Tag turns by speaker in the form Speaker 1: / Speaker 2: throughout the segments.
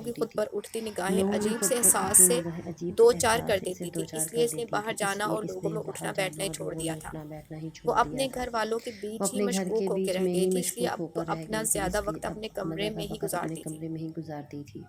Speaker 1: لوگوں کی خود پر اٹھتی نگاہیں
Speaker 2: لوگوں کی
Speaker 1: عجیب
Speaker 2: خود
Speaker 1: سے
Speaker 2: پر
Speaker 1: احساس
Speaker 2: اٹھتی
Speaker 1: سے
Speaker 2: نگاہیں عجیب
Speaker 1: دو
Speaker 2: سے
Speaker 1: چار کر
Speaker 2: احساس سے
Speaker 1: دیتی
Speaker 2: دو
Speaker 1: تھی،
Speaker 2: چار
Speaker 1: اس لیے
Speaker 2: کر
Speaker 1: اس نے
Speaker 2: دیتی
Speaker 1: باہر
Speaker 2: تھی، اس
Speaker 1: جانا
Speaker 2: لیے
Speaker 1: اور
Speaker 2: اس
Speaker 1: لوگوں
Speaker 2: نے
Speaker 1: میں
Speaker 2: باہر
Speaker 1: اٹھنا
Speaker 2: جانا
Speaker 1: بیٹھنا ہی
Speaker 2: اور
Speaker 1: چھوڑ
Speaker 2: لوگوں
Speaker 1: دیا
Speaker 2: میں
Speaker 1: تھا۔
Speaker 2: اٹھنا بیٹھنا ہی
Speaker 1: وہ
Speaker 2: چھوڑ دیا
Speaker 1: اپنے
Speaker 2: تھا۔
Speaker 1: گھر والوں کے
Speaker 2: وہ
Speaker 1: بیچ ہی
Speaker 2: اپنے گھر کے
Speaker 1: مشغول ہو کے
Speaker 2: بیچ
Speaker 1: رہ
Speaker 2: میں
Speaker 1: گئی
Speaker 2: ہی
Speaker 1: تھی، اس لیے
Speaker 2: مشکوک ہو
Speaker 1: اب
Speaker 2: کر رہ
Speaker 1: اپنا
Speaker 2: گئی تھی،
Speaker 1: زیادہ
Speaker 2: اس لیے
Speaker 1: وقت
Speaker 2: اب
Speaker 1: اپنے
Speaker 2: اپنا
Speaker 1: کمرے
Speaker 2: زیادہ
Speaker 1: میں ہی
Speaker 2: وقت اپنے
Speaker 1: گزارتی تھی۔
Speaker 2: کمرے میں ہی گزارتی تھی۔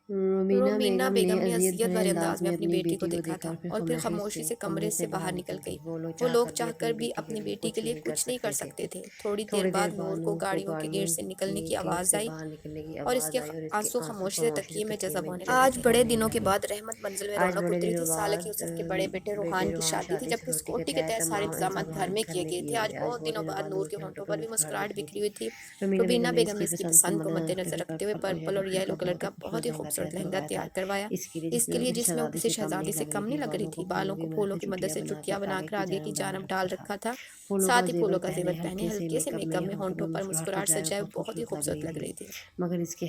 Speaker 2: رومینہ
Speaker 1: رومینہ
Speaker 2: بیگم نے
Speaker 1: بیگم نے
Speaker 2: اذیت
Speaker 1: اذیت
Speaker 2: بھرے
Speaker 1: بھرے
Speaker 2: انداز
Speaker 1: انداز میں
Speaker 2: میں
Speaker 1: اپنی
Speaker 2: اپنی
Speaker 1: بیٹی کو
Speaker 2: بیٹی کو
Speaker 1: دیکھا
Speaker 2: دیکھا
Speaker 1: تھا
Speaker 2: اور
Speaker 1: اور پھر خاموشی سے کمرے سے باہر نکل گئی۔ وہ لوگ چاہ کر بھی اپنی بیٹی کے لیے کچھ نہیں کر سکتے تھے۔ تھوڑی دیر بعد نور کو گاڑیوں کے گیٹ سے نکلنے کی
Speaker 2: گیٹ
Speaker 1: آواز
Speaker 2: سے
Speaker 1: آئی
Speaker 2: باہر نکلنے کی
Speaker 1: اور اس
Speaker 2: آواز
Speaker 1: کے
Speaker 2: آئی اور اس کے
Speaker 1: آنسو
Speaker 2: آنسو
Speaker 1: خاموشی سے
Speaker 2: خاموشی
Speaker 1: تکیے میں
Speaker 2: تکیے
Speaker 1: جذب ہونے لگے
Speaker 2: جذب
Speaker 1: آج بڑے
Speaker 2: ہونے
Speaker 1: دنوں کے
Speaker 2: لگے۔
Speaker 1: بعد رحمت منزل میں
Speaker 2: آج
Speaker 1: رونق
Speaker 2: بڑے
Speaker 1: اتری
Speaker 2: دنوں
Speaker 1: تھی۔ سالک
Speaker 2: بعد
Speaker 1: یوسف کے بڑے بیٹے روحان کی شادی تھی، جبکہ سکوٹی کے تحت سارے انتظامات گھر میں کیے گئے تھے۔ آج بہت دنوں بعد نور کے ہونٹوں پر بھی مسکراہٹ بکھری ہوئی تھی۔ روبینہ بیگم نے اس کی پسند کو مد نظر رکھتے ہوئے پرپل اور یلو کلر کا بہت ہی خوبصورت لہنگا تیار کروایا، اس کے لیے جس میں وہ کسی شہزادی سے کم نہیں لگ رہی تھی۔ بالوں کو پھولوں کی مدد سے چٹکیاں بنا کر آگے کی جانب ڈال رکھا تھا، ساتھ ہی پھولوں کا زیور پہنے ہلکے سے میک اپ میں ہونٹوں پر مسکراہٹ سجائے بہت ہی خوبصورت لگ رہی تھی۔ مگر اس کے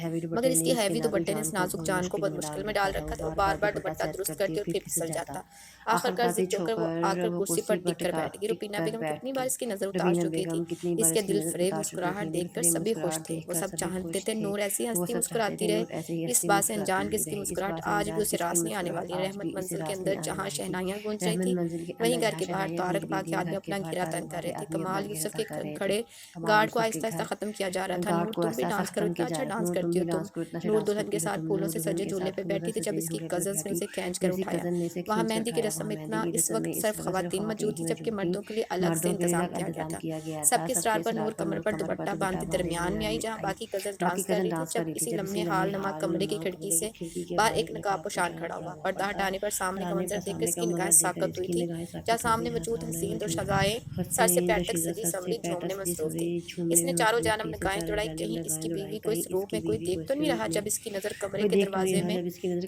Speaker 1: ہیوی دوپٹے نے اس نازک جان کو بہت مشکل میں ڈال رکھا تھا۔ وہ بار بار دوپٹہ درست کرتی اور پھر پھسل جاتا۔ آخرکار ضد جو کر وہ آ کر کرسی پر ٹک کر بیٹھ گئی۔ روبینہ بیگم کتنی بار اس کی نظر اتار
Speaker 2: روبینہ
Speaker 1: چکی تھی۔
Speaker 2: بیگم کتنی بار
Speaker 1: اس کے
Speaker 2: اس کی
Speaker 1: دل
Speaker 2: نظر
Speaker 1: فریب
Speaker 2: اتار چکی تھی،
Speaker 1: مسکراہٹ
Speaker 2: دل
Speaker 1: دیکھ کر
Speaker 2: فریب
Speaker 1: سبھی خوش
Speaker 2: مسکراہٹ
Speaker 1: تھے۔
Speaker 2: دیکھ
Speaker 1: وہ
Speaker 2: کر
Speaker 1: سب
Speaker 2: سبھی
Speaker 1: چاہتے
Speaker 2: خوش
Speaker 1: تھے
Speaker 2: تھے،
Speaker 1: نور ایسی
Speaker 2: وہ
Speaker 1: ہستی
Speaker 2: سب چاہتے
Speaker 1: مسکراتی
Speaker 2: تھے
Speaker 1: رہے،
Speaker 2: نور ایسے ہی
Speaker 1: اس
Speaker 2: ہنسی
Speaker 1: بات سے انجان کہ اس کی مسکراہٹ آج بھی اسے راس نہیں آنے والی. رحمت منزل کے اندر جہاں شہنائیاں گونج رہی تھی وہیں گھر کے باہر طارق باقی آدمی اپنا گھیرا تنگ کر رہے تھے. کمال یوسف کے کھڑے گارڈ کو آہستہ آہستہ ختم کیا جا رہا تھا. نور تم بھی ڈانس کرو, اتنا اچھا ڈانس کرتی ہو تم. نور دلہن کے ساتھ پھولوں سے سجے جھولے پہ بیٹھی تھی جب اس کی کزنز نے اسے کھینچ کر اٹھایا. وہاں مہندی کی رسم میں اتنا اس وقت صرف خواتین موجود تھی جبکہ مردوں کے لیے الگ سے انتظام کیا گیا تھا. سب کے اصرار پر نور کمر پر دوپٹہ باندھے درمیان میں آئی جہاں باقی کزن ڈانس کر رہی تھی. جب اسی لمحے حال نما کمرے کی کھڑکی سے باہر ایک نقاب پوشان کھڑا ہوا. پردہ ہٹانے پر سامنے کا منظر دیکھ کر اس کی نگاہیں ساکت ہوئی تھی جہاں سامنے موجود حسین دو شذائیں سر سے پیر تک سجی سنوری جھومنے مصروف تھی. اس نے چاروں جانب نگاہیں دوڑائی, کہیں اس کی بیوی کو اس روپ میں کوئی دیکھ تو نہیں رہا. جب اس کی نظر کمرے کے دروازے میں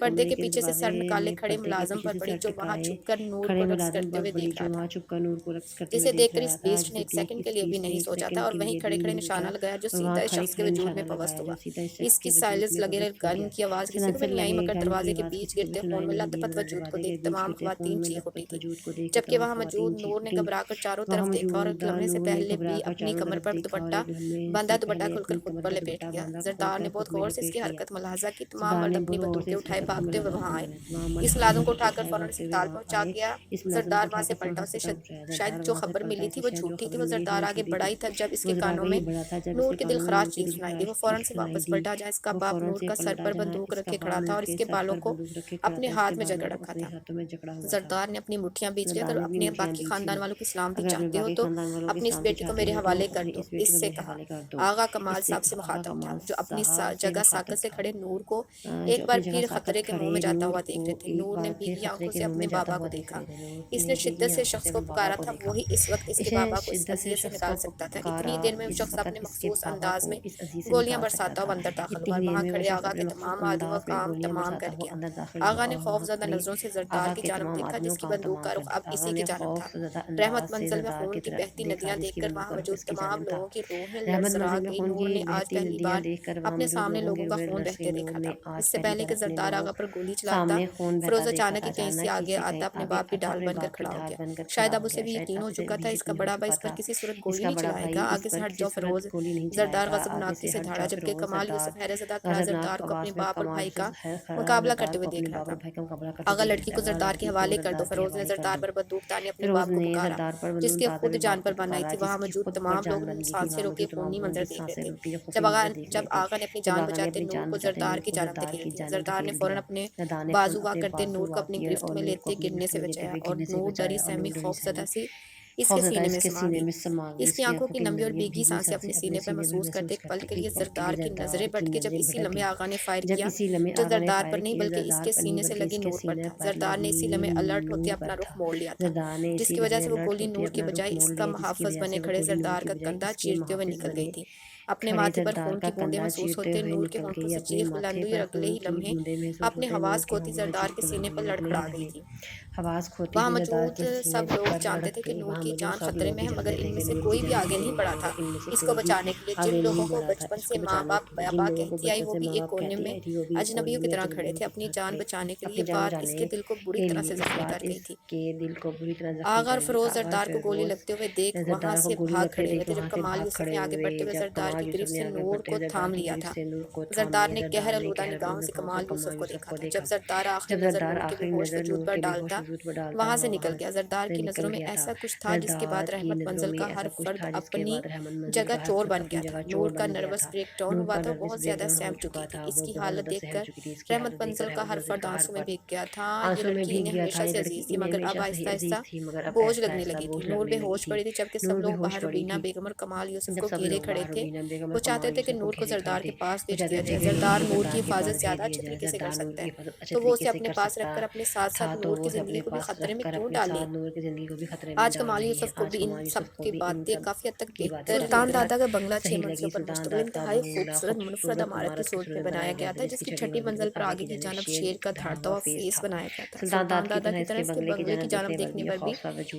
Speaker 1: پردے کے پیچھے سے سر نکالے کھڑے ملازم پر پڑی جو وہاں چھپ کر نور کو رقص کرتے ہوئے دیکھ رہا تھا, جسے دیکھ کر اس بیسٹ نے ایک سیکنڈ کے لیے بھی نہیں سوچا تھا اور وہیں کھڑے کھڑے نشانہ لگایا جو سیدھا اس شخص کے وجود میں پوست ہوا. اس کی سائلنس لگے گن کی آواز کسی کو بھی نہیں آئی مگر دروازے کے بیچ گرتے خون میں لت پت وجود کو دیکھ تمام خواتین چیخ اٹھی تھی. جبکہ وہاں موجود نور نے گھبرا کر چاروں طرف دیکھا اور ایک لمحے سے پہلے بھی اپنی کمر پر دوپٹہ بندھا دوپٹہ کھل کر خود پر لپیٹ گیا. زردار نے بہت غور سے اس کی حرکت ملاحظہ کی. تمام مرد اپنی بندوقیں اٹھائے بھاگتے ہوئے وہاں آئے. اس ملازم کو اٹھا کر فوراً اسپتال پہنچا گیا. زردار وہاں سے پلٹا. اسے شاید جو خبر ملی تھی وہ جھوٹی تھی. وہ زردار آگے بڑھا ہی تھا جب اس کے کانوں میں نور کی دل خراش چیخ سنائی دی. وہ فوراً سے واپس پلٹا جہاں اس کا باپ نور کا سر پر بندوق رکھے کھڑا تھا اور اس کے بالوں کو اپنے ہاتھ میں جکڑ رکھا تھا. زردار نے اپنی مٹھیاں بیچ کر اپنے باقی خاندان والوں کی سلامتی چاہتے ہو تو اپنی اس بیٹی کو میرے حوالے کر دو. اس سے کہا. آغا کمال صاحب سے مخاطب تھا جو اپنی جگہ ساکت سے کھڑے نور کو ایک بار پھر خطرے کے منہ میں جاتا ہوا دیکھ رہے تھے. نور نے بھیگی آنکھوں سے اپنے بابا کو دیکھا. اس نے شدت سے شخص کو پکارا تھا وہی اس وقت اس کے بابا کو اس اذیت سے نکال سکتا تھا. اتنی دیر میں وہ شخص اپنے مخصوص انداز میں گولیاں برساتا ہوا اندر داخل ہوا. وہاں کھڑے آغا کے تمام آدمیوں کا کام تمام کر گیا. آغا نے خوف زدہ نظروں سے زردار کی جانب دیکھا جس کی بندوق کا رخ اب اسی کی جانب تھا. رحمت منزل میں خون کی بہتی ندیاں دیکھ کر وہاں موجود تمام لوگوں کی روحیں لرزا گئی. نور نے آج پہلی بار اپنے سامنے لوگوں کا خون بہتے دیکھا تھا. اس سے پہلے کہ زردار آغا پر گولی چلاتا فیروز اچانک ہی کہیں سے آگے آتا اپنے باپ کی ڈال بن کر کھڑا ہو گیا. شاید اب اسے بھی یقین ہو چکا تھا اس کا بڑا بھائی اس پر کسی صورت گولی نہیں چلائے گا. آگے سے ہٹ جاؤ فیروز, زردار غضبناکی سے دھاڑا. جبکہ کمال یوسف حیرت زدہ کھڑا زردار کو اپنے باپ اور بھائی کا مقابلہ کرتے ہوئے دیکھ رہا تھا. آغا لڑکی کو زردار کے حوالے کر دو. فیروز نے زردار پر بندوق تانی اپنے باپ کو پکارا جس کی خود جان پر بنائی تھی. وہاں موجود تمام لوگ سانسیں روکے خونی منظر دیکھ رہے تھے جب آغا نے اپنی جان بچاتے نور کو زردار کی جانب دھکیل دیا. زردار نے فوراً اپنے بازو وا کرتے نور کو اپنی گرفت میں لیتے گرنے سے بچایا اور نور ڈری سہمی خوف زدہ سی اس کے سینے میں سما گئی. اس کی آنکھوں کی نمی اور بھیگی سانسیں اپنے سینے پر محسوس کرتے ایک پل کے لیے زردار کی نظریں بٹ کے جب اسی لمحے آغا نے فائر کیا جو زردار پر نہیں بلکہ اس کے سینے سے لگی نور پر تھا. زردار نے اسی لمحے الرٹ ہوتے اپنا رخ موڑ لیا تھا جس کی وجہ سے وہ گولی نور کے بجائے اس کا محافظ بنے کھڑے زردار کا کندھا چیرتے ہوئے نکل گئی تھی. اپنے ماتھے پر خون کی بوندیں محسوس ہوتے نور کے ہونٹوں سے چیخ بلند ہوئی اور اگلے ہی لمحے اپنے حواس کھوتی زردار کے سینے پر لڑکھڑا گئی تھی. وہاں موجود سب لوگ جانتے تھے کہ نور کی جان خطرے میں ہے مگر ان میں سے کوئی بھی آگے نہیں بڑھا تھا اس کو بچانے کے لیے. جن لوگوں کو بچپن سے ماں باپ بابا کہتی آئی وہ بھی ایک کونے میں اجنبیوں کی طرح کھڑے تھے. اپنی جان بچانے کے لیے بات اس کے دل کو بری طرح سے زخمی کر گئی تھی. آغا اور فیروز زردار کو گولی لگتے ہوئے دیکھ وہاں سے بھاگ کھڑے ہوئے تھے. جب کمال یوسف نے آگے بڑھتے ہوئے زردار کی گرفت سے نور کو تھام لیا تھا. زردار نے قہر آلودہ نگاہوں سے کمال یوسف کو دیکھا تھا. جب زردار آخری نظر نور کے بے ہوش وجود پر ڈالتا وہاں سے نکل گیا. زردار کی نظروں میں ایسا کچھ تھا جس کے بعد رحمت منزل کا ہر فرد اپنی جگہ چور بن گیا تھا. نور کا نروس بریک ڈاؤن ہوا تھا, بہت زیادہ سہم چکی تھی. اس کی حالت دیکھ کر رحمت منزل کا ہر فرد آنسوں میں بھیگ گیا تھا. یہ لڑکی انہیں ہمیشہ سے عزیز تھی مگر اب آہستہ آہستہ بوجھ لگنے لگی تھی. نور بے ہوش پڑی تھی جبکہ سب لوگ باہر ربینہ بیگم اور کمال یوسف کو گھیرے کھڑے تھے. وہ چاہتے تھے کہ نور کو زردار کے پاس بھیج دیا جائے. زردار نور کی حفاظت زیادہ اچھے طریقے سے کر سکتا ہے تو وہ اسے اپنے پاس رکھ کر اپنے ساتھ ساتھ نور کی زندگی کو بھی خطرے میں کیوں ڈالے. آج کمال یوسف کو بھی ان سب کی باتیں کافی حد تک بہتر. سلطان دادا کا بنگلہ 6 منزلوں پر مشتمل انتہائی خوبصورت منفرد عمارت کی صورت میں بنایا گیا تھا جس کی چھٹی منزل پر آگے کی جانب شیر کا دھاڑتا ہوا فیس بنایا گیا تھا. سلطان دادا کی طرح اس کے بنگلے کی جانب دیکھنے پر بھی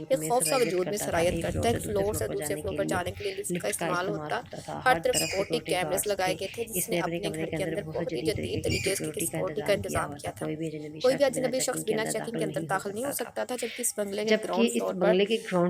Speaker 1: ایک خوفزدہ وجود میں سرایت کرتا ہے. ایک فلور سے دوسرے فلور پر جانے کے لیے لفٹ کا استعمال ہوتا. ہر طرف سیکورٹی کیمرز لگائے گئے تھے جس نے اپنے گھر کے اندر بہت ہی جدید طریقے سے سیکورٹی کا انتظام کیا تھا. کوئی بھی اجنبی شخص بنا چیکنگ کے اندر داخل نہیں ہو سکتا تھا. جبکہ اس بنگلے کے گراؤنڈ فلور پر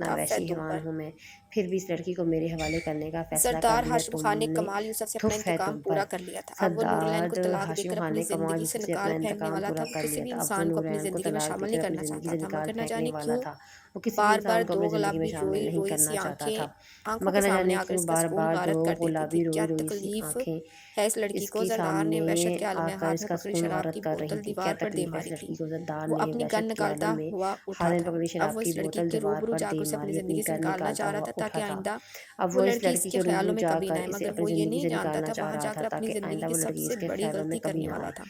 Speaker 2: कितना
Speaker 1: था
Speaker 2: वैसी
Speaker 1: फैतूम
Speaker 2: हैवान
Speaker 1: पर।
Speaker 2: हूँ मैं, फिर भी इस लड़की को मेरे हवाले करने का फ़ैसला कर
Speaker 1: सरदार
Speaker 2: दिया
Speaker 1: हाशिम खान ने
Speaker 2: तुमने।
Speaker 1: कमाल यूसुफ से अपना
Speaker 2: थुफ़ है
Speaker 1: इंतकाम
Speaker 2: तुम
Speaker 1: पूरा
Speaker 2: पर।
Speaker 1: कर लिया था। अब वो नूरलैन को
Speaker 2: सरदार
Speaker 1: तलाक
Speaker 2: हाशिम
Speaker 1: देकर
Speaker 2: खान
Speaker 1: अपनी
Speaker 2: ने कमाल
Speaker 1: ज़िंदगी से
Speaker 2: यूसुफ से अपना
Speaker 1: निकाल फेंकने
Speaker 2: इंतकाम
Speaker 1: वाला था।
Speaker 2: पूरा
Speaker 1: वो
Speaker 2: कर
Speaker 1: किसी
Speaker 2: लिया
Speaker 1: भी
Speaker 2: था। अब वो
Speaker 1: इंसान को अपनी
Speaker 2: नूरैन को
Speaker 1: ज़िंदगी में
Speaker 2: तलाक
Speaker 1: शामिल नहीं
Speaker 2: देकर अपनी
Speaker 1: करना
Speaker 2: ज़िंदगी
Speaker 1: चाहता
Speaker 2: से
Speaker 1: था,
Speaker 2: निकाल
Speaker 1: मगर न जाने
Speaker 2: फेंकने वाला
Speaker 1: क्यों
Speaker 2: था। वो किसी भी इंसान
Speaker 1: बार-बार
Speaker 2: को
Speaker 1: दो
Speaker 2: अपनी ज़िंदगी में
Speaker 1: गुलाबी
Speaker 2: शामिल नहीं
Speaker 1: रोई-रोई
Speaker 2: करना
Speaker 1: सी
Speaker 2: चाहता
Speaker 1: आँखें
Speaker 2: था।
Speaker 1: आँखों के
Speaker 2: मगर न
Speaker 1: सामने
Speaker 2: जाने
Speaker 1: आकर
Speaker 2: क्यों
Speaker 1: इसका सुकून
Speaker 2: बार-बार दो
Speaker 1: गारत कर देती थी।
Speaker 2: गुलाबी
Speaker 1: क्या
Speaker 2: रोई-रोई सी
Speaker 1: तकलीफ़
Speaker 2: आँखें
Speaker 1: है इस लड़की को।
Speaker 2: इसके
Speaker 1: सरदार ने
Speaker 2: सामने
Speaker 1: वहशत के आलम में
Speaker 2: आकर
Speaker 1: हाथ में
Speaker 2: इसका
Speaker 1: पकड़ी
Speaker 2: सुकून
Speaker 1: शराब
Speaker 2: गारत
Speaker 1: की
Speaker 2: कर रही
Speaker 1: बोतल
Speaker 2: थी। क्या
Speaker 1: दीवार पर दे
Speaker 2: तकलीफ़ है इस
Speaker 1: मारी
Speaker 2: लड़की
Speaker 1: थी।
Speaker 2: को, सरदार
Speaker 1: वो
Speaker 2: ने
Speaker 1: अपनी गन
Speaker 2: वहशत के
Speaker 1: निकालता
Speaker 2: आलम में
Speaker 1: हुआ उठा
Speaker 2: हाथ में
Speaker 1: था।
Speaker 2: पकड़ी
Speaker 1: अब
Speaker 2: शराब
Speaker 1: वो
Speaker 2: की
Speaker 1: इस लड़की
Speaker 2: बोतल
Speaker 1: के
Speaker 2: दीवार
Speaker 1: रूबरू
Speaker 2: पर
Speaker 1: जाकर
Speaker 2: दे
Speaker 1: उसे अपनी
Speaker 2: मारी, अपनी
Speaker 1: ज़िंदगी से
Speaker 2: गन
Speaker 1: निकालना
Speaker 2: निकालता
Speaker 1: चाह रहा
Speaker 2: हुआ
Speaker 1: था,
Speaker 2: उठा
Speaker 1: ताकि
Speaker 2: था।
Speaker 1: आइंदा
Speaker 2: अब
Speaker 1: वो
Speaker 2: वो इस
Speaker 1: लड़की
Speaker 2: लड़की
Speaker 1: इसके
Speaker 2: के
Speaker 1: ख़्यालों
Speaker 2: रूबरू
Speaker 1: में कभी ना
Speaker 2: जाकर
Speaker 1: आए।
Speaker 2: इसे
Speaker 1: मगर
Speaker 2: अपनी
Speaker 1: वो ये
Speaker 2: ज़िंदगी
Speaker 1: नहीं
Speaker 2: से
Speaker 1: जानता
Speaker 2: निकालना
Speaker 1: था
Speaker 2: चाह
Speaker 1: वहाँ
Speaker 2: रहा था,
Speaker 1: जाकर अपनी
Speaker 2: ताकि
Speaker 1: ज़िंदगी
Speaker 2: आइंदा
Speaker 1: की
Speaker 2: वो लड़की
Speaker 1: सबसे
Speaker 2: इसके
Speaker 1: बड़ी
Speaker 2: ख़्यालों में
Speaker 1: गलती
Speaker 2: कभी
Speaker 1: करने
Speaker 2: ना
Speaker 1: वाला
Speaker 2: आए।
Speaker 1: था।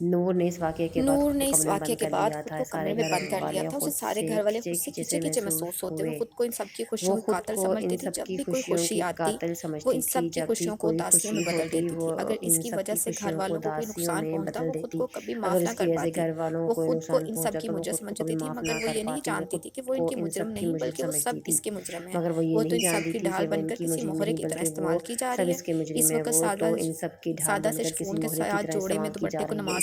Speaker 2: नूर ने इस वाक़ये के बाद
Speaker 1: नूर
Speaker 2: खुद
Speaker 1: ने
Speaker 2: को
Speaker 1: इस
Speaker 2: कमरे में
Speaker 1: वाक़ये
Speaker 2: बंद
Speaker 1: के
Speaker 2: कर
Speaker 1: बाद
Speaker 2: लिया
Speaker 1: खुद
Speaker 2: था।
Speaker 1: को कमरे
Speaker 2: सारे
Speaker 1: में
Speaker 2: घर
Speaker 1: बंद कर लिया
Speaker 2: वाले
Speaker 1: था। उसे
Speaker 2: खुद
Speaker 1: सारे
Speaker 2: से
Speaker 1: घर वाले खुद से
Speaker 2: खिंचे-खिंचे से
Speaker 1: खिंचे-खिंचे
Speaker 2: महसूस
Speaker 1: महसूस होते। वो
Speaker 2: हुए।
Speaker 1: खुद को इन सबकी
Speaker 2: वो
Speaker 1: खुशियों का
Speaker 2: खुद
Speaker 1: कातिल
Speaker 2: को इन
Speaker 1: समझती थी।
Speaker 2: सब
Speaker 1: जब
Speaker 2: की
Speaker 1: भी कोई
Speaker 2: खुशियों
Speaker 1: खुशी
Speaker 2: की
Speaker 1: आती,
Speaker 2: कातिल
Speaker 1: वो
Speaker 2: समझती
Speaker 1: इन
Speaker 2: थी।
Speaker 1: सब की
Speaker 2: जब भी
Speaker 1: खुशियों को
Speaker 2: कोई
Speaker 1: उदासियों
Speaker 2: खुशी
Speaker 1: में बदल
Speaker 2: होती
Speaker 1: देती
Speaker 2: वो
Speaker 1: थी। अगर
Speaker 2: इन
Speaker 1: इसकी
Speaker 2: सब
Speaker 1: वजह
Speaker 2: की
Speaker 1: से घर
Speaker 2: खुशियों को
Speaker 1: वालों को कोई
Speaker 2: उदासियों
Speaker 1: नुकसान
Speaker 2: में
Speaker 1: पहुँचता,
Speaker 2: बदल
Speaker 1: वो खुद
Speaker 2: देती।
Speaker 1: को कभी
Speaker 2: अगर
Speaker 1: माफ़ ना
Speaker 2: उसकी
Speaker 1: कर
Speaker 2: वजह से
Speaker 1: पाती।
Speaker 2: घर वालों
Speaker 1: वो
Speaker 2: को कोई
Speaker 1: खुद को
Speaker 2: नुकसान
Speaker 1: इन सब
Speaker 2: पहुँचा
Speaker 1: की
Speaker 2: तो वो
Speaker 1: मुजरिम
Speaker 2: खुद को कभी
Speaker 1: समझती थी,
Speaker 2: माफ़
Speaker 1: मगर
Speaker 2: ना
Speaker 1: वो
Speaker 2: कर
Speaker 1: ये नहीं
Speaker 2: पाती। वो
Speaker 1: जानती
Speaker 2: खुद
Speaker 1: थी कि वो
Speaker 2: को
Speaker 1: इनकी
Speaker 2: इन
Speaker 1: मुजरिम
Speaker 2: सब की
Speaker 1: नहीं,
Speaker 2: मुजरिम
Speaker 1: बल्कि वो सब
Speaker 2: समझती थी।
Speaker 1: इसके मुजरिम हैं।
Speaker 2: मगर वो ये
Speaker 1: वो तो
Speaker 2: नहीं
Speaker 1: इन सब
Speaker 2: जानती
Speaker 1: की
Speaker 2: थी कि
Speaker 1: ढाल
Speaker 2: वो
Speaker 1: बनकर
Speaker 2: इनकी
Speaker 1: किसी
Speaker 2: मुजरिम
Speaker 1: मोहरे
Speaker 2: नहीं,
Speaker 1: की तरह
Speaker 2: बल्कि वो
Speaker 1: इस्तेमाल की जा
Speaker 2: सब
Speaker 1: रही है।
Speaker 2: इसके
Speaker 1: इस
Speaker 2: मुजरिम है।
Speaker 1: वक़्त
Speaker 2: वो
Speaker 1: सादा
Speaker 2: तो इन सब की ढाल
Speaker 1: सादा से
Speaker 2: बनकर किसी
Speaker 1: शिफॉन के
Speaker 2: मोहरे की
Speaker 1: साथ
Speaker 2: तरह
Speaker 1: जोड़े में
Speaker 2: इस्तेमाल की जा
Speaker 1: दुपट्टे को
Speaker 2: रही है।
Speaker 1: नमाज़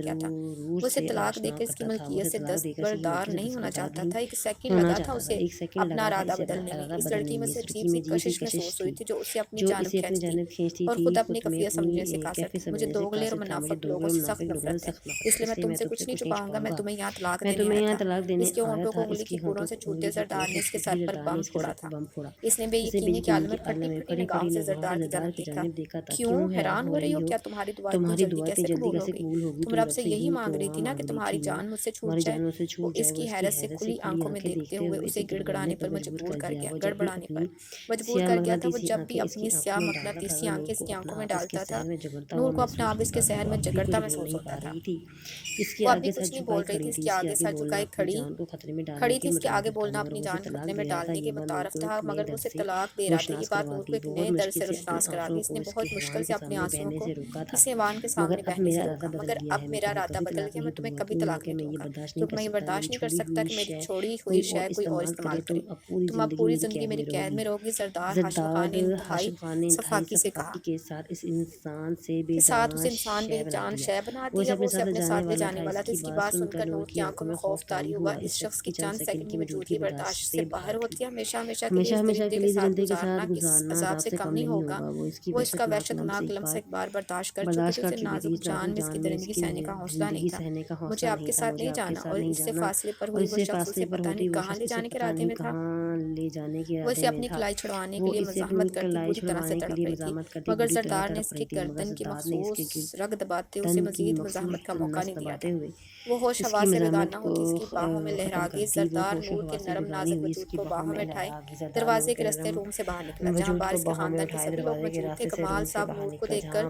Speaker 1: کیا تھا۔
Speaker 2: ضرور
Speaker 1: وہ اسے
Speaker 2: سے
Speaker 1: طلاق دے
Speaker 2: آشنا
Speaker 1: کر اس کی
Speaker 2: کرتا تھا، وہ
Speaker 1: ملکیت
Speaker 2: اسے
Speaker 1: سے
Speaker 2: طلاق دے کر اس کی
Speaker 1: دستبردار
Speaker 2: ملکیت سے
Speaker 1: نہیں ہونا
Speaker 2: دستبردار
Speaker 1: چاہتا
Speaker 2: نہیں
Speaker 1: تھا۔ ایک سیکنڈ
Speaker 2: ہونا
Speaker 1: لگا تھا
Speaker 2: چاہتا تھا،
Speaker 1: اسے
Speaker 2: ایک سیکنڈ
Speaker 1: اپنا
Speaker 2: لگا تھا
Speaker 1: ارادہ
Speaker 2: اسے
Speaker 1: بدلنے میں۔
Speaker 2: ارادہ
Speaker 1: اس
Speaker 2: بدلنے
Speaker 1: لڑکی
Speaker 2: میں،
Speaker 1: میں
Speaker 2: اس
Speaker 1: سے
Speaker 2: لڑکی
Speaker 1: عجیب سی
Speaker 2: میں عجیب سی
Speaker 1: کشش
Speaker 2: کشش
Speaker 1: محسوس ہوئی
Speaker 2: تھی
Speaker 1: تھی جو اسے اپنی
Speaker 2: جو
Speaker 1: جانب
Speaker 2: اسے اپنی
Speaker 1: کھینچتی
Speaker 2: جانب کھینچتی
Speaker 1: اور
Speaker 2: تھی،
Speaker 1: خود اپنے
Speaker 2: خود میں
Speaker 1: کفیہ
Speaker 2: اپنی
Speaker 1: سمجھنے سے قاصر
Speaker 2: کیفے
Speaker 1: تھی۔ مجھے
Speaker 2: سمجھنے سے
Speaker 1: دوغلے اور
Speaker 2: قاصر تھا، مجھے
Speaker 1: منافق
Speaker 2: دوگلے
Speaker 1: لوگوں
Speaker 2: اور
Speaker 1: سے سخت
Speaker 2: منافق لوگوں
Speaker 1: نفرت
Speaker 2: سے
Speaker 1: ہے،
Speaker 2: سخت
Speaker 1: اس
Speaker 2: نفرت
Speaker 1: لیے
Speaker 2: ہے،
Speaker 1: میں
Speaker 2: اس لیے
Speaker 1: تم
Speaker 2: میں
Speaker 1: سے
Speaker 2: تم
Speaker 1: کچھ
Speaker 2: سے
Speaker 1: نہیں
Speaker 2: کچھ نہیں
Speaker 1: چھپاؤں گا،
Speaker 2: چھپاؤں
Speaker 1: میں
Speaker 2: گا،
Speaker 1: تمہیں یہاں طلاق
Speaker 2: میں
Speaker 1: دینے
Speaker 2: تمہیں
Speaker 1: آیا
Speaker 2: یہاں
Speaker 1: تھا۔
Speaker 2: طلاق دینے
Speaker 1: اس کے
Speaker 2: آیا
Speaker 1: ہونٹوں
Speaker 2: تھا،
Speaker 1: کو انگلی
Speaker 2: اس
Speaker 1: کی
Speaker 2: کی
Speaker 1: پھولوں
Speaker 2: ہونٹوں
Speaker 1: سے
Speaker 2: کو
Speaker 1: چھوتے
Speaker 2: انگلی کی
Speaker 1: زردار
Speaker 2: پھولوں
Speaker 1: نے
Speaker 2: سے
Speaker 1: اس کے
Speaker 2: چھوٹی
Speaker 1: سر پر
Speaker 2: زردار نے
Speaker 1: بم
Speaker 2: اس کے
Speaker 1: پھوڑا
Speaker 2: سر پہ
Speaker 1: تھا۔
Speaker 2: بم پھوڑا،
Speaker 1: اس نے بے
Speaker 2: اسے بے
Speaker 1: یقینی کے
Speaker 2: یقینی
Speaker 1: عالم میں
Speaker 2: کے
Speaker 1: پھٹی
Speaker 2: عالم میں
Speaker 1: پھٹی
Speaker 2: پھڑی
Speaker 1: نگاہوں
Speaker 2: پھڑی
Speaker 1: سے
Speaker 2: نگاہوں
Speaker 1: زردار
Speaker 2: سے
Speaker 1: کی
Speaker 2: زردار
Speaker 1: جانب
Speaker 2: کی
Speaker 1: دیکھا۔
Speaker 2: جانب دیکھا تھا،
Speaker 1: کیوں حیران
Speaker 2: ہو
Speaker 1: ہو رہی
Speaker 2: رہی
Speaker 1: ہو؟
Speaker 2: ہو؟
Speaker 1: کیا تمہاری دعائیں اتنی
Speaker 2: تمہاری
Speaker 1: جلدی
Speaker 2: دعا
Speaker 1: کیسے
Speaker 2: اتنی جلدی
Speaker 1: قبول ہو
Speaker 2: کیسے
Speaker 1: گئی؟
Speaker 2: قبول ہوگی؟
Speaker 1: تم
Speaker 2: تم
Speaker 1: رب
Speaker 2: رب
Speaker 1: سے
Speaker 2: سے
Speaker 1: یہی
Speaker 2: ہی
Speaker 1: مانگ رہی
Speaker 2: دعا
Speaker 1: تھی نا کہ
Speaker 2: مانگ رہی
Speaker 1: تمہاری
Speaker 2: تھی نا،
Speaker 1: جان مجھ سے چھوٹ
Speaker 2: تمہاری
Speaker 1: جائے۔
Speaker 2: جان سے
Speaker 1: وہ
Speaker 2: چھوٹ
Speaker 1: اس
Speaker 2: جائے، وہ
Speaker 1: کی
Speaker 2: اس کی
Speaker 1: حیرت سے
Speaker 2: حیرت سے
Speaker 1: کھلی
Speaker 2: کھلی
Speaker 1: آنکھوں میں
Speaker 2: آنکھیں
Speaker 1: دیکھتے
Speaker 2: دیکھتے
Speaker 1: ہوئے
Speaker 2: ہوئے
Speaker 1: اسے
Speaker 2: اسے
Speaker 1: گڑ
Speaker 2: گڑگڑانے
Speaker 1: گڑانے پر
Speaker 2: پر
Speaker 1: مجبور
Speaker 2: مجبور کر
Speaker 1: کر
Speaker 2: دیا،
Speaker 1: گیا،
Speaker 2: وہ جب بھی
Speaker 1: گڑبڑانے پر
Speaker 2: اپنی
Speaker 1: مجبور
Speaker 2: سیاہ
Speaker 1: کر گیا تھا۔ وہ
Speaker 2: مغناطیسی
Speaker 1: جب بھی
Speaker 2: آنکھیں اس
Speaker 1: اپنی
Speaker 2: کی
Speaker 1: سیاہ
Speaker 2: آنکھوں میں ڈالتا تھا،
Speaker 1: مقناطیسی
Speaker 2: وہ نور
Speaker 1: آنکھیں اس
Speaker 2: کو
Speaker 1: کی آنکھوں
Speaker 2: اپنا
Speaker 1: میں
Speaker 2: آپ اس کے
Speaker 1: ڈالتا تھا،
Speaker 2: سحر میں جگڑتا ہوا
Speaker 1: نور کو اپنا
Speaker 2: محسوس
Speaker 1: آپ اس کے
Speaker 2: ہوتا تھا۔
Speaker 1: سحر
Speaker 2: وہ
Speaker 1: میں
Speaker 2: اب بھی
Speaker 1: جگڑتا
Speaker 2: کچھ بول
Speaker 1: محسوس
Speaker 2: نہیں
Speaker 1: ہوتا
Speaker 2: پا
Speaker 1: تھا۔
Speaker 2: رہی تھی، اس کے
Speaker 1: وہ اب بھی
Speaker 2: آگے
Speaker 1: کچھ
Speaker 2: سر
Speaker 1: نہیں
Speaker 2: جھکائے
Speaker 1: بول رہی
Speaker 2: کھڑی
Speaker 1: تھی، اس
Speaker 2: تھی،
Speaker 1: کے
Speaker 2: اس کے
Speaker 1: آگے
Speaker 2: آگے
Speaker 1: سر
Speaker 2: بولنا
Speaker 1: جھکائے
Speaker 2: اپنی
Speaker 1: کھڑی
Speaker 2: جان کو خطرے میں ڈالنے
Speaker 1: کھڑی
Speaker 2: کے
Speaker 1: تھی، اس کے آگے
Speaker 2: مترادف تھا،
Speaker 1: بولنا
Speaker 2: مگر
Speaker 1: اپنی
Speaker 2: وہ اسے
Speaker 1: جان کو
Speaker 2: طلاق
Speaker 1: خطرے میں
Speaker 2: دے رہا تھا،
Speaker 1: ڈالنے
Speaker 2: یہ
Speaker 1: کے
Speaker 2: بات نور
Speaker 1: متعارف
Speaker 2: کو
Speaker 1: تھا،
Speaker 2: اپنے
Speaker 1: مگر وہ
Speaker 2: درد
Speaker 1: اسے
Speaker 2: سے
Speaker 1: طلاق دے رہا تھا۔ یہ
Speaker 2: روشناس
Speaker 1: بات نور
Speaker 2: کرواتی،
Speaker 1: کو ایک
Speaker 2: بہت
Speaker 1: نئے درد
Speaker 2: مشکل
Speaker 1: سے
Speaker 2: سے اپنے
Speaker 1: روشناس کر
Speaker 2: آنسوؤں
Speaker 1: دی۔ اس
Speaker 2: کو
Speaker 1: نے
Speaker 2: اس کے
Speaker 1: بہت مشکل
Speaker 2: ایوان
Speaker 1: سے
Speaker 2: کے
Speaker 1: اپنے
Speaker 2: سامنے
Speaker 1: آنسوؤں
Speaker 2: بہنے
Speaker 1: کو
Speaker 2: سے روکا تھا،
Speaker 1: اس ایوان کے
Speaker 2: مگر
Speaker 1: سامنے
Speaker 2: اب
Speaker 1: بہنے
Speaker 2: میرا
Speaker 1: سے
Speaker 2: ارادہ
Speaker 1: روکا،
Speaker 2: بدل
Speaker 1: مگر
Speaker 2: گیا
Speaker 1: اب
Speaker 2: ہے، میں
Speaker 1: میرا
Speaker 2: تمہیں
Speaker 1: ارادہ
Speaker 2: کبھی
Speaker 1: بدل
Speaker 2: طلاق
Speaker 1: گیا،
Speaker 2: نہیں
Speaker 1: میں
Speaker 2: دوں
Speaker 1: تمہیں
Speaker 2: گا،
Speaker 1: کبھی
Speaker 2: کیوں نہ
Speaker 1: طلاق
Speaker 2: کہ
Speaker 1: نہیں
Speaker 2: میں
Speaker 1: دوں
Speaker 2: یہ
Speaker 1: گا،
Speaker 2: برداشت نہیں
Speaker 1: کیونکہ
Speaker 2: کر
Speaker 1: میں یہ
Speaker 2: سکتا، میں
Speaker 1: برداشت
Speaker 2: نے
Speaker 1: نہیں کر
Speaker 2: چھوڑی
Speaker 1: سکتا
Speaker 2: ہوئی
Speaker 1: کہ میری
Speaker 2: شے
Speaker 1: چھوڑی
Speaker 2: کوئی
Speaker 1: ہوئی
Speaker 2: اور
Speaker 1: شے کوئی اور
Speaker 2: استعمال کرے،
Speaker 1: استعمال
Speaker 2: تم
Speaker 1: کرے۔
Speaker 2: اب پوری
Speaker 1: تم اب
Speaker 2: زندگی
Speaker 1: پوری
Speaker 2: میری
Speaker 1: زندگی
Speaker 2: قید
Speaker 1: میری
Speaker 2: میں رہو
Speaker 1: قید
Speaker 2: گی۔
Speaker 1: میں رہو گی۔ سردار ہاشم خان
Speaker 2: زرداد
Speaker 1: نے انتہائی
Speaker 2: ہاشم خان نے انتہائی
Speaker 1: صفاقی سے کہا
Speaker 2: صفاقی کے ساتھ اس انسان سے بے
Speaker 1: کے ساتھ اس
Speaker 2: جان
Speaker 1: انسان
Speaker 2: شے
Speaker 1: بے
Speaker 2: بنا
Speaker 1: جان
Speaker 2: دیا،
Speaker 1: شے بنا
Speaker 2: وہ اسے
Speaker 1: دیا، وہ
Speaker 2: اپنے
Speaker 1: اسے
Speaker 2: ساتھ لے
Speaker 1: اپنے
Speaker 2: جانے
Speaker 1: ساتھ لے
Speaker 2: والا
Speaker 1: جانے
Speaker 2: تھا۔
Speaker 1: والا
Speaker 2: اس
Speaker 1: تھا۔
Speaker 2: کی
Speaker 1: اس کی
Speaker 2: بات
Speaker 1: بات
Speaker 2: سن
Speaker 1: سن
Speaker 2: کر
Speaker 1: کر
Speaker 2: نور
Speaker 1: نور
Speaker 2: کی
Speaker 1: کی
Speaker 2: آنکھوں
Speaker 1: آنکھوں میں
Speaker 2: میں
Speaker 1: خوف
Speaker 2: خوف
Speaker 1: طاری
Speaker 2: طاری
Speaker 1: ہوا۔
Speaker 2: ہوا،
Speaker 1: اس
Speaker 2: اس
Speaker 1: شخص
Speaker 2: شخص
Speaker 1: کی
Speaker 2: کی چند
Speaker 1: چند
Speaker 2: سیکنڈ
Speaker 1: سیکنڈ
Speaker 2: کی
Speaker 1: کی
Speaker 2: موجودگی
Speaker 1: موجودگی
Speaker 2: برداشت
Speaker 1: برداشت سے
Speaker 2: سے
Speaker 1: باہر
Speaker 2: باہر تھی،
Speaker 1: ہوتی ہے، ہمیشہ ہمیشہ کے لیے
Speaker 2: ہمیشہ
Speaker 1: اس
Speaker 2: ہمیشہ
Speaker 1: درندے
Speaker 2: کے
Speaker 1: کے
Speaker 2: لیے
Speaker 1: ساتھ
Speaker 2: درندے کے
Speaker 1: گزارنا
Speaker 2: ساتھ
Speaker 1: کس
Speaker 2: گزارنا
Speaker 1: عذاب
Speaker 2: عذاب
Speaker 1: سے
Speaker 2: سے
Speaker 1: کم
Speaker 2: کم
Speaker 1: نہیں
Speaker 2: نہیں
Speaker 1: ہوگا۔
Speaker 2: ہوگا، وہ اس کی
Speaker 1: وہ اس کا
Speaker 2: وحشتناک لمس
Speaker 1: وحشتناک
Speaker 2: ایک
Speaker 1: لمس
Speaker 2: بار
Speaker 1: ایک بار برداشت کر چکی
Speaker 2: برداشت
Speaker 1: تھی۔
Speaker 2: کر
Speaker 1: اسے
Speaker 2: چکی تھی،
Speaker 1: نازک
Speaker 2: اس
Speaker 1: جان
Speaker 2: نازک
Speaker 1: میں اس کی
Speaker 2: جان میں اس
Speaker 1: درندگی
Speaker 2: کی
Speaker 1: سہنے کا حوصلہ نہیں
Speaker 2: زندگی
Speaker 1: تھا۔
Speaker 2: سہنے کا
Speaker 1: مجھے
Speaker 2: حوصلہ
Speaker 1: آپ
Speaker 2: نہیں
Speaker 1: کے
Speaker 2: تھا،
Speaker 1: ساتھ
Speaker 2: مجھے
Speaker 1: نہیں
Speaker 2: آپ کے
Speaker 1: جانا،
Speaker 2: ساتھ
Speaker 1: اور
Speaker 2: نہیں
Speaker 1: اس سے
Speaker 2: جانا،
Speaker 1: فاصلے پر
Speaker 2: اور
Speaker 1: ہوئی
Speaker 2: اس
Speaker 1: وہ
Speaker 2: سے
Speaker 1: شخص
Speaker 2: فاصلے
Speaker 1: اسے
Speaker 2: پر
Speaker 1: پتہ
Speaker 2: ہوتی
Speaker 1: نہیں
Speaker 2: وہ
Speaker 1: کہاں لے
Speaker 2: شخص اسے
Speaker 1: جانے کے
Speaker 2: پتہ
Speaker 1: ارادے
Speaker 2: نہیں
Speaker 1: میں تھا۔
Speaker 2: کہاں لے جانے کے
Speaker 1: وہ
Speaker 2: ارادے
Speaker 1: اسے
Speaker 2: میں
Speaker 1: اپنی
Speaker 2: تھا،
Speaker 1: کلائی چھڑوانے کے
Speaker 2: وہ
Speaker 1: لیے
Speaker 2: اسے
Speaker 1: مزاحمت
Speaker 2: اپنی
Speaker 1: کرتی
Speaker 2: کلائی
Speaker 1: بری طرح سے
Speaker 2: چھڑوانے کے
Speaker 1: تڑپ
Speaker 2: لیے
Speaker 1: رہی تھی،
Speaker 2: مزاحمت کرتی
Speaker 1: مگر
Speaker 2: بری طرح
Speaker 1: زردار نے اس
Speaker 2: تڑپ
Speaker 1: کی
Speaker 2: رہی تھی، مگر
Speaker 1: گردن کی
Speaker 2: زرداد نے اس
Speaker 1: مخصوص
Speaker 2: کے
Speaker 1: رگ دباتے اسے
Speaker 2: گردن کی
Speaker 1: مزید مزاحمت کا
Speaker 2: مخصوص
Speaker 1: موقع
Speaker 2: نس
Speaker 1: نہیں دیا تھا۔
Speaker 2: دباتے ہوئے
Speaker 1: وہ ہوش
Speaker 2: اس کی
Speaker 1: حواس سے بیدار
Speaker 2: مزاحمت
Speaker 1: نہ
Speaker 2: کو
Speaker 1: ہوتی، اس کی باہوں میں
Speaker 2: ختم
Speaker 1: لہراگی
Speaker 2: کر دی، وہ
Speaker 1: زردار
Speaker 2: ہوش و
Speaker 1: نور کے
Speaker 2: حواس سے
Speaker 1: نرم
Speaker 2: بیدار نہیں
Speaker 1: نازک
Speaker 2: ہوئی، اس
Speaker 1: وجود
Speaker 2: کی
Speaker 1: کو
Speaker 2: باہوں
Speaker 1: باہوں
Speaker 2: میں
Speaker 1: میں اٹھائے
Speaker 2: لہرا کی زردار نور
Speaker 1: دروازے
Speaker 2: کے
Speaker 1: کے رستے
Speaker 2: نرم
Speaker 1: روم سے باہر نکلا، جہاں
Speaker 2: وجود کو
Speaker 1: بارث کے
Speaker 2: باہوں میں
Speaker 1: خاندان کے
Speaker 2: اٹھائے
Speaker 1: سبھی لوگ
Speaker 2: دروازے کے
Speaker 1: موجود تھے۔
Speaker 2: راستے سے
Speaker 1: کمال
Speaker 2: روم سے
Speaker 1: صاحب
Speaker 2: باہر
Speaker 1: نور کو
Speaker 2: نکلا،
Speaker 1: دیکھ کر
Speaker 2: جہاں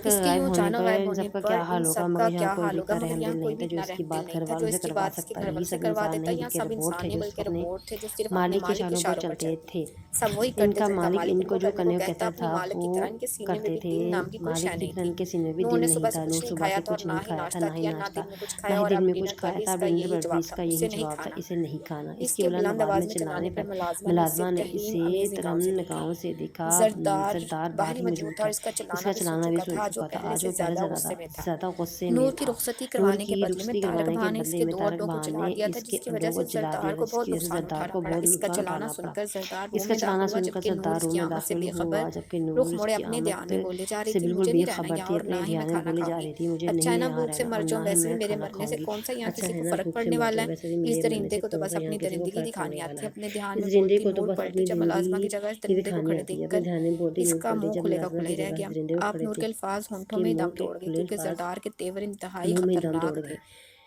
Speaker 2: का
Speaker 1: इसके
Speaker 2: गायब
Speaker 1: यूँ
Speaker 2: होने
Speaker 1: जाना
Speaker 2: पर
Speaker 1: गायब
Speaker 2: इन
Speaker 1: होने
Speaker 2: सबका
Speaker 1: पर
Speaker 2: क्या
Speaker 1: इन
Speaker 2: हाल होगा,
Speaker 1: सब का
Speaker 2: मगर यहाँ
Speaker 1: क्या
Speaker 2: कोई
Speaker 1: हाल
Speaker 2: भी
Speaker 1: होगा,
Speaker 2: इतना
Speaker 1: मगर
Speaker 2: रहमदिल
Speaker 1: यहाँ कोई
Speaker 2: नहीं
Speaker 1: भी
Speaker 2: था जो
Speaker 1: इतना
Speaker 2: इसकी
Speaker 1: रहमदिल
Speaker 2: बात
Speaker 1: नहीं
Speaker 2: घर
Speaker 1: था जो
Speaker 2: वालों से
Speaker 1: इसकी
Speaker 2: करवा
Speaker 1: बात इसके
Speaker 2: सकता।
Speaker 1: घर
Speaker 2: यही
Speaker 1: वालों से
Speaker 2: सब
Speaker 1: करवा
Speaker 2: इंसान
Speaker 1: देता,
Speaker 2: नहीं
Speaker 1: या
Speaker 2: बल्कि
Speaker 1: सब
Speaker 2: रोबोट
Speaker 1: इंसान
Speaker 2: थे
Speaker 1: नहीं
Speaker 2: जो
Speaker 1: बल्कि
Speaker 2: अपने
Speaker 1: रोबोट थे जो सिर्फ अपने
Speaker 2: मालिक के
Speaker 1: मालिक के
Speaker 2: इशारों पर
Speaker 1: इशारों पर
Speaker 2: चलते
Speaker 1: चलते।
Speaker 2: थे।
Speaker 1: सब वही करते
Speaker 2: इनका
Speaker 1: जिनका
Speaker 2: मालिक
Speaker 1: मालिक
Speaker 2: इनको
Speaker 1: इनको
Speaker 2: जो
Speaker 1: करने को
Speaker 2: कन्या
Speaker 1: कहता।
Speaker 2: कहता
Speaker 1: अपनी
Speaker 2: था
Speaker 1: मालिक
Speaker 2: वो
Speaker 1: की तरह इनके सीने में
Speaker 2: करते
Speaker 1: भी
Speaker 2: थे।
Speaker 1: दिल नाम की कोई
Speaker 2: मालिक
Speaker 1: शय
Speaker 2: की
Speaker 1: नहीं
Speaker 2: तरह
Speaker 1: थी।
Speaker 2: इनके सीने में भी
Speaker 1: नूह
Speaker 2: दिल
Speaker 1: ने
Speaker 2: नहीं
Speaker 1: सुबह से
Speaker 2: था।
Speaker 1: कुछ
Speaker 2: नूर
Speaker 1: नहीं
Speaker 2: सुबह
Speaker 1: खाया
Speaker 2: से
Speaker 1: था और
Speaker 2: कुछ
Speaker 1: ना
Speaker 2: नहीं
Speaker 1: ही
Speaker 2: खाया था,
Speaker 1: नाश्ता
Speaker 2: ना ही
Speaker 1: किया, ना
Speaker 2: नाश्ता,
Speaker 1: दिन में कुछ
Speaker 2: ना
Speaker 1: खाया,
Speaker 2: ही
Speaker 1: और
Speaker 2: दिन
Speaker 1: अब
Speaker 2: में कुछ
Speaker 1: डिनर पर
Speaker 2: खाया
Speaker 1: भी
Speaker 2: था। अब
Speaker 1: इसका
Speaker 2: डिनर
Speaker 1: यही
Speaker 2: पर भी
Speaker 1: जवाब था,
Speaker 2: इसका यही
Speaker 1: मुझसे नहीं
Speaker 2: जवाब था,
Speaker 1: खाना।
Speaker 2: इसे नहीं खाना। इसके
Speaker 1: इसके
Speaker 2: बुलंद
Speaker 1: बुलंद
Speaker 2: आवाज में
Speaker 1: आवाज़ में
Speaker 2: चिल्लाने
Speaker 1: चिल्लाने
Speaker 2: पर
Speaker 1: पर मुलाजमा
Speaker 2: मुलाजमा
Speaker 1: ने
Speaker 2: ने
Speaker 1: इसे
Speaker 2: इसे
Speaker 1: तहमीज़ निगाहों से
Speaker 2: तरन
Speaker 1: देखा।
Speaker 2: गाँव से देखा।
Speaker 1: जरदार
Speaker 2: सरदार
Speaker 1: बाहर
Speaker 2: बाहर
Speaker 1: ही
Speaker 2: ही
Speaker 1: मौजूद
Speaker 2: मौजूद
Speaker 1: था और
Speaker 2: था।
Speaker 1: इसका
Speaker 2: इसका
Speaker 1: चिल्लाना भी सुन
Speaker 2: चलाना भी
Speaker 1: चुका
Speaker 2: सुन
Speaker 1: था, जो
Speaker 2: चुका था।
Speaker 1: पहले
Speaker 2: आज
Speaker 1: से
Speaker 2: वो पहले
Speaker 1: ज़्यादा
Speaker 2: ज़्यादा
Speaker 1: गुस्से में था।
Speaker 2: ज़्यादा गुस्से में
Speaker 1: नूर की
Speaker 2: था।
Speaker 1: रुखसती
Speaker 2: नूर
Speaker 1: करवाने के
Speaker 2: की
Speaker 1: बदले में
Speaker 2: रुखसती
Speaker 1: तारक
Speaker 2: करवाने के
Speaker 1: भाई ने
Speaker 2: बदले
Speaker 1: इसके
Speaker 2: में
Speaker 1: दो
Speaker 2: तारक
Speaker 1: अड्डों को
Speaker 2: बहार
Speaker 1: जला
Speaker 2: ने
Speaker 1: दिया था,
Speaker 2: इसके
Speaker 1: जिसकी वजह
Speaker 2: अड्डों को
Speaker 1: से
Speaker 2: जला दिया
Speaker 1: जरदार
Speaker 2: था,
Speaker 1: को बहुत
Speaker 2: जिसकी वजह से
Speaker 1: नुकसान
Speaker 2: सरदार
Speaker 1: उठाना
Speaker 2: को
Speaker 1: पड़ा।
Speaker 2: बहुत
Speaker 1: इसका
Speaker 2: नुकसान
Speaker 1: चलाना
Speaker 2: उठाना पड़ा।
Speaker 1: सुनकर जरदार रूम
Speaker 2: इसका
Speaker 1: में
Speaker 2: चलाना
Speaker 1: दाखिल हुआ,
Speaker 2: सुनकर
Speaker 1: जबकि नूर
Speaker 2: सरदार रूम
Speaker 1: उसकी
Speaker 2: में
Speaker 1: आमद से
Speaker 2: दाखिल हुआ,
Speaker 1: बेखबर
Speaker 2: जबकि
Speaker 1: रुख
Speaker 2: नूर
Speaker 1: मोड़े
Speaker 2: इसकी
Speaker 1: अपने ध्यान
Speaker 2: आमद
Speaker 1: में बोले जा रही
Speaker 2: से
Speaker 1: थी,
Speaker 2: बिल्कुल
Speaker 1: मुझे नहीं रहना
Speaker 2: बेखबर
Speaker 1: यहाँ
Speaker 2: थी,
Speaker 1: और
Speaker 2: अपने
Speaker 1: ना ही मैं
Speaker 2: ध्यान में
Speaker 1: खाना
Speaker 2: बोली जा
Speaker 1: खाऊंगी।
Speaker 2: रही थी, मुझे
Speaker 1: अच्छा
Speaker 2: नहीं
Speaker 1: है ना,
Speaker 2: यहाँ
Speaker 1: भूख से
Speaker 2: रहना
Speaker 1: मर
Speaker 2: और
Speaker 1: जाऊं,
Speaker 2: ना ही
Speaker 1: वैसे भी
Speaker 2: मैं
Speaker 1: मेरे
Speaker 2: खाना
Speaker 1: मरने से
Speaker 2: खाऊंगी।
Speaker 1: कौन सा यहाँ
Speaker 2: अच्छा
Speaker 1: किसी
Speaker 2: है
Speaker 1: को
Speaker 2: ना,
Speaker 1: फर्क
Speaker 2: भूख से
Speaker 1: पड़ने
Speaker 2: मर
Speaker 1: वाला
Speaker 2: जाओ,
Speaker 1: है।
Speaker 2: वैसे भी
Speaker 1: इस
Speaker 2: मेरे मरने
Speaker 1: दरिंदे
Speaker 2: से
Speaker 1: को तो
Speaker 2: कौन
Speaker 1: बस
Speaker 2: सा यहाँ
Speaker 1: अपनी
Speaker 2: किसी को
Speaker 1: दरिंदगी
Speaker 2: फर्क
Speaker 1: दिखानी
Speaker 2: पड़ने वाला
Speaker 1: आती है।
Speaker 2: है।
Speaker 1: अपने ध्यान
Speaker 2: इस
Speaker 1: में
Speaker 2: जिंदे
Speaker 1: बोलती
Speaker 2: को तो
Speaker 1: नूर
Speaker 2: बस अपनी
Speaker 1: पलटी जब मुलाजमा
Speaker 2: जिंदगी
Speaker 1: की जगह इस
Speaker 2: ही
Speaker 1: दरिंदे को
Speaker 2: दिखानी
Speaker 1: खड़े
Speaker 2: आती है। अपने
Speaker 1: देखकर
Speaker 2: ध्यान में बोलती नूर
Speaker 1: इसका
Speaker 2: पलटी
Speaker 1: मुंह
Speaker 2: जब
Speaker 1: खुले का
Speaker 2: मुलाजमा
Speaker 1: खुला
Speaker 2: की
Speaker 1: ही रह
Speaker 2: जगह
Speaker 1: गया।
Speaker 2: जिंदे को
Speaker 1: आप
Speaker 2: खड़े
Speaker 1: नूर
Speaker 2: थे।
Speaker 1: के अल्फाज होंठों
Speaker 2: इसके
Speaker 1: में ही
Speaker 2: मुंह
Speaker 1: दम
Speaker 2: के
Speaker 1: तोड़ गए,
Speaker 2: खुले
Speaker 1: क्योंकि
Speaker 2: अल्फाज
Speaker 1: जरदार के तेवर इंतहाई
Speaker 2: मुंह में दम तोड़
Speaker 1: खतरनाक थे।
Speaker 2: गए।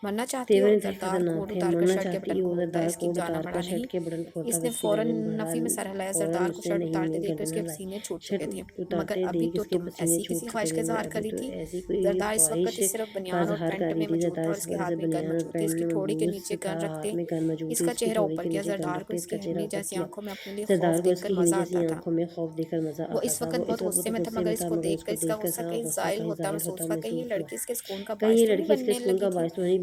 Speaker 1: मरना चाहती हो?
Speaker 2: तेवर इंतहा
Speaker 1: जरदार
Speaker 2: खतरनाक
Speaker 1: कोट
Speaker 2: थे।
Speaker 1: उतार कर
Speaker 2: मरना
Speaker 1: शर्ट के
Speaker 2: चाहती
Speaker 1: बटन
Speaker 2: वो
Speaker 1: खोलता है,
Speaker 2: सरदार
Speaker 1: इसकी
Speaker 2: कोट
Speaker 1: जाना
Speaker 2: उतार
Speaker 1: मरा
Speaker 2: कर
Speaker 1: नहीं।
Speaker 2: शर्ट के बटन खोलता,
Speaker 1: इसने
Speaker 2: इसकी
Speaker 1: फौरन
Speaker 2: गर्दन बढ़ा
Speaker 1: नफी में सर हिलाया।
Speaker 2: फौरन
Speaker 1: जरदार को
Speaker 2: उसने
Speaker 1: शर्ट
Speaker 2: नहीं
Speaker 1: उतारते देखकर
Speaker 2: गर्दन
Speaker 1: इसके
Speaker 2: हिलाई।
Speaker 1: पसीने छूट चुके थे।
Speaker 2: शर्ट
Speaker 1: मगर
Speaker 2: उतारते
Speaker 1: अभी
Speaker 2: देख
Speaker 1: तो
Speaker 2: इसके
Speaker 1: तुम
Speaker 2: पसीने
Speaker 1: ऐसी
Speaker 2: छूट
Speaker 1: किसी ख्वाहिश
Speaker 2: चुके
Speaker 1: का
Speaker 2: थे, मगर
Speaker 1: इजहार
Speaker 2: अभी
Speaker 1: करी
Speaker 2: तो
Speaker 1: थी।
Speaker 2: ऐसी कोई
Speaker 1: जरदार इस वक्त
Speaker 2: ख्वाहिश
Speaker 1: सिर्फ
Speaker 2: का
Speaker 1: बनियान और
Speaker 2: इजहार
Speaker 1: पैंट
Speaker 2: कर
Speaker 1: में
Speaker 2: रही थी।
Speaker 1: मौजूद
Speaker 2: सरदार
Speaker 1: था और
Speaker 2: इस
Speaker 1: उसके
Speaker 2: वजह
Speaker 1: हाथ
Speaker 2: से
Speaker 1: में गन
Speaker 2: बनियान और
Speaker 1: मौजूद थी।
Speaker 2: पैंट
Speaker 1: उसकी
Speaker 2: में
Speaker 1: ठोड़ी के
Speaker 2: मलबूस
Speaker 1: नीचे गन
Speaker 2: था,
Speaker 1: रखते
Speaker 2: हाथ में गन मौजूद थी।
Speaker 1: इसका
Speaker 2: इसकी
Speaker 1: चेहरा
Speaker 2: ठोड़ी
Speaker 1: ऊपर
Speaker 2: के
Speaker 1: किया।
Speaker 2: नीचे गन
Speaker 1: जरदार को
Speaker 2: रखते
Speaker 1: इसकी
Speaker 2: इसका चेहरा
Speaker 1: हिरनी
Speaker 2: ऊपर
Speaker 1: जैसी
Speaker 2: किया।
Speaker 1: आंखों में अपने लिए
Speaker 2: सरदार
Speaker 1: खौफ
Speaker 2: को
Speaker 1: देखकर
Speaker 2: इसकी हिरनी
Speaker 1: मजा
Speaker 2: जैसी
Speaker 1: आता था।
Speaker 2: आंखों में खौफ देखकर मजा
Speaker 1: वो
Speaker 2: आता
Speaker 1: इस
Speaker 2: था।
Speaker 1: वक्त
Speaker 2: वो इस
Speaker 1: बहुत
Speaker 2: वक्त
Speaker 1: गुस्से
Speaker 2: तो
Speaker 1: में था,
Speaker 2: गुस्से
Speaker 1: मगर
Speaker 2: में था,
Speaker 1: इसको
Speaker 2: मगर
Speaker 1: देखकर
Speaker 2: उसको
Speaker 1: इसका
Speaker 2: देखकर
Speaker 1: गुस्सा
Speaker 2: इसका
Speaker 1: कहीं
Speaker 2: गुस्सा
Speaker 1: जायल
Speaker 2: कहीं
Speaker 1: होता
Speaker 2: जाहिर
Speaker 1: महसूस
Speaker 2: होता
Speaker 1: हुआ। कहीं ये
Speaker 2: महसूस हुआ।
Speaker 1: लड़की इसके सुकून का
Speaker 2: कहीं
Speaker 1: बायस
Speaker 2: ये
Speaker 1: तो नहीं
Speaker 2: लड़की इसके
Speaker 1: बनने
Speaker 2: सुकून
Speaker 1: लगी
Speaker 2: का
Speaker 1: थी।
Speaker 2: बायस तो नहीं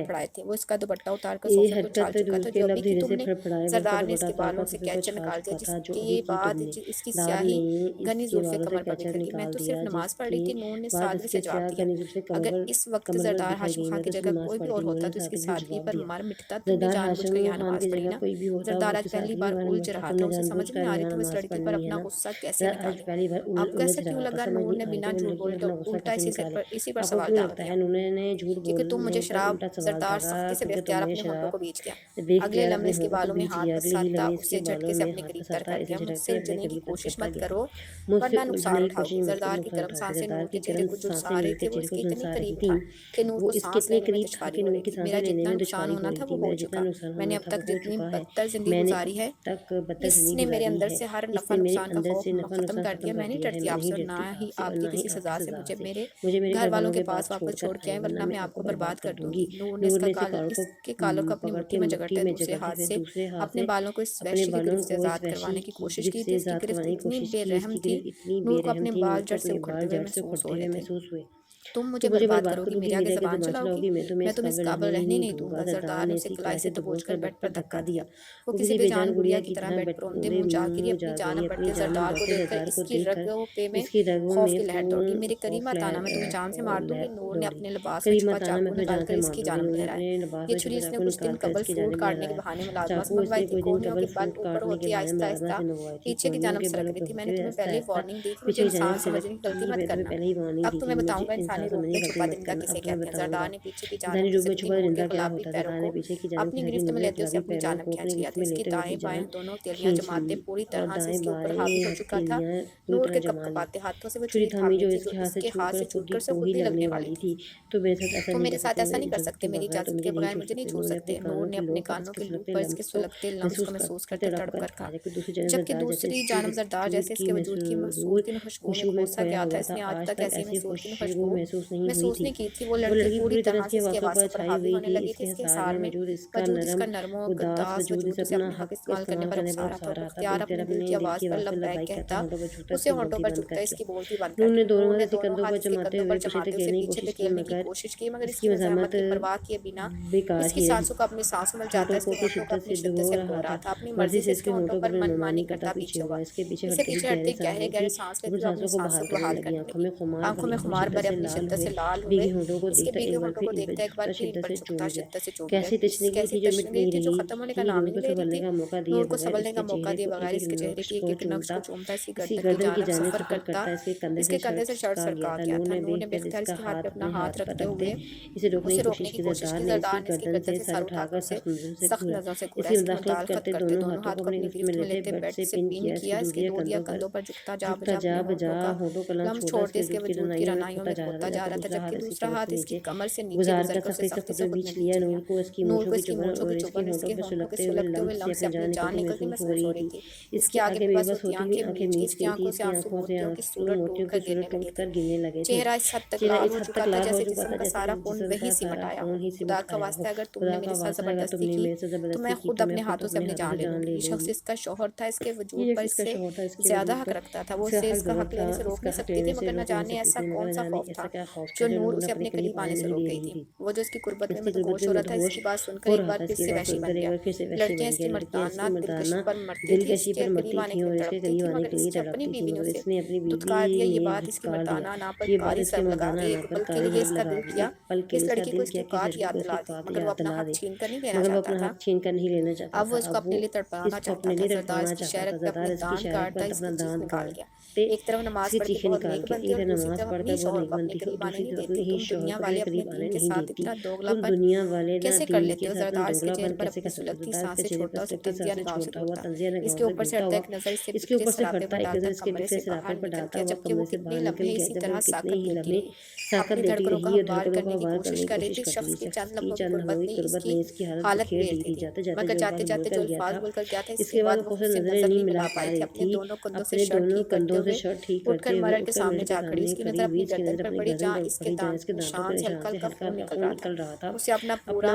Speaker 1: फड़फड़ाए थे। वो इसका दुपट्टा उतार कर
Speaker 2: ये
Speaker 1: सोफे पर
Speaker 2: हरकत
Speaker 1: उछाल चुका
Speaker 2: दूध
Speaker 1: था,
Speaker 2: के
Speaker 1: जो
Speaker 2: लब
Speaker 1: अभी की
Speaker 2: धीरे से
Speaker 1: तुमने।
Speaker 2: फड़फड़ाए, बढ़ता
Speaker 1: सरदार ने
Speaker 2: दुपट्टा
Speaker 1: इसके
Speaker 2: उतार कर
Speaker 1: बालों से
Speaker 2: सोफे पर
Speaker 1: कैचर
Speaker 2: उछाल
Speaker 1: निकाल दिया,
Speaker 2: चुका था, जो अभी
Speaker 1: जिसके
Speaker 2: की
Speaker 1: बाद
Speaker 2: तुमने।
Speaker 1: इसकी
Speaker 2: दाद
Speaker 1: स्याही
Speaker 2: ने
Speaker 1: घनी
Speaker 2: इसके
Speaker 1: जुल्फे
Speaker 2: बालों से
Speaker 1: कमर पर
Speaker 2: कैचर
Speaker 1: बिखर गई। मैं
Speaker 2: निकाल
Speaker 1: तो सिर्फ
Speaker 2: दिया,
Speaker 1: नमाज पढ़ रही
Speaker 2: जिसके
Speaker 1: थी, नूर ने
Speaker 2: बाद
Speaker 1: सादगी से
Speaker 2: इसके
Speaker 1: जवाब दिया।
Speaker 2: घनी जुल्फे
Speaker 1: अगर इस वक्त
Speaker 2: कमर पर
Speaker 1: जरदार
Speaker 2: बिखर
Speaker 1: हाशिम
Speaker 2: गई।
Speaker 1: खां
Speaker 2: मैं
Speaker 1: की
Speaker 2: तो सिर्फ
Speaker 1: जगह
Speaker 2: नमाज
Speaker 1: कोई भी और
Speaker 2: पढ़ती, नूर
Speaker 1: होता
Speaker 2: ने
Speaker 1: तो इसकी
Speaker 2: सादगी से
Speaker 1: सादगी
Speaker 2: जवाब
Speaker 1: पर
Speaker 2: दिया।
Speaker 1: मार मिटता। तुमने
Speaker 2: जरदार
Speaker 1: जानबूझकर
Speaker 2: हाशिम
Speaker 1: यहाँ
Speaker 2: खान
Speaker 1: नमाज
Speaker 2: की
Speaker 1: पढ़ी
Speaker 2: जगह
Speaker 1: ना।
Speaker 2: कोई भी होता, वो
Speaker 1: जरदार आज
Speaker 2: उसकी
Speaker 1: पहली
Speaker 2: सादगी
Speaker 1: बार
Speaker 2: के बारे में
Speaker 1: उलझ
Speaker 2: पूछता।
Speaker 1: रहा था,
Speaker 2: तुमने
Speaker 1: उसे समझ नहीं
Speaker 2: जानबूझकर
Speaker 1: आ रही
Speaker 2: यहाँ
Speaker 1: थी वो इस
Speaker 2: नमाज
Speaker 1: लड़की पर
Speaker 2: पढ़नी है
Speaker 1: अपना
Speaker 2: ना।
Speaker 1: गुस्सा कैसे
Speaker 2: जरा आज
Speaker 1: निकाले।
Speaker 2: पहली बार
Speaker 1: अब
Speaker 2: उलझ
Speaker 1: कैसे क्यों
Speaker 2: रहा था,
Speaker 1: लगा,
Speaker 2: समझ
Speaker 1: नूर
Speaker 2: नहीं
Speaker 1: ने
Speaker 2: आ रही
Speaker 1: बिना
Speaker 2: थी वो
Speaker 1: झूठ
Speaker 2: लड़की
Speaker 1: बोले
Speaker 2: पर
Speaker 1: तो
Speaker 2: अपना गुस्सा
Speaker 1: उल्टा
Speaker 2: कैसे निकाले।
Speaker 1: इसी पर
Speaker 2: आपको
Speaker 1: सवाल
Speaker 2: क्यों
Speaker 1: दाग
Speaker 2: लगता
Speaker 1: दिया
Speaker 2: है उन्होंने झूठ
Speaker 1: कि तुम मुझे
Speaker 2: बोलने पर
Speaker 1: शराब।
Speaker 2: उल्टा सवाल
Speaker 1: जरदार
Speaker 2: दागा?
Speaker 1: सख्ती से
Speaker 2: क्योंकि
Speaker 1: बेख्तियार
Speaker 2: तुमने
Speaker 1: अपने होंठों
Speaker 2: शराब
Speaker 1: को बीच गया। अगले
Speaker 2: बेख्तियार
Speaker 1: लम्हे
Speaker 2: अपने
Speaker 1: इसके
Speaker 2: होठों को
Speaker 1: बालों में
Speaker 2: बीच
Speaker 1: हाथ
Speaker 2: लिया। अगले ही
Speaker 1: फंसाता
Speaker 2: लम्हे इसके
Speaker 1: उसे
Speaker 2: बालों
Speaker 1: झटके से
Speaker 2: में
Speaker 1: अपने
Speaker 2: हाथ
Speaker 1: करीब कर
Speaker 2: फंसाता,
Speaker 1: कर
Speaker 2: इसे
Speaker 1: गया।
Speaker 2: झटक
Speaker 1: मुझसे
Speaker 2: कर अपने
Speaker 1: उलझने की
Speaker 2: करीब कर
Speaker 1: कोशिश
Speaker 2: करता
Speaker 1: मत
Speaker 2: गया।
Speaker 1: करो,
Speaker 2: मुझसे
Speaker 1: वरना
Speaker 2: उलझने
Speaker 1: नुकसान
Speaker 2: की कोशिश
Speaker 1: उठाओगे।
Speaker 2: मत कर,
Speaker 1: जरदार की
Speaker 2: नुकसान
Speaker 1: गर्म
Speaker 2: उठाओगे।
Speaker 1: सांसें
Speaker 2: जरदार
Speaker 1: नूर
Speaker 2: की
Speaker 1: के चेहरे
Speaker 2: गर्म
Speaker 1: को
Speaker 2: सांसें
Speaker 1: झुलसा रहे
Speaker 2: मेरे
Speaker 1: थे। वो
Speaker 2: चेहरे को
Speaker 1: इसके इतनी
Speaker 2: झुलसा रही
Speaker 1: करीब
Speaker 2: थीं।
Speaker 1: था कि नूर
Speaker 2: वो
Speaker 1: को
Speaker 2: इसके
Speaker 1: सांस
Speaker 2: इतने
Speaker 1: लेने में
Speaker 2: करीब था
Speaker 1: दुश्वारी
Speaker 2: कि
Speaker 1: हो
Speaker 2: नूर
Speaker 1: रही
Speaker 2: की
Speaker 1: थी।
Speaker 2: सांसें
Speaker 1: मेरा
Speaker 2: लेने
Speaker 1: जितना
Speaker 2: में
Speaker 1: नुकसान
Speaker 2: दुश्वारी हो
Speaker 1: होना
Speaker 2: रही
Speaker 1: था
Speaker 2: थी।
Speaker 1: वो हो
Speaker 2: मेरा जितना
Speaker 1: चुका।
Speaker 2: नुकसान
Speaker 1: मैंने
Speaker 2: होना
Speaker 1: अब
Speaker 2: था वो
Speaker 1: तक
Speaker 2: हो
Speaker 1: जितनी
Speaker 2: चुका है।
Speaker 1: बदतर जिंदगी
Speaker 2: मैंने
Speaker 1: गुजारी
Speaker 2: अब
Speaker 1: है,
Speaker 2: तक बदतर जिंदगी
Speaker 1: इसने मेरे
Speaker 2: गुजारी
Speaker 1: अंदर
Speaker 2: है।
Speaker 1: से हर नफा
Speaker 2: इसने मेरे
Speaker 1: नुकसान का
Speaker 2: अंदर
Speaker 1: खौफ
Speaker 2: से नफा
Speaker 1: खत्म
Speaker 2: नुकसान
Speaker 1: कर
Speaker 2: खत्म
Speaker 1: दिया।
Speaker 2: कर
Speaker 1: मैं नहीं
Speaker 2: दिया है।
Speaker 1: डरती
Speaker 2: मैं नहीं
Speaker 1: आपसे, और ना
Speaker 2: डरती
Speaker 1: ही
Speaker 2: आपसे, और
Speaker 1: आपकी
Speaker 2: ना ही
Speaker 1: किसी
Speaker 2: आपकी
Speaker 1: सजा से।
Speaker 2: सजा
Speaker 1: मुझे
Speaker 2: से।
Speaker 1: मेरे
Speaker 2: मुझे मेरे
Speaker 1: घर
Speaker 2: घर
Speaker 1: वालों
Speaker 2: वालों
Speaker 1: के
Speaker 2: के
Speaker 1: पास
Speaker 2: पास
Speaker 1: वापस
Speaker 2: छोड़कर
Speaker 1: छोड़ के
Speaker 2: आए,
Speaker 1: आए,
Speaker 2: वरना
Speaker 1: वरना
Speaker 2: मैं
Speaker 1: मैं
Speaker 2: आपको
Speaker 1: आपको
Speaker 2: बर्बाद
Speaker 1: बर्बाद
Speaker 2: कर
Speaker 1: कर
Speaker 2: दूंगी।
Speaker 1: दूंगी। नूर ने
Speaker 2: नूर
Speaker 1: इसका
Speaker 2: ने इसे
Speaker 1: काल
Speaker 2: कॉलर को
Speaker 1: इसके कालों को अपनी
Speaker 2: पकड़ के
Speaker 1: मुट्ठी में
Speaker 2: मुट्ठी
Speaker 1: जकड़ते
Speaker 2: में
Speaker 1: दूसरे
Speaker 2: जकड़
Speaker 1: हाथ
Speaker 2: के, फिर
Speaker 1: से
Speaker 2: दूसरे हाथ
Speaker 1: अपने
Speaker 2: से
Speaker 1: बालों को इस
Speaker 2: अपने
Speaker 1: वहशी की
Speaker 2: बालों
Speaker 1: गिरफ्त से
Speaker 2: को इस
Speaker 1: आज़ाद
Speaker 2: वहशी
Speaker 1: करवाने की
Speaker 2: की
Speaker 1: कोशिश
Speaker 2: गिरफ्त
Speaker 1: की
Speaker 2: से
Speaker 1: थी। इसकी
Speaker 2: आजाद
Speaker 1: गिरफ्त
Speaker 2: करवाने की
Speaker 1: इतनी
Speaker 2: कोशिश की।
Speaker 1: बेरहम
Speaker 2: इसकी
Speaker 1: थी,
Speaker 2: गिरफ्त इतनी
Speaker 1: नूर को
Speaker 2: बेरहम
Speaker 1: अपने
Speaker 2: थी,
Speaker 1: बाल
Speaker 2: नूर
Speaker 1: जड़
Speaker 2: को
Speaker 1: से
Speaker 2: अपने
Speaker 1: उखड़ते
Speaker 2: बाल
Speaker 1: हुए
Speaker 2: जड़ से
Speaker 1: महसूस हो
Speaker 2: उखड़ते
Speaker 1: रहे
Speaker 2: हुए
Speaker 1: थे।
Speaker 2: महसूस हुए।
Speaker 1: तुम
Speaker 2: तो
Speaker 1: मुझे
Speaker 2: मुझे
Speaker 1: बर्बाद
Speaker 2: बर्बाद
Speaker 1: करोगी,
Speaker 2: करोगी,
Speaker 1: मेरे आगे
Speaker 2: मेरे आगे
Speaker 1: ज़बान
Speaker 2: ज़ुबान
Speaker 1: चलाओगी।
Speaker 2: चलाओगी। मैं तुम्हें
Speaker 1: मैं
Speaker 2: इस
Speaker 1: तुम्हें इस
Speaker 2: काबिल
Speaker 1: काबिल
Speaker 2: रहने
Speaker 1: रहने
Speaker 2: नहीं
Speaker 1: नहीं
Speaker 2: दूंगा।
Speaker 1: दूंगा।
Speaker 2: जरदार
Speaker 1: जरदार ने
Speaker 2: ने
Speaker 1: उसे
Speaker 2: इसी
Speaker 1: कलाई
Speaker 2: कलाई
Speaker 1: से
Speaker 2: से
Speaker 1: दबोचकर
Speaker 2: दबोचकर
Speaker 1: बेड
Speaker 2: बेड
Speaker 1: पर
Speaker 2: पर
Speaker 1: धक्का
Speaker 2: धक्का
Speaker 1: दिया।
Speaker 2: दिया।
Speaker 1: वो
Speaker 2: वो
Speaker 1: किसी
Speaker 2: किसी
Speaker 1: बेजान
Speaker 2: बेजान
Speaker 1: गुड़िया
Speaker 2: गुड़िया
Speaker 1: की
Speaker 2: की
Speaker 1: तरह
Speaker 2: तरह
Speaker 1: बेड पर औंधे मुंह जाकर ही अपनी
Speaker 2: जा
Speaker 1: जान
Speaker 2: गई।
Speaker 1: पर
Speaker 2: अपनी
Speaker 1: बढ़ती।
Speaker 2: जान
Speaker 1: जरदार को
Speaker 2: बढ़ते
Speaker 1: देखकर
Speaker 2: जरदार को
Speaker 1: इसकी
Speaker 2: देखकर
Speaker 1: रगों पे में
Speaker 2: इसकी रगों
Speaker 1: खौफ
Speaker 2: में
Speaker 1: की लहर दौड़ गई। मेरे करीब
Speaker 2: खौफ
Speaker 1: मत आना, मैं तुम्हें जान से मार दूंगी। नूर ने
Speaker 2: दौड़ी।
Speaker 1: अपने लिबास में
Speaker 2: करीब
Speaker 1: छुपा
Speaker 2: मत आना, मैं
Speaker 1: चाकू
Speaker 2: तुम्हें जान
Speaker 1: निकालकर
Speaker 2: से मार
Speaker 1: इसकी
Speaker 2: दूंगी।
Speaker 1: जान पर
Speaker 2: उन्होंने
Speaker 1: लहराया।
Speaker 2: अपने लिबास
Speaker 1: ये
Speaker 2: में
Speaker 1: छुरी
Speaker 2: छुपा
Speaker 1: इसने
Speaker 2: चाकू
Speaker 1: कुछ दिन
Speaker 2: निकाल कर
Speaker 1: कबल
Speaker 2: इसकी
Speaker 1: फ्रूट
Speaker 2: जानिब
Speaker 1: काटने के
Speaker 2: लहराया।
Speaker 1: बहाने मुलाजमत
Speaker 2: चाकू
Speaker 1: मंगवाई
Speaker 2: इसने
Speaker 1: थी।
Speaker 2: कुछ दिन
Speaker 1: कोहनियों के
Speaker 2: कबल
Speaker 1: बल
Speaker 2: फ्रूट
Speaker 1: ऊपर
Speaker 2: काटने के
Speaker 1: होती
Speaker 2: बहाने
Speaker 1: आहिस्ता
Speaker 2: मुलाजमा
Speaker 1: आहिस्ता
Speaker 2: से मंगवाई थी।
Speaker 1: पीछे की
Speaker 2: कोहनियों
Speaker 1: जानब
Speaker 2: के
Speaker 1: सरक
Speaker 2: बलों
Speaker 1: रही
Speaker 2: पे
Speaker 1: थी।
Speaker 2: होते
Speaker 1: मैंने
Speaker 2: हुए
Speaker 1: तुम्हें
Speaker 2: आहिस्ता
Speaker 1: पहले ही
Speaker 2: आहिस्ता
Speaker 1: वार्निंग दी थी, मुझे
Speaker 2: पीछे की जानब
Speaker 1: इंसान समझने
Speaker 2: सरकती
Speaker 1: की गलती
Speaker 2: थी।
Speaker 1: मत
Speaker 2: मैं तुम्हें
Speaker 1: करना।
Speaker 2: पहले ही वार्निंग
Speaker 1: अब
Speaker 2: दी थी,
Speaker 1: तुम्हें
Speaker 2: मुझे
Speaker 1: बताऊंगा
Speaker 2: इंसान
Speaker 1: इंसानी रूप
Speaker 2: समझने
Speaker 1: में
Speaker 2: की गलती
Speaker 1: छुपा
Speaker 2: मत
Speaker 1: जिंदा
Speaker 2: करना। अब
Speaker 1: किसे
Speaker 2: तुम्हें
Speaker 1: कहते हैं।
Speaker 2: बताऊंगा
Speaker 1: जरदार ने पीछे की जानब
Speaker 2: इंसानी रूप में
Speaker 1: खिसकती
Speaker 2: छुपा
Speaker 1: नूर के
Speaker 2: जिंदा क्या
Speaker 1: गुलाबी
Speaker 2: होता है।
Speaker 1: पैरों
Speaker 2: जरदार ने
Speaker 1: को
Speaker 2: पीछे की जानब
Speaker 1: अपनी
Speaker 2: खिसकती
Speaker 1: गिरफ्त में
Speaker 2: नूर के
Speaker 1: लेते उसे
Speaker 2: गुलाबी
Speaker 1: अपनी
Speaker 2: पैरों
Speaker 1: जानब
Speaker 2: को
Speaker 1: खींच
Speaker 2: अपनी
Speaker 1: लिया
Speaker 2: गिरफ्त
Speaker 1: था।
Speaker 2: में
Speaker 1: इसकी
Speaker 2: लेते हुए अपनी
Speaker 1: दाएं बाएं
Speaker 2: जान
Speaker 1: दोनों तेलियां
Speaker 2: खींच
Speaker 1: जमाते
Speaker 2: ली,
Speaker 1: पूरी
Speaker 2: और
Speaker 1: तरह से
Speaker 2: दाएं
Speaker 1: इसके ऊपर हावी हो
Speaker 2: बाएं
Speaker 1: चुका था।
Speaker 2: हथेलियां पूरी
Speaker 1: नूर
Speaker 2: तरह
Speaker 1: के
Speaker 2: जमा ली।
Speaker 1: कपकपाते हाथों से वो
Speaker 2: छुरी
Speaker 1: छुरी
Speaker 2: थामी
Speaker 1: थामी
Speaker 2: जो
Speaker 1: थी जो
Speaker 2: इसके हाथ से
Speaker 1: इसके हाथ आवाज़ से छूटकर उसे खुद भी लगने वाली थी। तुम मेरे साथ ऐसा नहीं कर सकते, मेरी इजाज़त के बगैर मुझे नहीं छू सकते। नूर ने अपने कानों के लूप पर इसके सुलगते लम्स को महसूस करते तड़प कर कहा, जबकि दूसरी जानब ज़रदार जैसे इसके वजूद की महसूस की खुशबू में खोसा गया था। इसने आज तक ऐसी महसूस की खुशबू महसूस नहीं की थी। वो लड़की पूरी तरह से इसके आवाज़ों पर हावी होने लगी थी। इसके हिसार में मौजूद इसका नरम और गद्दास वजूद उसे अपने हक इस्तेमाल करने पर उकसा रहा था। इख्तियार अपने दिल की आवाज़ पर लब्बैक कहता, उसे होंठों पर झुकता, इसकी बोलती बंद कर दी। नूर ने दोनों हाथ इसके कंधों पर जमाते उसे पीछे धकेलने की कोशिश की, मगर इसकी मज़ाहमत की परवाह किए बिना इसकी सांसों को अपनी सांसों में जाता, इसके होंठों को अपनी शिद्दत से भो रहा था। अपनी मर्जी से इसके होंठों पर मनमानी करता पीछे हुआ। इससे पीछे हटते गहरे गहरे सांस लेते हुए अपनी सांसों को बहाल करने लगी। आंखों में खुमार भरे अपनी शिद्दत से लाल हुए। इसके भीगे होंठों को देखता एक बार फिर पर झुकता, शिद्दत से चूम गया। कैसी तशने थी जो खत्म होने का नाम ही नहीं ले रही थी। नूर को संभलने का मौका दिए बगैर इसके चेहरे की एक नक्श को चूमता, इसकी गर्दन की जानिब सफर करता, इसके कंधे से शर्ट सरका गया था। नूर ने बेख्तियार इसके हाथ पे अपना हाथ रखते हुए उसे रोकने की कोशिश की। ज़रदार ने इसकी गर्दन से सर उठाकर उसे सख्त नज़रों से घूरा। इसकी मुदाखलत करते दोनों हाथ को अपनी गिरफ्त में लेते बेड से पिन किया। इसके दूधिया कंधों पर झुकता जा बजा होठों का लम्स छोड़ते इसके वजूद की रनाइयों में खोता जा रहा था, जबकि दूसरा हाथ इसकी कमर से नीचे गुजरकर उसे सख्ती से खुद में लिया। नूर को इसकी मूंछों की चुभन इसके होंठों के सुलगते हुए लम्स से अपनी जान निकलती महसूस हो रही थी। इसके आगे बेबस होती आंखें मीच की आंखों से आंसू मोतियों की सूरत टूटकर गिरने लगे। चेहरा इस हद तक लाल हो चुका था जैसे जिस्म का सारा खून वही सिमट आया हो। खुदा का वास्ता, अगर तुमने मेरे साथ जबरदस्ती की तो मैं खुद अपने हाथों से अपनी जान ले लूंगी। ये शख्स इसका शौहर था, इसके वजूद पर इससे ज्यादा हक रखता था। वो इसे इसका हक लेने से रोक नहीं सकती थी, मगर न जाने ऐसा कौन सा खौफ था जो नूर उसे अपने करीब आने से रोक गई थी। वो जो इसकी कुर्बत में मदहोश हो रहा था, इसकी बात सुनकर एक बार फिर से वैसी बन गया। लड़कियां इसकी मर्दाना दिलकशी पर मरती थी, इसके करीब आने के लिए तड़पती थी, मगर इसने अपनी बीवी ने उसे दुत्कार दिया। ये बात इसकी मर्दाना ना पर कारी सर लगा के एक पल के लिए इसका दिल किया कि इस लड़की को इसकी औकात याद दिला दी, मगर वो अपना हक छीन कर नहीं लेना चाहता था। अब वो इसको अपने लिए तड़पाना चाहता था। ज़रदार इसकी शहरत पे अपने दांत काटता, इसकी चीख निकाल गया। एक तरफ नमाज पढ़ के बहुत नेक बनती और दूसरी तरफ अपनी शौहर को अपने करीब आने नहीं देती। तुम दुनिया वाले अपने दीन के साथ इतना दोगलापन कैसे कर लेते हो? ज़रदार इसके चेहरे पर अपनी सुलगती सांसें छोड़ता, उसे तंजिया निगाहों से घूरता। इसके ऊपर से हटता एक नजर इससे बिखरे सरापे पर डालता कमरे से बाहर निकल गया, जबकि वो कितने लम्हे इसी तरह साकत देती रही, अपनी धड़कनों का हमवार करने की कोशिश कर रही थी। शख्स की चंद लम्हों की गुर्बत ने इसकी हालत बिगेड़ दी थी, मगर जाते जाते जो अल्फाज बोलकर गया था, इसके बाद वो उससे नजर नहीं मिला पाई थी। अपने दोनों कंधों से शर्ट ठीक उठकर मरद के सामने जा खड़ी। इसकी नजर अपनी गर्दन पर पड़ी जहाँ इसके दांत निशान से हल्का हल्का खून निकल रहा था। उसे अपना पूरा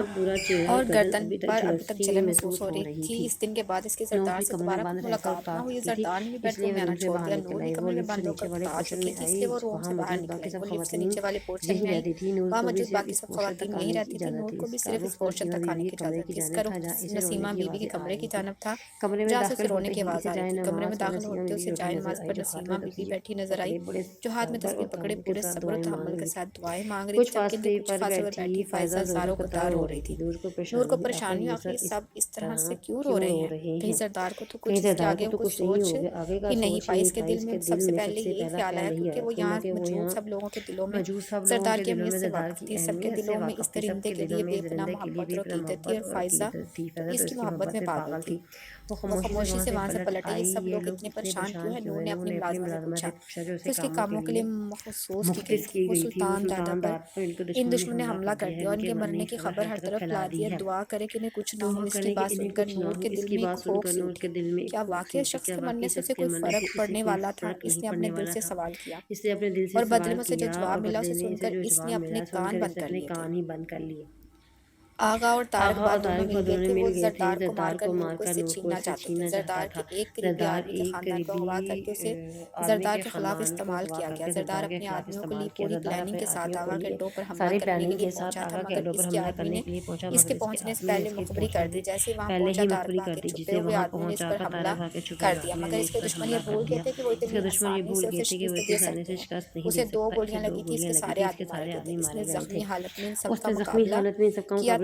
Speaker 1: और गर्दन पर अभी तक जलन महसूस हो रही थी। इस दिन के बाद इसकी ज़रदार से दोबारा मुलाकात ना हुई। ज़रदार ने भी बेडरूम में आना छोड़ दिया। नूर ने कमरे में बंद होकर बता चुकी थी, इसलिए वो रूम से बाहर निकली। वो लिफ्ट से नीचे वाले पोर्शन में आई। वहाँ मौजूद बाकी सब खवातीन यहीं रहती थी। नूर को भी सिर्फ इस पोर्शन तक आने की इजाजत थी। इसका रुख नसीमा बीबी के कमरे की जानब था, जहाँ से उसे रोने की आवाज़ आ रही थी। कमरे में दाखिल होते उसे जाए नमाज पर नसीमा बीबी बैठी नजर आई, जो हाथ में तस्बीह पकड़े पूरे सब्र और तहम्मुल के साथ दुआएं मांग रही थी, जबकि कुछ फासले पर बैठी फायजा ज़ारो कतार रो रही थी। नूर को परेशानी आखिर सब इस तरह से क्यों रो रहे हैं? कहीं ज़रदार को तो कुछ इसके आगे वो कुछ सोच ही नहीं पाई। इसके दिल में सबसे पहले यही ख्याल आया, क्योंकि वो यहाँ मौजूद सब लोगों के दिलों में ज़रदार की अहमियत से वाकिफ थी। सबके दिलों में इस दरिंदे के लिए बेपनाह मोहब्बत और अकीदत थी, और फायजा इसकी मोहब्बत में पागल थी। वो खामोशी से वहाँ से पलटे। ये सब लोग इतने परेशान क्यों हैं? नूर ने अपनी मुलाजिमा से पूछा, जो उसके कामों के लिए मखसूस की गई थी। वो सुल्तान दादा पर इन दुश्मन ने हमला कर दिया और इनके मरने की खबर हर तरफ फैला दी है। दुआ करे कि इन्हें कुछ ना हो। इसकी बात सुनकर नूर के दिल में खौफ सी उठी। क्या वाकई शख्स के मरने से उसे कोई फर्क पड़ने वाला था? इसने अपने दिल से सवाल किया, और बदले में उसे जो जवाब मिला उसे सुनकर इसने अपने कान बंद कर लिए। आगा और तारक बाद दोनों मिल गए थे। वो ज़रदार को मारकर नूर को इससे छीनना चाहते थे। ज़रदार के एक करीबी आदमी के खानदान को अगवा करके उसे ज़रदार के खिलाफ इस्तेमाल किया गया। ज़रदार अपने आदमियों के लिए पूरी प्लानिंग के साथ आगा के अड्डों पर हमला करने के लिए पहुंचा था, मगर इसके आदमी ने इसके पहुंचने से पहले मुखबरी कर दी। जैसे ही वहाँ पहुंचा, तारक के छुपे हुए आदमी ने इस पर हमला कर दिया, मगर इसके दुश्मन ये भूल गए थे कि वो इतनी आसानी से उसे शिकस्त दे सकते हैं। उसे 2 गोलियां लगी थी। इसके सारे आदमी मारे गए थे। इसने जख्मी हालत में इन सबका मुकाबला किया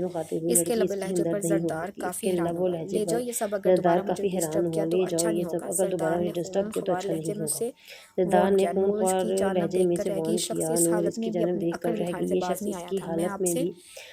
Speaker 2: سے مخاطب ہوئی،
Speaker 1: اس کے
Speaker 2: لڑکی
Speaker 1: لب
Speaker 2: اس کی
Speaker 1: لہجے پر
Speaker 2: ہمدرد نہیں ہو
Speaker 1: زردار
Speaker 2: سکتی۔ اس
Speaker 1: کافی
Speaker 2: کے
Speaker 1: حیران
Speaker 2: لب و
Speaker 1: ہو گئے۔
Speaker 2: لہجے
Speaker 1: لے
Speaker 2: پر
Speaker 1: جاؤ یہ سب، اگر
Speaker 2: زردار
Speaker 1: دوبارہ مجھے
Speaker 2: کافی حیران
Speaker 1: ڈسٹرب کیا
Speaker 2: ہوا،
Speaker 1: تو
Speaker 2: لے
Speaker 1: اچھا
Speaker 2: جاؤ
Speaker 1: نہیں
Speaker 2: یہ سب،
Speaker 1: ہوگا۔
Speaker 2: اگر دوبارہ
Speaker 1: زردار
Speaker 2: مجھے
Speaker 1: نے
Speaker 2: ڈسٹرب کیا تو
Speaker 1: خوار
Speaker 2: اچھا
Speaker 1: لہجے
Speaker 2: نہیں
Speaker 1: میں
Speaker 2: ہوگا۔
Speaker 1: اسے
Speaker 2: زردار
Speaker 1: وارن
Speaker 2: نے
Speaker 1: کیا، نور اس
Speaker 2: خونخوار
Speaker 1: کی جانب
Speaker 2: لہجے
Speaker 1: دیکھ
Speaker 2: میں
Speaker 1: کر
Speaker 2: سے
Speaker 1: رہ گئی،
Speaker 2: وارن
Speaker 1: شخص
Speaker 2: کیا،
Speaker 1: اس
Speaker 2: نور
Speaker 1: حالت
Speaker 2: اس
Speaker 1: میں
Speaker 2: کی
Speaker 1: بھی
Speaker 2: جانب
Speaker 1: اپنی
Speaker 2: دیکھ کر
Speaker 1: عقل
Speaker 2: رہ
Speaker 1: دکھانے
Speaker 2: گئی،
Speaker 1: سے
Speaker 2: یہ
Speaker 1: باز
Speaker 2: شخص
Speaker 1: نہیں
Speaker 2: اس
Speaker 1: آیا
Speaker 2: کی
Speaker 1: تھا۔ میں
Speaker 2: حالت
Speaker 1: آپ
Speaker 2: میں
Speaker 1: سے
Speaker 2: بھی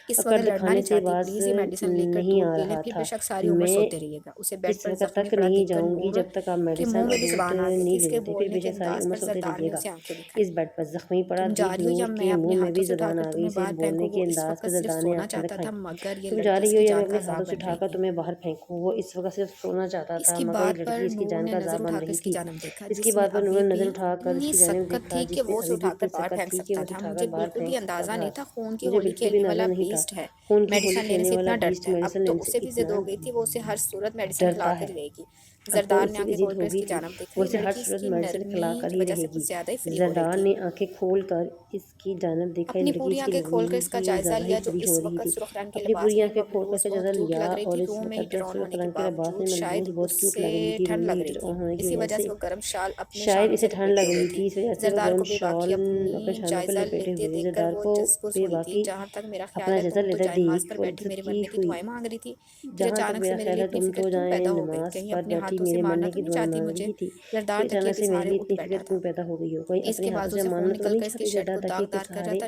Speaker 1: اس
Speaker 2: عقل
Speaker 1: وقت لڑنا
Speaker 2: دکھانے
Speaker 1: نہیں
Speaker 2: سے
Speaker 1: چاہتی،
Speaker 2: باز
Speaker 1: پلیز یہ میڈیسن لے کر دو،
Speaker 2: نہیں آ
Speaker 1: پی لیں،
Speaker 2: رہا
Speaker 1: پھر
Speaker 2: تھا۔
Speaker 1: بے شک ساری عمر
Speaker 2: میں
Speaker 1: سوتے رہیے گا۔ اسے بیڈ
Speaker 2: اس
Speaker 1: پر
Speaker 2: وقت
Speaker 1: زخمی
Speaker 2: تک
Speaker 1: پڑا
Speaker 2: نہیں
Speaker 1: دیکھ کر
Speaker 2: جاؤں گی
Speaker 1: نور
Speaker 2: جب تک آپ
Speaker 1: کے
Speaker 2: میڈیسن
Speaker 1: منہ میں بھی
Speaker 2: ابورٹ
Speaker 1: زبان آ گئی تھی۔
Speaker 2: نہیں
Speaker 1: اس
Speaker 2: دے
Speaker 1: کے
Speaker 2: دیتے، پھر
Speaker 1: بولنے
Speaker 2: بے
Speaker 1: کے
Speaker 2: شک ساری
Speaker 1: انداز
Speaker 2: عمر
Speaker 1: پر
Speaker 2: سوتے
Speaker 1: زردار
Speaker 2: رہیے
Speaker 1: نے
Speaker 2: گا۔
Speaker 1: اسے آنکھیں دکھائی۔
Speaker 2: اس بیڈ پر زخمی پڑا
Speaker 1: تم جا
Speaker 2: دیکھ
Speaker 1: رہی ہو یا
Speaker 2: نور
Speaker 1: میں
Speaker 2: کے
Speaker 1: اپنے
Speaker 2: منہ میں
Speaker 1: ہاتھوں
Speaker 2: بھی
Speaker 1: سے اٹھا
Speaker 2: زبان
Speaker 1: کر
Speaker 2: آ گئی،
Speaker 1: تمہیں
Speaker 2: اسے
Speaker 1: باہر
Speaker 2: بولنے
Speaker 1: پھینکوں؟
Speaker 2: کے
Speaker 1: وہ اس
Speaker 2: انداز
Speaker 1: وقت
Speaker 2: پہ
Speaker 1: صرف
Speaker 2: زردار نے
Speaker 1: سونا
Speaker 2: آنکھیں
Speaker 1: چاہتا
Speaker 2: دکھائیں۔
Speaker 1: تھا، مگر یہ
Speaker 2: تم جا
Speaker 1: لڑکی اس
Speaker 2: رہی ہو
Speaker 1: کی
Speaker 2: یا میں
Speaker 1: جان کا
Speaker 2: اپنے
Speaker 1: عذاب
Speaker 2: ہاتھوں سے
Speaker 1: بن
Speaker 2: اٹھا
Speaker 1: رہی
Speaker 2: کر
Speaker 1: ہے۔
Speaker 2: تمہیں باہر پھینکوں؟ وہ اس وقت صرف سونا چاہتا
Speaker 1: اس
Speaker 2: تھا،
Speaker 1: کی
Speaker 2: مگر
Speaker 1: بات
Speaker 2: یہ
Speaker 1: پر
Speaker 2: لڑکی اس کی
Speaker 1: نور
Speaker 2: جان
Speaker 1: نے
Speaker 2: کا
Speaker 1: نظر
Speaker 2: عذاب بن
Speaker 1: اٹھا کر
Speaker 2: رہی
Speaker 1: اس کی
Speaker 2: تھی۔
Speaker 1: جانب دیکھا،
Speaker 2: اس کی
Speaker 1: جس میں
Speaker 2: بات پر نور
Speaker 1: ابھی
Speaker 2: نے
Speaker 1: بھی
Speaker 2: نظر اٹھا کر اس
Speaker 1: اتنی
Speaker 2: کی جانب
Speaker 1: سکت
Speaker 2: دیکھا
Speaker 1: تھی کہ
Speaker 2: جس میں
Speaker 1: وہ اسے
Speaker 2: ابھی بھی
Speaker 1: اٹھا کر
Speaker 2: اتنی
Speaker 1: باہر
Speaker 2: سکت
Speaker 1: پھینک
Speaker 2: تھی کہ وہ
Speaker 1: سکتا
Speaker 2: اسے
Speaker 1: تھا۔
Speaker 2: اٹھا کر
Speaker 1: مجھے
Speaker 2: باہر
Speaker 1: بالکل بھی
Speaker 2: پھینک سکتا
Speaker 1: اندازہ
Speaker 2: تھا۔
Speaker 1: نہیں تھا خون کی
Speaker 2: مجھے
Speaker 1: ہولی
Speaker 2: بالکل بھی
Speaker 1: کھیلنے
Speaker 2: اندازہ
Speaker 1: والا
Speaker 2: نہیں تھا
Speaker 1: بیسٹ ہے،
Speaker 2: خون کی ہولی
Speaker 1: میڈیسن لینے
Speaker 2: کھیلنے
Speaker 1: سے
Speaker 2: والا
Speaker 1: اتنا
Speaker 2: بیسٹ
Speaker 1: ڈرتا ہے۔ اب
Speaker 2: میڈیسن
Speaker 1: تو
Speaker 2: لینے سے
Speaker 1: اسے بھی ضد
Speaker 2: اتنا
Speaker 1: ہو گئی تھی، وہ اسے ہر صورت میڈیسن کھلا
Speaker 2: ڈرتا
Speaker 1: کر
Speaker 2: ہے۔
Speaker 1: ہی رہے گی۔
Speaker 2: اب تو
Speaker 1: زردار
Speaker 2: اس
Speaker 1: نے
Speaker 2: سے بھی
Speaker 1: آنکھیں
Speaker 2: ضد
Speaker 1: کھول کر
Speaker 2: ہو
Speaker 1: اس
Speaker 2: گئی
Speaker 1: کی
Speaker 2: تھی،
Speaker 1: جانب دیکھا،
Speaker 2: وہ
Speaker 1: یہ
Speaker 2: اسے ہر
Speaker 1: لڑکی اس
Speaker 2: صورت
Speaker 1: کی
Speaker 2: میڈیسن کھلا
Speaker 1: نرمی
Speaker 2: کر
Speaker 1: کی
Speaker 2: ہی
Speaker 1: وجہ
Speaker 2: رہے
Speaker 1: سے
Speaker 2: گی۔
Speaker 1: کچھ زیادہ ہی فری ہو رہی
Speaker 2: زردار
Speaker 1: تھی۔
Speaker 2: نے آنکھیں کھول کر اس کی جانب دیکھا، یہ
Speaker 1: اپنی
Speaker 2: لڑکی
Speaker 1: پوری
Speaker 2: اس کی
Speaker 1: آنکھیں کھول کر
Speaker 2: نرمی
Speaker 1: اس کا
Speaker 2: کی
Speaker 1: جائزہ
Speaker 2: زیادہ ہی
Speaker 1: لیا، جو
Speaker 2: فری
Speaker 1: اس
Speaker 2: ہو رہی
Speaker 1: وقت
Speaker 2: تھی۔
Speaker 1: سرخ رنگ کے
Speaker 2: اپنی
Speaker 1: لباس
Speaker 2: پوری
Speaker 1: میں
Speaker 2: آنکھیں کھول کر
Speaker 1: ملبوس
Speaker 2: کے
Speaker 1: بہت
Speaker 2: جائزہ
Speaker 1: کیوٹ
Speaker 2: لیا،
Speaker 1: لگ رہی
Speaker 2: اور
Speaker 1: تھی۔
Speaker 2: اس
Speaker 1: روم میں
Speaker 2: وقت
Speaker 1: ہیٹر آن
Speaker 2: سرخ
Speaker 1: ہونے کے
Speaker 2: رنگ کے لباس میں
Speaker 1: باوجود
Speaker 2: ملبوس
Speaker 1: شاید
Speaker 2: بہت
Speaker 1: اس
Speaker 2: کیوٹ
Speaker 1: سے
Speaker 2: لگ رہی تھی،
Speaker 1: ٹھنڈ
Speaker 2: روم میں
Speaker 1: لگ رہی
Speaker 2: ہیٹر
Speaker 1: تھی،
Speaker 2: آن ہونے کی
Speaker 1: اسی
Speaker 2: وجہ
Speaker 1: وجہ
Speaker 2: سے
Speaker 1: سے وہ گرم شال اپنے
Speaker 2: شاید
Speaker 1: شانوں
Speaker 2: اسے
Speaker 1: سے
Speaker 2: ٹھنڈ
Speaker 1: لپیٹے
Speaker 2: لگ
Speaker 1: ہوئے
Speaker 2: رہی
Speaker 1: تھی۔
Speaker 2: تھی، اس وجہ سے وہ
Speaker 1: زردار
Speaker 2: گرم
Speaker 1: کو بے باکی
Speaker 2: شال اپنے
Speaker 1: اپنی
Speaker 2: شانوں پر
Speaker 1: جائزہ
Speaker 2: لپیٹے
Speaker 1: لیتے
Speaker 2: ہوئے تھے۔
Speaker 1: دیکھ کر
Speaker 2: زردار
Speaker 1: وہ
Speaker 2: کو
Speaker 1: جذب
Speaker 2: بے
Speaker 1: ہوئی تھی۔
Speaker 2: باکی
Speaker 1: جہاں تک میرا خیال
Speaker 2: اپنا
Speaker 1: ہے
Speaker 2: جیسا
Speaker 1: تم تو
Speaker 2: لیٹر
Speaker 1: جائے نماز
Speaker 2: دیکھ
Speaker 1: پر بیٹھی میرے
Speaker 2: فرصت
Speaker 1: مرنے کی
Speaker 2: ہوئی۔
Speaker 1: دعائیں مانگ رہی تھی، پھر
Speaker 2: جہاں تک
Speaker 1: اچانک سے
Speaker 2: میرا
Speaker 1: میرے
Speaker 2: خیال
Speaker 1: لیے
Speaker 2: ہے
Speaker 1: اتنی
Speaker 2: تم
Speaker 1: فکر
Speaker 2: تو
Speaker 1: کیوں
Speaker 2: جائیں
Speaker 1: پیدا ہو گئی؟
Speaker 2: نماز
Speaker 1: کہیں
Speaker 2: پر
Speaker 1: اپنے
Speaker 2: بیٹھی
Speaker 1: ہاتھوں سے
Speaker 2: میرے
Speaker 1: مارنا
Speaker 2: مرنے
Speaker 1: تو
Speaker 2: کی
Speaker 1: نہیں
Speaker 2: دعائیں
Speaker 1: چاہتی
Speaker 2: مانگ
Speaker 1: مجھے؟
Speaker 2: رہی تھی، پھر
Speaker 1: زردار
Speaker 2: اچانک
Speaker 1: تکیے
Speaker 2: سے
Speaker 1: کے
Speaker 2: میرے
Speaker 1: سہارے
Speaker 2: لیے
Speaker 1: اٹھ
Speaker 2: اتنی فکر
Speaker 1: بیٹھا تھا،
Speaker 2: کیوں پیدا ہو گئی ہو؟ کوئی
Speaker 1: اس
Speaker 2: اپنے
Speaker 1: کے
Speaker 2: ہاتھوں
Speaker 1: بازو
Speaker 2: سے
Speaker 1: سے خون
Speaker 2: مارنا تو
Speaker 1: نکل
Speaker 2: نہیں
Speaker 1: کر اس کی
Speaker 2: چاہتی؟
Speaker 1: شرٹ کو
Speaker 2: زردار
Speaker 1: داغ
Speaker 2: تکیے کے
Speaker 1: دار کر رہا
Speaker 2: سہارے
Speaker 1: تھا،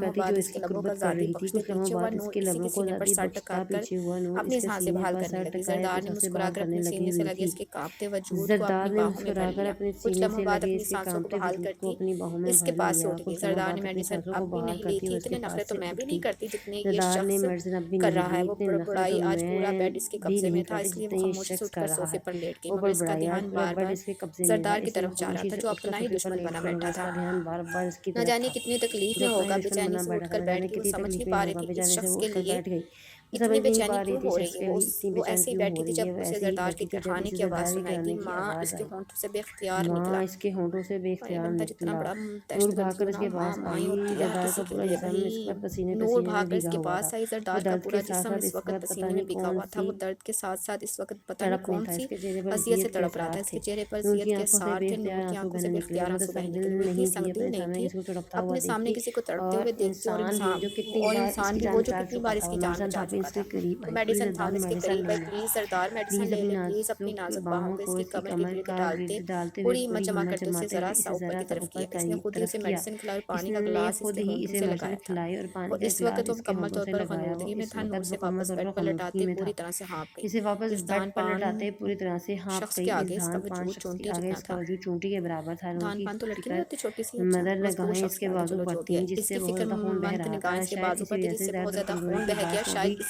Speaker 1: लम्हों
Speaker 2: थी जो
Speaker 1: बाद इसके
Speaker 2: इसकी
Speaker 1: लबों का
Speaker 2: कुर्बत कर
Speaker 1: ज़ादी
Speaker 2: रही थी।
Speaker 1: बख्शते
Speaker 2: कुछ लम्हों
Speaker 1: पीछे हुआ
Speaker 2: बाद
Speaker 1: नूर
Speaker 2: इसके
Speaker 1: इसी के
Speaker 2: लबों को
Speaker 1: सीने पर
Speaker 2: ज़ादी
Speaker 1: सर
Speaker 2: बख्शता
Speaker 1: टकाकर
Speaker 2: पीछे हुआ नूर
Speaker 1: अपनी
Speaker 2: इसके
Speaker 1: सांसें
Speaker 2: सीने
Speaker 1: बहाल
Speaker 2: पर
Speaker 1: करने
Speaker 2: सर
Speaker 1: लगी।
Speaker 2: टकाए
Speaker 1: जरदार
Speaker 2: तो
Speaker 1: ने
Speaker 2: सांसें बहाल
Speaker 1: मुस्कुराकर
Speaker 2: करने
Speaker 1: अपने
Speaker 2: लगी
Speaker 1: सीने से
Speaker 2: हुई
Speaker 1: लगे
Speaker 2: थी।
Speaker 1: इसके कांपते वजूद को
Speaker 2: जरदार
Speaker 1: अपनी
Speaker 2: ने
Speaker 1: बाहों में भर
Speaker 2: मुस्कुराकर
Speaker 1: लिया।
Speaker 2: अपने
Speaker 1: कुछ
Speaker 2: सीने
Speaker 1: लम्हों
Speaker 2: से
Speaker 1: बाद
Speaker 2: लगे
Speaker 1: अपनी
Speaker 2: इसके
Speaker 1: सांसों को
Speaker 2: कांपते
Speaker 1: बहाल
Speaker 2: वजूद को
Speaker 1: करती
Speaker 2: अपनी बाहों में
Speaker 1: इसके
Speaker 2: भर
Speaker 1: पास से
Speaker 2: लिया।
Speaker 1: उठ गई।
Speaker 2: कुछ लम्हों
Speaker 1: जरदार ने
Speaker 2: बाद अपनी
Speaker 1: मेडिसिन
Speaker 2: सांसों
Speaker 1: अब
Speaker 2: को
Speaker 1: भी
Speaker 2: बहाल
Speaker 1: नहीं ली
Speaker 2: करती
Speaker 1: थी।
Speaker 2: हुए
Speaker 1: इतने
Speaker 2: उसके
Speaker 1: नखरे
Speaker 2: पास
Speaker 1: तो
Speaker 2: से
Speaker 1: मैं
Speaker 2: उठ
Speaker 1: भी नहीं
Speaker 2: गई।
Speaker 1: करती जितने ये
Speaker 2: जरदार ने
Speaker 1: शख्स
Speaker 2: मेडिसिन अब भी
Speaker 1: कर
Speaker 2: नहीं
Speaker 1: रहा है।
Speaker 2: ली,
Speaker 1: वो
Speaker 2: इतने नखरे
Speaker 1: बड़ाई
Speaker 2: तो
Speaker 1: आज पूरा बेड
Speaker 2: मैं
Speaker 1: इसके
Speaker 2: भी
Speaker 1: कब्जे
Speaker 2: नहीं
Speaker 1: में था,
Speaker 2: करती
Speaker 1: इसलिए वो
Speaker 2: जितने ये
Speaker 1: खामोशी से
Speaker 2: शख्स कर
Speaker 1: उठकर
Speaker 2: रहा
Speaker 1: सोफे
Speaker 2: है।
Speaker 1: पर लेट गई,
Speaker 2: वो
Speaker 1: मगर इसका
Speaker 2: बड़बड़ाया
Speaker 1: ध्यान
Speaker 2: पूरा
Speaker 1: बार
Speaker 2: बेड
Speaker 1: बार
Speaker 2: इसके कब्जे में था,
Speaker 1: जरदार की
Speaker 2: इसलिए वो
Speaker 1: तरफ जा रहा
Speaker 2: खामोशी
Speaker 1: था,
Speaker 2: से
Speaker 1: जो
Speaker 2: उठकर
Speaker 1: अपना ही
Speaker 2: सोफे पर
Speaker 1: दुश्मन
Speaker 2: लेट
Speaker 1: बना
Speaker 2: गई,
Speaker 1: बैठा
Speaker 2: मगर
Speaker 1: था।
Speaker 2: इसका ध्यान बार बार इसकी
Speaker 1: न
Speaker 2: तरफ
Speaker 1: जाने
Speaker 2: था।
Speaker 1: कितनी तकलीफ
Speaker 2: जो
Speaker 1: में
Speaker 2: अपना ही
Speaker 1: होगा,
Speaker 2: दुश्मन
Speaker 1: बेचैनी
Speaker 2: बना
Speaker 1: से
Speaker 2: बैठा था,
Speaker 1: उठकर
Speaker 2: न
Speaker 1: बैठ
Speaker 2: जाने
Speaker 1: गई। वो
Speaker 2: कितनी
Speaker 1: समझ नहीं
Speaker 2: तकलीफें में
Speaker 1: पा रही
Speaker 2: होगा,
Speaker 1: थी कि इस
Speaker 2: बेचारे से
Speaker 1: शख्स
Speaker 2: वो
Speaker 1: के
Speaker 2: उठकर
Speaker 1: लिए
Speaker 2: बैठ गई। वो समझ
Speaker 1: इतनी
Speaker 2: नहीं
Speaker 1: बेचैनी
Speaker 2: पा रही
Speaker 1: क्यों
Speaker 2: थी
Speaker 1: हो रही
Speaker 2: शख्स
Speaker 1: है।
Speaker 2: के
Speaker 1: वो
Speaker 2: लिए इतनी
Speaker 1: वो
Speaker 2: बेचैन
Speaker 1: ऐसे ही
Speaker 2: क्यों हो
Speaker 1: बैठी थी
Speaker 2: रही है।
Speaker 1: जब
Speaker 2: वो
Speaker 1: उसे
Speaker 2: ऐसे ही
Speaker 1: जरदार के
Speaker 2: बैठी थी जब
Speaker 1: कहखाने
Speaker 2: उसे
Speaker 1: की आवाज़
Speaker 2: जरदारी
Speaker 1: सुनाई दी।
Speaker 2: कराने की
Speaker 1: माँ
Speaker 2: आवाज़
Speaker 1: इसके
Speaker 2: आई।
Speaker 1: होंठों से बेख्तियार
Speaker 2: माँ
Speaker 1: निकला।
Speaker 2: इसके होंठों से
Speaker 1: ये
Speaker 2: बेख्तियार
Speaker 1: बंदा जितना
Speaker 2: निकला।
Speaker 1: बड़ा
Speaker 2: नूर
Speaker 1: दहशतगर्द
Speaker 2: भागकर
Speaker 1: क्यों ना
Speaker 2: उसके
Speaker 1: हो, माँ
Speaker 2: पास
Speaker 1: माँ ही
Speaker 2: आई।
Speaker 1: होती है हर
Speaker 2: जरदार का
Speaker 1: किसी के
Speaker 2: पूरा
Speaker 1: लिए
Speaker 2: जिस्म इस
Speaker 1: भाई।
Speaker 2: वक्त पसीने
Speaker 1: नूर
Speaker 2: पसीने में
Speaker 1: भागकर
Speaker 2: भीगा
Speaker 1: इसके
Speaker 2: हुआ
Speaker 1: पास
Speaker 2: था।
Speaker 1: आई।
Speaker 2: वो
Speaker 1: जरदार का
Speaker 2: दर्द
Speaker 1: पूरा
Speaker 2: के साथ
Speaker 1: जिस्म
Speaker 2: साथ
Speaker 1: इस
Speaker 2: इस
Speaker 1: वक्त
Speaker 2: वक्त पता
Speaker 1: पसीने में
Speaker 2: नहीं
Speaker 1: भीगा
Speaker 2: कौन
Speaker 1: हुआ था।
Speaker 2: सी
Speaker 1: वो दर्द के साथ साथ इस वक्त पता नहीं
Speaker 2: तड़प में
Speaker 1: कौन
Speaker 2: था।
Speaker 1: सी
Speaker 2: इसके चेहरे पर
Speaker 1: अजियत से
Speaker 2: जियत के
Speaker 1: तड़प रहा था।
Speaker 2: आसार
Speaker 1: इसके
Speaker 2: थे।
Speaker 1: चेहरे पर
Speaker 2: नूर की
Speaker 1: जियत के
Speaker 2: आंखों से
Speaker 1: आसार थे। नूर
Speaker 2: बेख्तियार
Speaker 1: की
Speaker 2: आंसू
Speaker 1: आंखों से
Speaker 2: बहने निकले।
Speaker 1: बेख्तियार आंसू बहने
Speaker 2: मुतसद्दिल
Speaker 1: लगे। वो इतनी
Speaker 2: नहीं थी
Speaker 1: संगदिल
Speaker 2: अपने
Speaker 1: नहीं
Speaker 2: सामने
Speaker 1: थी।
Speaker 2: किसी को तड़पता हुआ
Speaker 1: अपने
Speaker 2: देखती।
Speaker 1: सामने किसी को तड़पते
Speaker 2: और
Speaker 1: हुए देखती। और
Speaker 2: इंसान भी जो कितनी बार
Speaker 1: इंसान
Speaker 2: इसकी
Speaker 1: भी
Speaker 2: जान
Speaker 1: वो जो
Speaker 2: चाह
Speaker 1: कितनी
Speaker 2: चुका
Speaker 1: बार
Speaker 2: था,
Speaker 1: इसकी
Speaker 2: और
Speaker 1: जान
Speaker 2: मेडिसन
Speaker 1: बचा
Speaker 2: था भी
Speaker 1: चुका
Speaker 2: इसके
Speaker 1: था।
Speaker 2: करीब
Speaker 1: वो
Speaker 2: आई। प्लीज
Speaker 1: मेडिसिन था
Speaker 2: जरदार
Speaker 1: इसके
Speaker 2: मेडिसन
Speaker 1: करीब
Speaker 2: ले
Speaker 1: है।
Speaker 2: लो।
Speaker 1: प्लीज सरदार मेडिसिन
Speaker 2: प्लीज
Speaker 1: ले
Speaker 2: अपनी
Speaker 1: ले। प्लीज अपनी
Speaker 2: नाजुक
Speaker 1: नाजुक बाहों
Speaker 2: बाहों
Speaker 1: को
Speaker 2: को
Speaker 1: इसकी
Speaker 2: इसकी
Speaker 1: कमर के
Speaker 2: कमर
Speaker 1: गिर्द
Speaker 2: का
Speaker 1: डालते
Speaker 2: गिर्द डालते हुए
Speaker 1: पूरी हिम्मत
Speaker 2: पूरी
Speaker 1: जमा
Speaker 2: हिम्मत
Speaker 1: करके उसे
Speaker 2: जमाते हुए
Speaker 1: जरा सा
Speaker 2: इसे
Speaker 1: ऊपर
Speaker 2: जरा
Speaker 1: की
Speaker 2: सा
Speaker 1: तरफ
Speaker 2: ऊपर
Speaker 1: किया। इसने खुद ही
Speaker 2: तरफ
Speaker 1: उसे
Speaker 2: किया।
Speaker 1: मेडिसिन खिलाई और पानी का
Speaker 2: इसने
Speaker 1: गिलास
Speaker 2: खुद
Speaker 1: इसके
Speaker 2: ही
Speaker 1: होंठों
Speaker 2: इसे
Speaker 1: से
Speaker 2: मेडिसिन
Speaker 1: लगाया था।
Speaker 2: खिलाई और
Speaker 1: वो
Speaker 2: पानी का
Speaker 1: इस वक्त
Speaker 2: गिलास
Speaker 1: तो
Speaker 2: इसके
Speaker 1: मुकम्मल
Speaker 2: होंठों
Speaker 1: तौर
Speaker 2: से
Speaker 1: पर
Speaker 2: लगाया। वो
Speaker 1: खामोदगी में
Speaker 2: इस
Speaker 1: था। नूर
Speaker 2: वक्त
Speaker 1: से
Speaker 2: मुकम्मल
Speaker 1: वापस
Speaker 2: तौर
Speaker 1: बेड
Speaker 2: पर
Speaker 1: पर
Speaker 2: खामोदगी
Speaker 1: लटाते
Speaker 2: में था।
Speaker 1: पूरी तरह से हाँफ गई।
Speaker 2: इसे वापस
Speaker 1: इस
Speaker 2: बेड
Speaker 1: दान
Speaker 2: पर
Speaker 1: पान
Speaker 2: लटाते पूरी तरह से हाँफ
Speaker 1: शख्स
Speaker 2: गई।
Speaker 1: के
Speaker 2: इस
Speaker 1: आगे इसका
Speaker 2: धान पान
Speaker 1: वजूद
Speaker 2: शख्स के
Speaker 1: चूंटियों
Speaker 2: आगे
Speaker 1: जितना
Speaker 2: इसका
Speaker 1: था।
Speaker 2: वजूद चोटी के बराबर था। नूर
Speaker 1: दान
Speaker 2: की
Speaker 1: पान तो लड़की नहीं
Speaker 2: फिक्र
Speaker 1: होती छोटी सी। अच्छा,
Speaker 2: मदर
Speaker 1: बस वो
Speaker 2: निगाहें
Speaker 1: शख्स
Speaker 2: इसके
Speaker 1: के आगे
Speaker 2: बाजू
Speaker 1: चलो
Speaker 2: पर
Speaker 1: जो भी
Speaker 2: थीं,
Speaker 1: है।
Speaker 2: जिससे
Speaker 1: इसकी
Speaker 2: बहुत
Speaker 1: फिक्र
Speaker 2: ज़्यादा खून बह
Speaker 1: मंद
Speaker 2: रहा था।
Speaker 1: निगाहें इसके
Speaker 2: शायद
Speaker 1: बाजू पर
Speaker 2: इसी
Speaker 1: थी
Speaker 2: वजह से
Speaker 1: जिससे बहुत
Speaker 2: दर्द और
Speaker 1: ज्यादा
Speaker 2: कमजोरी
Speaker 1: खून
Speaker 2: की
Speaker 1: बह गया।
Speaker 2: बात हो
Speaker 1: शायद
Speaker 2: गई।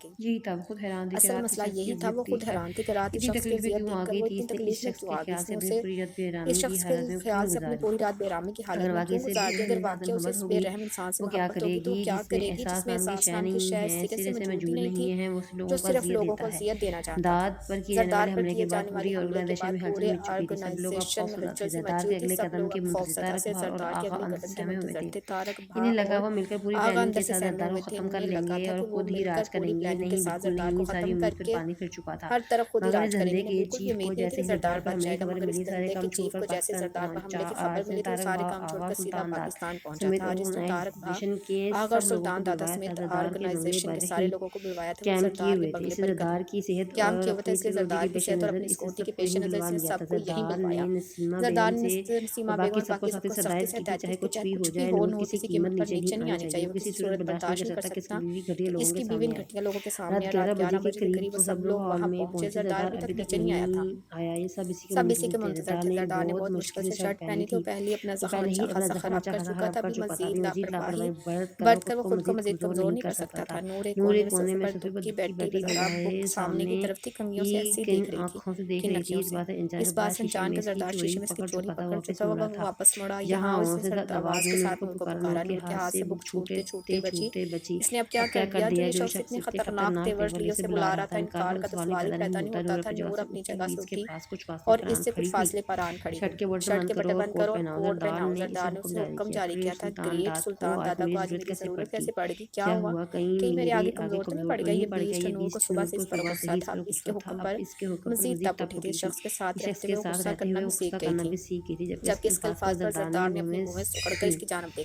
Speaker 1: गईं।
Speaker 2: यही था, वो खुद हैरान थी कि
Speaker 1: असल
Speaker 2: रात
Speaker 1: मसला
Speaker 2: इस शख्स
Speaker 1: यही
Speaker 2: की
Speaker 1: था,
Speaker 2: ज़िद
Speaker 1: वो खुद
Speaker 2: देख कर
Speaker 1: हैरान थी कि रात इस
Speaker 2: इतनी
Speaker 1: शख्स की
Speaker 2: तकलीफ में
Speaker 1: ज़िद
Speaker 2: क्यों आ
Speaker 1: देखकर
Speaker 2: गई
Speaker 1: वो
Speaker 2: थी,
Speaker 1: इतनी
Speaker 2: इसने
Speaker 1: तकलीफ
Speaker 2: इस
Speaker 1: में
Speaker 2: शख्स
Speaker 1: क्यों
Speaker 2: के
Speaker 1: आ गई,
Speaker 2: ख्याल से
Speaker 1: इसने
Speaker 2: अपनी
Speaker 1: उसे
Speaker 2: पूरी रात बेआरामी
Speaker 1: इस
Speaker 2: की
Speaker 1: शख्स के
Speaker 2: हालत में
Speaker 1: ख्याल
Speaker 2: क्यों
Speaker 1: से अपनी
Speaker 2: गुजारी।
Speaker 1: पूरी रात बेआरामी की हालत
Speaker 2: अगर
Speaker 1: में
Speaker 2: वाकई
Speaker 1: क्यों
Speaker 2: से
Speaker 1: गुजारी। अगर
Speaker 2: मेरे साथ
Speaker 1: वाकई उसे
Speaker 2: मोहब्बत
Speaker 1: इस
Speaker 2: होगी
Speaker 1: बेरहम इंसान से
Speaker 2: वो क्या
Speaker 1: मोहब्बत होगी तो वो
Speaker 2: करेगी,
Speaker 1: क्या
Speaker 2: जिसमें
Speaker 1: करेगी,
Speaker 2: एहसास
Speaker 1: जिसमें
Speaker 2: नाम की
Speaker 1: एहसास
Speaker 2: शय
Speaker 1: नाम की
Speaker 2: नहीं
Speaker 1: शय
Speaker 2: है,
Speaker 1: सिरे से
Speaker 2: सिरे से
Speaker 1: मौजूद ही
Speaker 2: मौजूद
Speaker 1: नहीं
Speaker 2: नहीं
Speaker 1: थी,
Speaker 2: है, वो सिर्फ
Speaker 1: जो
Speaker 2: लोगों को
Speaker 1: सिर्फ
Speaker 2: अज़ियत
Speaker 1: लोगों
Speaker 2: देता
Speaker 1: को
Speaker 2: है।
Speaker 1: अजियत देना चाहता था।
Speaker 2: दाद पर किए जाने
Speaker 1: जरदार
Speaker 2: वाले
Speaker 1: पर
Speaker 2: हमले के
Speaker 1: किए
Speaker 2: बाद
Speaker 1: जाने वाले
Speaker 2: पूरी
Speaker 1: हमले के
Speaker 2: ऑर्गेनाइजेशन
Speaker 1: बाद
Speaker 2: में हलचल
Speaker 1: पूरे
Speaker 2: मच चुकी थी। सब लोग
Speaker 1: ऑर्गेनाइजेशन में
Speaker 2: खौफजदा
Speaker 1: हलचल
Speaker 2: थे।
Speaker 1: सी मची
Speaker 2: जरदार के
Speaker 1: हुई थी,
Speaker 2: अगले
Speaker 1: सब
Speaker 2: कदम
Speaker 1: लोग
Speaker 2: के
Speaker 1: अब
Speaker 2: मुंतज़िर
Speaker 1: खौफज़दा
Speaker 2: तारक
Speaker 1: थे।
Speaker 2: बहार और
Speaker 1: जरदार के
Speaker 2: आगा
Speaker 1: अगले
Speaker 2: अंदर से
Speaker 1: कदम के
Speaker 2: सहमे हुए
Speaker 1: मुंतज़र
Speaker 2: थे।
Speaker 1: थे। तारक
Speaker 2: इन्हें
Speaker 1: बहार
Speaker 2: लगा
Speaker 1: और
Speaker 2: वो मिलकर पूरी
Speaker 1: आगा
Speaker 2: प्लानिंग
Speaker 1: अंदर
Speaker 2: के
Speaker 1: से
Speaker 2: साथ
Speaker 1: सहमे
Speaker 2: जरदार
Speaker 1: हुए
Speaker 2: को
Speaker 1: थे।
Speaker 2: ख़त्म कर
Speaker 1: उन्हें लगा
Speaker 2: लेंगे
Speaker 1: था
Speaker 2: और
Speaker 1: कि वो
Speaker 2: खुद ही
Speaker 1: मिलकर
Speaker 2: राज
Speaker 1: पूरी
Speaker 2: करेंगे।
Speaker 1: प्लानिंग के
Speaker 2: नहीं,
Speaker 1: साथ
Speaker 2: बिल्कुल
Speaker 1: जरदार
Speaker 2: नहीं,
Speaker 1: को
Speaker 2: सारी
Speaker 1: ख़त्म
Speaker 2: उम्मीद पर
Speaker 1: करके
Speaker 2: पानी फिर चुका था।
Speaker 1: हर तरफ खुद ही
Speaker 2: मगर
Speaker 1: राज
Speaker 2: इस धंधे
Speaker 1: करेंगे। इन्हें
Speaker 2: के
Speaker 1: बिल्कुल भी
Speaker 2: चीफ को
Speaker 1: उम्मीद नहीं थी
Speaker 2: जैसे
Speaker 1: कि
Speaker 2: ही
Speaker 1: जरदार
Speaker 2: जरदार पर
Speaker 1: बच
Speaker 2: हमले की
Speaker 1: जाएगा,
Speaker 2: खबर
Speaker 1: मगर इस
Speaker 2: मिली, सारे
Speaker 1: धंधे
Speaker 2: काम
Speaker 1: के चीफ
Speaker 2: छोड़कर
Speaker 1: को जैसे जरदार पर हमले की खबर
Speaker 2: आज ने
Speaker 1: मिली थी, वो
Speaker 2: तारक
Speaker 1: सारे काम छोड़कर
Speaker 2: आगा
Speaker 1: सीधा
Speaker 2: सुल्तान दाद
Speaker 1: पाकिस्तान पहुंचा
Speaker 2: समेत
Speaker 1: था। जिसने तारक भा
Speaker 2: ऑर्गेनाइजेशन के
Speaker 1: आगा और
Speaker 2: सब लोगों को
Speaker 1: सुल्तान दादा
Speaker 2: बुलवाया था।
Speaker 1: समेत
Speaker 2: जरदार के बंगले
Speaker 1: ऑर्गेनाइजेशन के
Speaker 2: बड़े
Speaker 1: सारे
Speaker 2: ही
Speaker 1: लोगों को बुलवाया था। वो
Speaker 2: कैंप किए
Speaker 1: जरदार के
Speaker 2: हुए थे।
Speaker 1: बंगले
Speaker 2: इसे
Speaker 1: पर
Speaker 2: जरदार की सेहत
Speaker 1: क्याम
Speaker 2: और
Speaker 1: किया हुआ था।
Speaker 2: अपनी
Speaker 1: इसलिए
Speaker 2: सिक्योरिटी
Speaker 1: जरदार
Speaker 2: के
Speaker 1: की
Speaker 2: पेश
Speaker 1: सेहत और
Speaker 2: नज़र
Speaker 1: अपनी
Speaker 2: इसे
Speaker 1: सिक्योरिटी के
Speaker 2: सबको
Speaker 1: पेश
Speaker 2: यहीं
Speaker 1: नज़र
Speaker 2: बुलवा
Speaker 1: इसने
Speaker 2: लिया था।
Speaker 1: सबको यहीं
Speaker 2: जरदार ने
Speaker 1: बुलवाया।
Speaker 2: नसीमा
Speaker 1: जरदार
Speaker 2: बेगम
Speaker 1: ने
Speaker 2: से और
Speaker 1: सीमा
Speaker 2: बाकी
Speaker 1: बेगम और
Speaker 2: सबको
Speaker 1: बाकी
Speaker 2: सख्ती
Speaker 1: सबको
Speaker 2: से
Speaker 1: सख्ती
Speaker 2: हदायत
Speaker 1: से
Speaker 2: की थी,
Speaker 1: हदायत की
Speaker 2: चाहे
Speaker 1: थी कि
Speaker 2: कुछ
Speaker 1: चाहे
Speaker 2: भी हो
Speaker 1: कुछ भी
Speaker 2: जाए,
Speaker 1: हो,
Speaker 2: नूर
Speaker 1: नूर
Speaker 2: किसी
Speaker 1: किसी
Speaker 2: कीमत
Speaker 1: कीमत पर
Speaker 2: नीचे
Speaker 1: नीचे
Speaker 2: नहीं
Speaker 1: नहीं
Speaker 2: आनी
Speaker 1: आनी
Speaker 2: चाहिए।
Speaker 1: चाहिए।
Speaker 2: वो
Speaker 1: वो
Speaker 2: किसी
Speaker 1: किसी
Speaker 2: सूरत
Speaker 1: सूरत
Speaker 2: बर्दाश्त नहीं
Speaker 1: बर्दाश्त
Speaker 2: कर
Speaker 1: नहीं कर
Speaker 2: सकता कि
Speaker 1: सकता
Speaker 2: स्कूल की घटिया
Speaker 1: कि
Speaker 2: लोगों के
Speaker 1: इसकी बीवी इन
Speaker 2: सामने आए।
Speaker 1: घटिया लोगों के सामने
Speaker 2: रात
Speaker 1: आए। रात
Speaker 2: 11 बजे
Speaker 1: 11
Speaker 2: के
Speaker 1: बजे के
Speaker 2: करीब
Speaker 1: करीब वो
Speaker 2: वो
Speaker 1: सब
Speaker 2: सब लोग
Speaker 1: लोग
Speaker 2: हॉल
Speaker 1: वहां
Speaker 2: में
Speaker 1: पहुंचे।
Speaker 2: पहुंचे।
Speaker 1: जरदार
Speaker 2: जरदार
Speaker 1: अभी
Speaker 2: अभी
Speaker 1: तक
Speaker 2: तक
Speaker 1: नीचे नहीं आया था।
Speaker 2: नहीं आया, ये सब इसी के
Speaker 1: सब इसी के
Speaker 2: मुंतज़िर थे।
Speaker 1: मुंतजर
Speaker 2: जरदार
Speaker 1: थे।
Speaker 2: ने एक
Speaker 1: जरदार ने
Speaker 2: बहुत
Speaker 1: बहुत मुश्किल
Speaker 2: मुश्किल से
Speaker 1: से
Speaker 2: शर्ट
Speaker 1: शर्ट
Speaker 2: पहनी
Speaker 1: पहनी थी। वो
Speaker 2: थी।
Speaker 1: पहले अपना
Speaker 2: वो
Speaker 1: जख्म
Speaker 2: पहले ही
Speaker 1: अच्छा
Speaker 2: अपना
Speaker 1: खासा
Speaker 2: जख्म
Speaker 1: खराब
Speaker 2: अच्छा
Speaker 1: कर
Speaker 2: खासा
Speaker 1: चुका
Speaker 2: खराब
Speaker 1: था।
Speaker 2: कर
Speaker 1: अभी
Speaker 2: चुका था। अभी
Speaker 1: मजीद
Speaker 2: मजीद
Speaker 1: लापरवाही
Speaker 2: लापरवाही
Speaker 1: बरतकर
Speaker 2: खुद
Speaker 1: वो
Speaker 2: को
Speaker 1: खुद को
Speaker 2: मजीद
Speaker 1: मजीद
Speaker 2: कमज़ोर
Speaker 1: कमज़ोर
Speaker 2: नहीं
Speaker 1: नहीं
Speaker 2: कर
Speaker 1: कर
Speaker 2: सकता
Speaker 1: सकता
Speaker 2: था।
Speaker 1: था। नूर एक
Speaker 2: नूर
Speaker 1: कोने
Speaker 2: एक
Speaker 1: में
Speaker 2: कोने
Speaker 1: सोफे
Speaker 2: में
Speaker 1: पर
Speaker 2: सोफे पर
Speaker 1: दुबकी
Speaker 2: दुबकी
Speaker 1: बैठी
Speaker 2: बैठी
Speaker 1: किताब बुक
Speaker 2: गवाहे
Speaker 1: सामने की
Speaker 2: सामने
Speaker 1: तरफ थी। कंघियों से
Speaker 2: ही
Speaker 1: ऐसी
Speaker 2: किन
Speaker 1: देख रही थी
Speaker 2: आँखों से देख
Speaker 1: कि
Speaker 2: रही थी।
Speaker 1: नकियों
Speaker 2: इस
Speaker 1: से।
Speaker 2: बात से इंसान के
Speaker 1: इस बात
Speaker 2: बाद
Speaker 1: से
Speaker 2: शीशे
Speaker 1: अनजान
Speaker 2: में
Speaker 1: के
Speaker 2: इसकी
Speaker 1: जरदार
Speaker 2: चोरी
Speaker 1: शीशे में इसकी
Speaker 2: पकड़
Speaker 1: चोरी
Speaker 2: चुका था,
Speaker 1: पकड़
Speaker 2: वापस
Speaker 1: चुका।
Speaker 2: मुड़ा
Speaker 1: वह
Speaker 2: था।
Speaker 1: वापस मुड़ा।
Speaker 2: यहाँ
Speaker 1: यहाँ
Speaker 2: वहाँ
Speaker 1: उसने
Speaker 2: से
Speaker 1: सर
Speaker 2: आवाज़
Speaker 1: आवाज़ के
Speaker 2: ने नूर
Speaker 1: साथ
Speaker 2: को
Speaker 1: नूर को
Speaker 2: पुकारा।
Speaker 1: पुकारा।
Speaker 2: नूर के
Speaker 1: नूर के
Speaker 2: हाथ
Speaker 1: हाथ
Speaker 2: से
Speaker 1: से बुक छूटते छूटते
Speaker 2: छूटते
Speaker 1: बची।
Speaker 2: छूटते बची।
Speaker 1: इसने अब क्या
Speaker 2: अब
Speaker 1: कर
Speaker 2: क्या कर
Speaker 1: दिया। जो
Speaker 2: दिया,
Speaker 1: ये
Speaker 2: जो
Speaker 1: शख्स
Speaker 2: शख्स
Speaker 1: इतनी
Speaker 2: इतने
Speaker 1: खतरनाक
Speaker 2: खतरनाक
Speaker 1: तेवर
Speaker 2: तेवर
Speaker 1: लिए
Speaker 2: जैसे
Speaker 1: उसे
Speaker 2: बुला
Speaker 1: बुला
Speaker 2: रहा
Speaker 1: रहा
Speaker 2: था।
Speaker 1: था,
Speaker 2: इनकार का
Speaker 1: इनकार
Speaker 2: तो
Speaker 1: का तो
Speaker 2: सवाल ही
Speaker 1: सवाल ही
Speaker 2: पैदा नहीं
Speaker 1: पैदा नहीं
Speaker 2: होता।
Speaker 1: होता
Speaker 2: नूर
Speaker 1: था।
Speaker 2: अपनी जगह
Speaker 1: नूर
Speaker 2: से
Speaker 1: अपनी
Speaker 2: उठते
Speaker 1: जगह
Speaker 2: ही
Speaker 1: से
Speaker 2: इसके
Speaker 1: उठी
Speaker 2: पास कुछ फासले
Speaker 1: और
Speaker 2: फराम
Speaker 1: इससे कुछ
Speaker 2: खड़ी थी।
Speaker 1: फासले पर आन खड़ी
Speaker 2: शर्ट
Speaker 1: हुई।
Speaker 2: के बटन
Speaker 1: शर्ट
Speaker 2: बंद
Speaker 1: के
Speaker 2: करो
Speaker 1: बटन
Speaker 2: और
Speaker 1: बंद
Speaker 2: कोट
Speaker 1: करो,
Speaker 2: पहनाओ।
Speaker 1: कोट
Speaker 2: जरदार
Speaker 1: पहनाओ।
Speaker 2: ने इसे
Speaker 1: जरदार ने उसे हुक्म जारी
Speaker 2: ग्रेट
Speaker 1: किया था।
Speaker 2: सुल्तान
Speaker 1: ग्रेट
Speaker 2: दाद को
Speaker 1: सुल्तान
Speaker 2: आज
Speaker 1: दादा को
Speaker 2: मेरी
Speaker 1: आज
Speaker 2: ज़रूरत
Speaker 1: मेरी
Speaker 2: कैसे
Speaker 1: ज़रूरत
Speaker 2: पड़ती।
Speaker 1: कैसे पड़ेगी। क्या
Speaker 2: क्या
Speaker 1: हुआ?
Speaker 2: हुआ, कहीं
Speaker 1: कहीं मेरे
Speaker 2: मेरे
Speaker 1: आगे
Speaker 2: आगे
Speaker 1: कमज़ोर तो नहीं
Speaker 2: कमज़ोर
Speaker 1: पड़
Speaker 2: तो
Speaker 1: गया।
Speaker 2: नहीं
Speaker 1: ये
Speaker 2: पड़ गया।
Speaker 1: बीस्ट
Speaker 2: ये
Speaker 1: नूर को
Speaker 2: बीस्ट
Speaker 1: सुबह
Speaker 2: नूर
Speaker 1: से
Speaker 2: को
Speaker 1: इस पर
Speaker 2: सुबह से
Speaker 1: गुस्सा
Speaker 2: ही इस
Speaker 1: था।
Speaker 2: पर
Speaker 1: अब इसके
Speaker 2: गुस्सा था।
Speaker 1: हुक्म
Speaker 2: अब
Speaker 1: पर
Speaker 2: इसके हुक्म पर
Speaker 1: मजीद
Speaker 2: मज़ीद
Speaker 1: तप
Speaker 2: तप
Speaker 1: उठी थी।
Speaker 2: उठी
Speaker 1: इस
Speaker 2: थी।
Speaker 1: शख्स के साथ
Speaker 2: इस शख्स
Speaker 1: रहते
Speaker 2: के
Speaker 1: हुए वो
Speaker 2: साथ
Speaker 1: गुस्सा
Speaker 2: रहते
Speaker 1: करना
Speaker 2: हुए
Speaker 1: भी
Speaker 2: वो
Speaker 1: सीख
Speaker 2: गुस्सा
Speaker 1: गई
Speaker 2: करना
Speaker 1: थी।
Speaker 2: भी सीख गई थी। जबकि
Speaker 1: जबकि
Speaker 2: इसके
Speaker 1: इसके
Speaker 2: अल्फाज को
Speaker 1: अल्फाज पर
Speaker 2: जरदार ने
Speaker 1: जरदार ने
Speaker 2: मुँह
Speaker 1: अपने
Speaker 2: में
Speaker 1: मुंह में सुकड़ कर इसकी जानब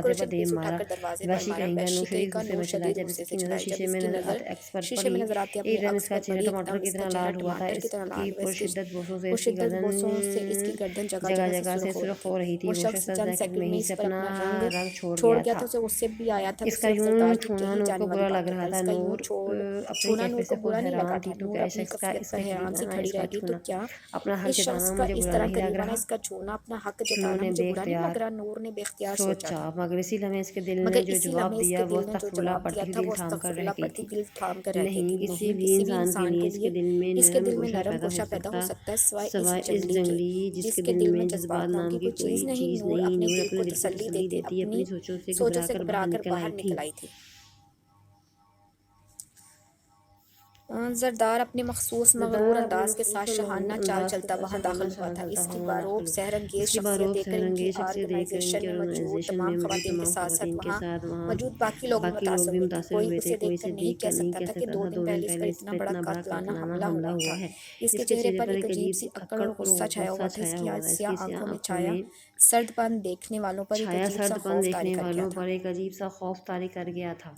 Speaker 2: दरवाजे पर
Speaker 1: रोशन
Speaker 2: दे
Speaker 1: पीस
Speaker 2: मारा।
Speaker 1: उठाकर दरवाजे पर
Speaker 2: वहशी
Speaker 1: मारा।
Speaker 2: कहेंगे।
Speaker 1: वहशी
Speaker 2: नूर शरीफ
Speaker 1: कहेगा।
Speaker 2: गुस्से
Speaker 1: नूर
Speaker 2: में चिल्लाया
Speaker 1: शदीद
Speaker 2: जब
Speaker 1: गुस्से से
Speaker 2: इसकी नज़र
Speaker 1: चिल्लाया। जब
Speaker 2: शीशे में
Speaker 1: इसकी
Speaker 2: नजर
Speaker 1: नज़र
Speaker 2: अक्स पर
Speaker 1: शीशे में
Speaker 2: पड़ी।
Speaker 1: नजर आती अपनी
Speaker 2: एकदम
Speaker 1: अक्स
Speaker 2: इसका
Speaker 1: पर
Speaker 2: चेहरा
Speaker 1: पड़ी,
Speaker 2: टमाटर
Speaker 1: एकदम
Speaker 2: की
Speaker 1: इसका
Speaker 2: तरह
Speaker 1: चेहरा
Speaker 2: लाल हुआ था।
Speaker 1: टमाटर की तरह लाल
Speaker 2: इसकी
Speaker 1: हुआ। इसकी
Speaker 2: पुरशिद्दत बोसों से इसकी
Speaker 1: पुरशिद्दत
Speaker 2: गर्दन
Speaker 1: बोसों से इसकी गर्दन जगह
Speaker 2: जगह
Speaker 1: जगह से
Speaker 2: जगह से
Speaker 1: सुर्ख हो रही
Speaker 2: सुर्ख
Speaker 1: थी।
Speaker 2: हो रही थी।
Speaker 1: वो
Speaker 2: वो
Speaker 1: शख्स
Speaker 2: शख्स
Speaker 1: चंद
Speaker 2: सेकंड
Speaker 1: सेकंड
Speaker 2: में
Speaker 1: में
Speaker 2: ही
Speaker 1: इस
Speaker 2: से
Speaker 1: पर
Speaker 2: अपना
Speaker 1: अपना रंग
Speaker 2: रंग
Speaker 1: छोड़
Speaker 2: गया
Speaker 1: गया
Speaker 2: था।
Speaker 1: था। उसे उससे भी आया था।
Speaker 2: इसका
Speaker 1: गुस्से।
Speaker 2: यूं
Speaker 1: सरदार की
Speaker 2: छूना
Speaker 1: कही
Speaker 2: नूर
Speaker 1: जाने
Speaker 2: को
Speaker 1: वाली
Speaker 2: बुरा लग
Speaker 1: बातों
Speaker 2: रहा
Speaker 1: पर
Speaker 2: था।
Speaker 1: इसका यूं
Speaker 2: नूर
Speaker 1: छोड़
Speaker 2: अपनी
Speaker 1: छूना नूर
Speaker 2: कैफियत
Speaker 1: को
Speaker 2: से खुद
Speaker 1: बुरा नहीं लगा
Speaker 2: हैरान थी।
Speaker 1: था।
Speaker 2: तो
Speaker 1: नूर
Speaker 2: क्या
Speaker 1: अपनी
Speaker 2: इसका
Speaker 1: कफियत पर
Speaker 2: इसका
Speaker 1: हैरान सी
Speaker 2: करीब आना,
Speaker 1: खड़ी
Speaker 2: इसका
Speaker 1: रह गई। तो
Speaker 2: छूना
Speaker 1: क्या
Speaker 2: अपना हक
Speaker 1: इस शख्स
Speaker 2: जताना
Speaker 1: का
Speaker 2: मुझे
Speaker 1: इस
Speaker 2: बुरा
Speaker 1: तरह
Speaker 2: नहीं लग
Speaker 1: करीब आना,
Speaker 2: रहा।
Speaker 1: इसका छूना, अपना हक
Speaker 2: नूर
Speaker 1: जताना
Speaker 2: ने
Speaker 1: मुझे बुरा नहीं लग
Speaker 2: बेख्तियार
Speaker 1: रहा। नूर ने बेख्तियार सोचा
Speaker 2: सोचा,
Speaker 1: था।
Speaker 2: मगर इसी लम्हे इसके दिल ने
Speaker 1: मगर
Speaker 2: जो
Speaker 1: इसी
Speaker 2: जवाब
Speaker 1: लम्हे
Speaker 2: दिया
Speaker 1: इसके
Speaker 2: वो
Speaker 1: दिल ने जो
Speaker 2: अस्तगफुरुल्लाह
Speaker 1: जवाब दिया
Speaker 2: पढ़ती हुई
Speaker 1: था
Speaker 2: दिल
Speaker 1: वो
Speaker 2: थाम कर रह
Speaker 1: अस्तगफुरुल्लाह
Speaker 2: गई
Speaker 1: पढ़ती
Speaker 2: थी।
Speaker 1: दिल थाम कर रह गई
Speaker 2: नहीं,
Speaker 1: थी।
Speaker 2: किसी
Speaker 1: नहीं,
Speaker 2: भी
Speaker 1: किसी भी
Speaker 2: इंसान के
Speaker 1: इंसान
Speaker 2: लिए
Speaker 1: के
Speaker 2: इसके
Speaker 1: लिए
Speaker 2: दिल में
Speaker 1: इसके
Speaker 2: नरम
Speaker 1: दिल में
Speaker 2: गोशा
Speaker 1: नरम
Speaker 2: पैदा हो
Speaker 1: गोशा पैदा हो
Speaker 2: सकता,
Speaker 1: सकता है सिवाय इस
Speaker 2: सवाए इस
Speaker 1: जंगली के,
Speaker 2: जंगली जिसके
Speaker 1: जिसके
Speaker 2: दिल
Speaker 1: दिल में
Speaker 2: में
Speaker 1: जज्बात
Speaker 2: जज्बात
Speaker 1: नाम
Speaker 2: नाम
Speaker 1: की
Speaker 2: की
Speaker 1: कोई
Speaker 2: कोई
Speaker 1: चीज़ नहीं।
Speaker 2: चीज़
Speaker 1: नूर
Speaker 2: नहीं।
Speaker 1: अपने
Speaker 2: नूर
Speaker 1: दिल
Speaker 2: अपने
Speaker 1: को
Speaker 2: दिल को
Speaker 1: तसल्ली
Speaker 2: तसल्ली
Speaker 1: देती
Speaker 2: देती
Speaker 1: अपनी
Speaker 2: अपनी सोचों से
Speaker 1: सोचों
Speaker 2: घबरा
Speaker 1: से
Speaker 2: कर
Speaker 1: घबरा
Speaker 2: बाहर
Speaker 1: कर
Speaker 2: निकल आई
Speaker 1: बाहर
Speaker 2: थी।
Speaker 1: निकल आई थी। जरदार अपने मखसूस मगरूर
Speaker 2: सरदार अपने
Speaker 1: अंदाज के
Speaker 2: मखसूस
Speaker 1: साथ शाहाना चाल
Speaker 2: अंदाज के
Speaker 1: चलता
Speaker 2: साथ
Speaker 1: वहां
Speaker 2: शहाना
Speaker 1: दाखिल हुआ
Speaker 2: चाल
Speaker 1: था।
Speaker 2: चलता
Speaker 1: इसकी
Speaker 2: हुआ
Speaker 1: बारोब
Speaker 2: दाखिल।
Speaker 1: सहरंगेज
Speaker 2: इसकी
Speaker 1: शख्सियत
Speaker 2: बारोब
Speaker 1: देखकर इनकी
Speaker 2: सहरंगेज शख्सियत देखकर
Speaker 1: ऑर्गेनाइजेशन
Speaker 2: इनकी
Speaker 1: में मौजूद
Speaker 2: ऑर्गेनाइजेशन
Speaker 1: तमाम
Speaker 2: में मौजूद
Speaker 1: खवातीन के
Speaker 2: तमाम
Speaker 1: साथ साथ
Speaker 2: खवातीन के
Speaker 1: वहाँ
Speaker 2: साथ वहाँ
Speaker 1: मौजूद बाकी लोग भी
Speaker 2: बाकी लोग
Speaker 1: मुतासर
Speaker 2: भी
Speaker 1: हुए थे।
Speaker 2: मुतासर
Speaker 1: कोई
Speaker 2: हुए थे।
Speaker 1: उसे
Speaker 2: कोई
Speaker 1: देखकर
Speaker 2: इसे
Speaker 1: नहीं
Speaker 2: देख
Speaker 1: कह
Speaker 2: कर नहीं
Speaker 1: सकता
Speaker 2: कह
Speaker 1: था कि
Speaker 2: सकता
Speaker 1: दो
Speaker 2: था
Speaker 1: दिन
Speaker 2: 2 दिन
Speaker 1: पहले इस पर
Speaker 2: पहले इस
Speaker 1: इतना
Speaker 2: पर
Speaker 1: बड़ा
Speaker 2: इतना बड़ा
Speaker 1: कातिलाना
Speaker 2: कातिलाना
Speaker 1: हमला
Speaker 2: हमला
Speaker 1: हुआ
Speaker 2: हुआ
Speaker 1: था।
Speaker 2: है।
Speaker 1: इसके
Speaker 2: इसके
Speaker 1: चेहरे
Speaker 2: चेहरे
Speaker 1: पर
Speaker 2: पर
Speaker 1: एक
Speaker 2: एक
Speaker 1: अजीब
Speaker 2: अजीब
Speaker 1: सी अक्ड़
Speaker 2: अक्ड़
Speaker 1: और
Speaker 2: और
Speaker 1: गुस्सा छाया
Speaker 2: गुस्सा
Speaker 1: हुआ था।
Speaker 2: छाया
Speaker 1: इसकी
Speaker 2: हुआ था।
Speaker 1: आसिया
Speaker 2: इसकी सी
Speaker 1: आंखों में
Speaker 2: आंखों
Speaker 1: छाया
Speaker 2: में
Speaker 1: सर्दपन देखने वालों पर एक
Speaker 2: छाया
Speaker 1: अजीब सा
Speaker 2: सर्दपन
Speaker 1: खौफ तारी
Speaker 2: देखने
Speaker 1: कर गया
Speaker 2: वालों
Speaker 1: था।
Speaker 2: पर एक अजीब सा खौफ तारी कर गया था।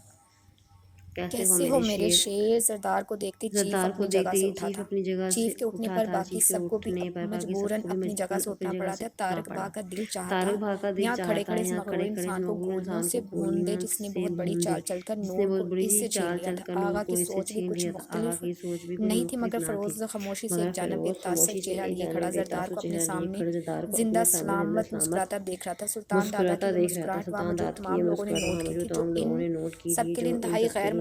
Speaker 2: कैसे हो
Speaker 1: कैसे हो
Speaker 2: मेरे
Speaker 1: मेरे
Speaker 2: शेर।
Speaker 1: शेर। सरदार को देखते चीफ
Speaker 2: जरदार को
Speaker 1: अपनी जगह
Speaker 2: देखते
Speaker 1: से
Speaker 2: ही
Speaker 1: उठा
Speaker 2: चीफ
Speaker 1: था।
Speaker 2: अपनी जगह से
Speaker 1: चीफ के उठने
Speaker 2: उठा
Speaker 1: पर
Speaker 2: था।
Speaker 1: बाकी
Speaker 2: चीफ के
Speaker 1: सबको भी
Speaker 2: उठने पर बाकी
Speaker 1: मजबूरन
Speaker 2: सबको भी
Speaker 1: अपनी जगह
Speaker 2: मजबूरन
Speaker 1: से
Speaker 2: अपनी
Speaker 1: उठना
Speaker 2: जगह
Speaker 1: पड़ा
Speaker 2: से
Speaker 1: था।
Speaker 2: उठना
Speaker 1: तारक
Speaker 2: पड़ा।
Speaker 1: बा का दिल चाहता
Speaker 2: तारक भाग का दिल
Speaker 1: यहाँ खड़े
Speaker 2: चाहता
Speaker 1: खड़े
Speaker 2: है,
Speaker 1: इस
Speaker 2: यहाँ
Speaker 1: मगरूर
Speaker 2: खड़े खड़े इस
Speaker 1: इंसान को
Speaker 2: मगबूल
Speaker 1: गोलियों
Speaker 2: इंसान
Speaker 1: से
Speaker 2: को
Speaker 1: भून दे
Speaker 2: गोलियों
Speaker 1: जिसने
Speaker 2: से
Speaker 1: बहुत बड़ी
Speaker 2: भून दे
Speaker 1: चाल चलकर
Speaker 2: जिसने
Speaker 1: नूर
Speaker 2: बहुत
Speaker 1: को
Speaker 2: बड़ी
Speaker 1: इससे छीन
Speaker 2: चाल
Speaker 1: लिया था।
Speaker 2: चलकर नूर
Speaker 1: आगा की
Speaker 2: को इससे
Speaker 1: सोच भी
Speaker 2: छीन
Speaker 1: कुछ
Speaker 2: लिया था। आगा
Speaker 1: मुख्तलिफ
Speaker 2: की सोच भी कुछ
Speaker 1: नहीं थी,
Speaker 2: मुख्तलिफ
Speaker 1: मगर
Speaker 2: ना थी,
Speaker 1: फरोज खामोशी से
Speaker 2: मगर
Speaker 1: एक जानब
Speaker 2: फिरोज
Speaker 1: बेतासर
Speaker 2: खामोशी से
Speaker 1: चेहरा
Speaker 2: एक
Speaker 1: लिए
Speaker 2: जानब
Speaker 1: खड़ा जरदार
Speaker 2: बेतासुर
Speaker 1: को अपने
Speaker 2: चेहरा लिए
Speaker 1: सामने
Speaker 2: खड़े जरदार को
Speaker 1: जिंदा
Speaker 2: अपने सामने जिंदा
Speaker 1: सलामत
Speaker 2: सलामत
Speaker 1: मुस्कुराता देख रहा था। सुल्तान दादा की
Speaker 2: मुस्कुराता
Speaker 1: वो
Speaker 2: देख रहा था।
Speaker 1: मुस्कुराहट वहाँ
Speaker 2: सुल्तान
Speaker 1: मौजूद
Speaker 2: दाद की ये
Speaker 1: तमाम लोगों ने
Speaker 2: मुस्कुराहट
Speaker 1: नोट
Speaker 2: वहाँ
Speaker 1: की
Speaker 2: मौजूद
Speaker 1: थी, जो
Speaker 2: तमाम लोगों
Speaker 1: इन
Speaker 2: ने नोट की थी,
Speaker 1: सबके लिए
Speaker 2: जो इन
Speaker 1: इंतहाई
Speaker 2: सब के
Speaker 1: गैर
Speaker 2: लिए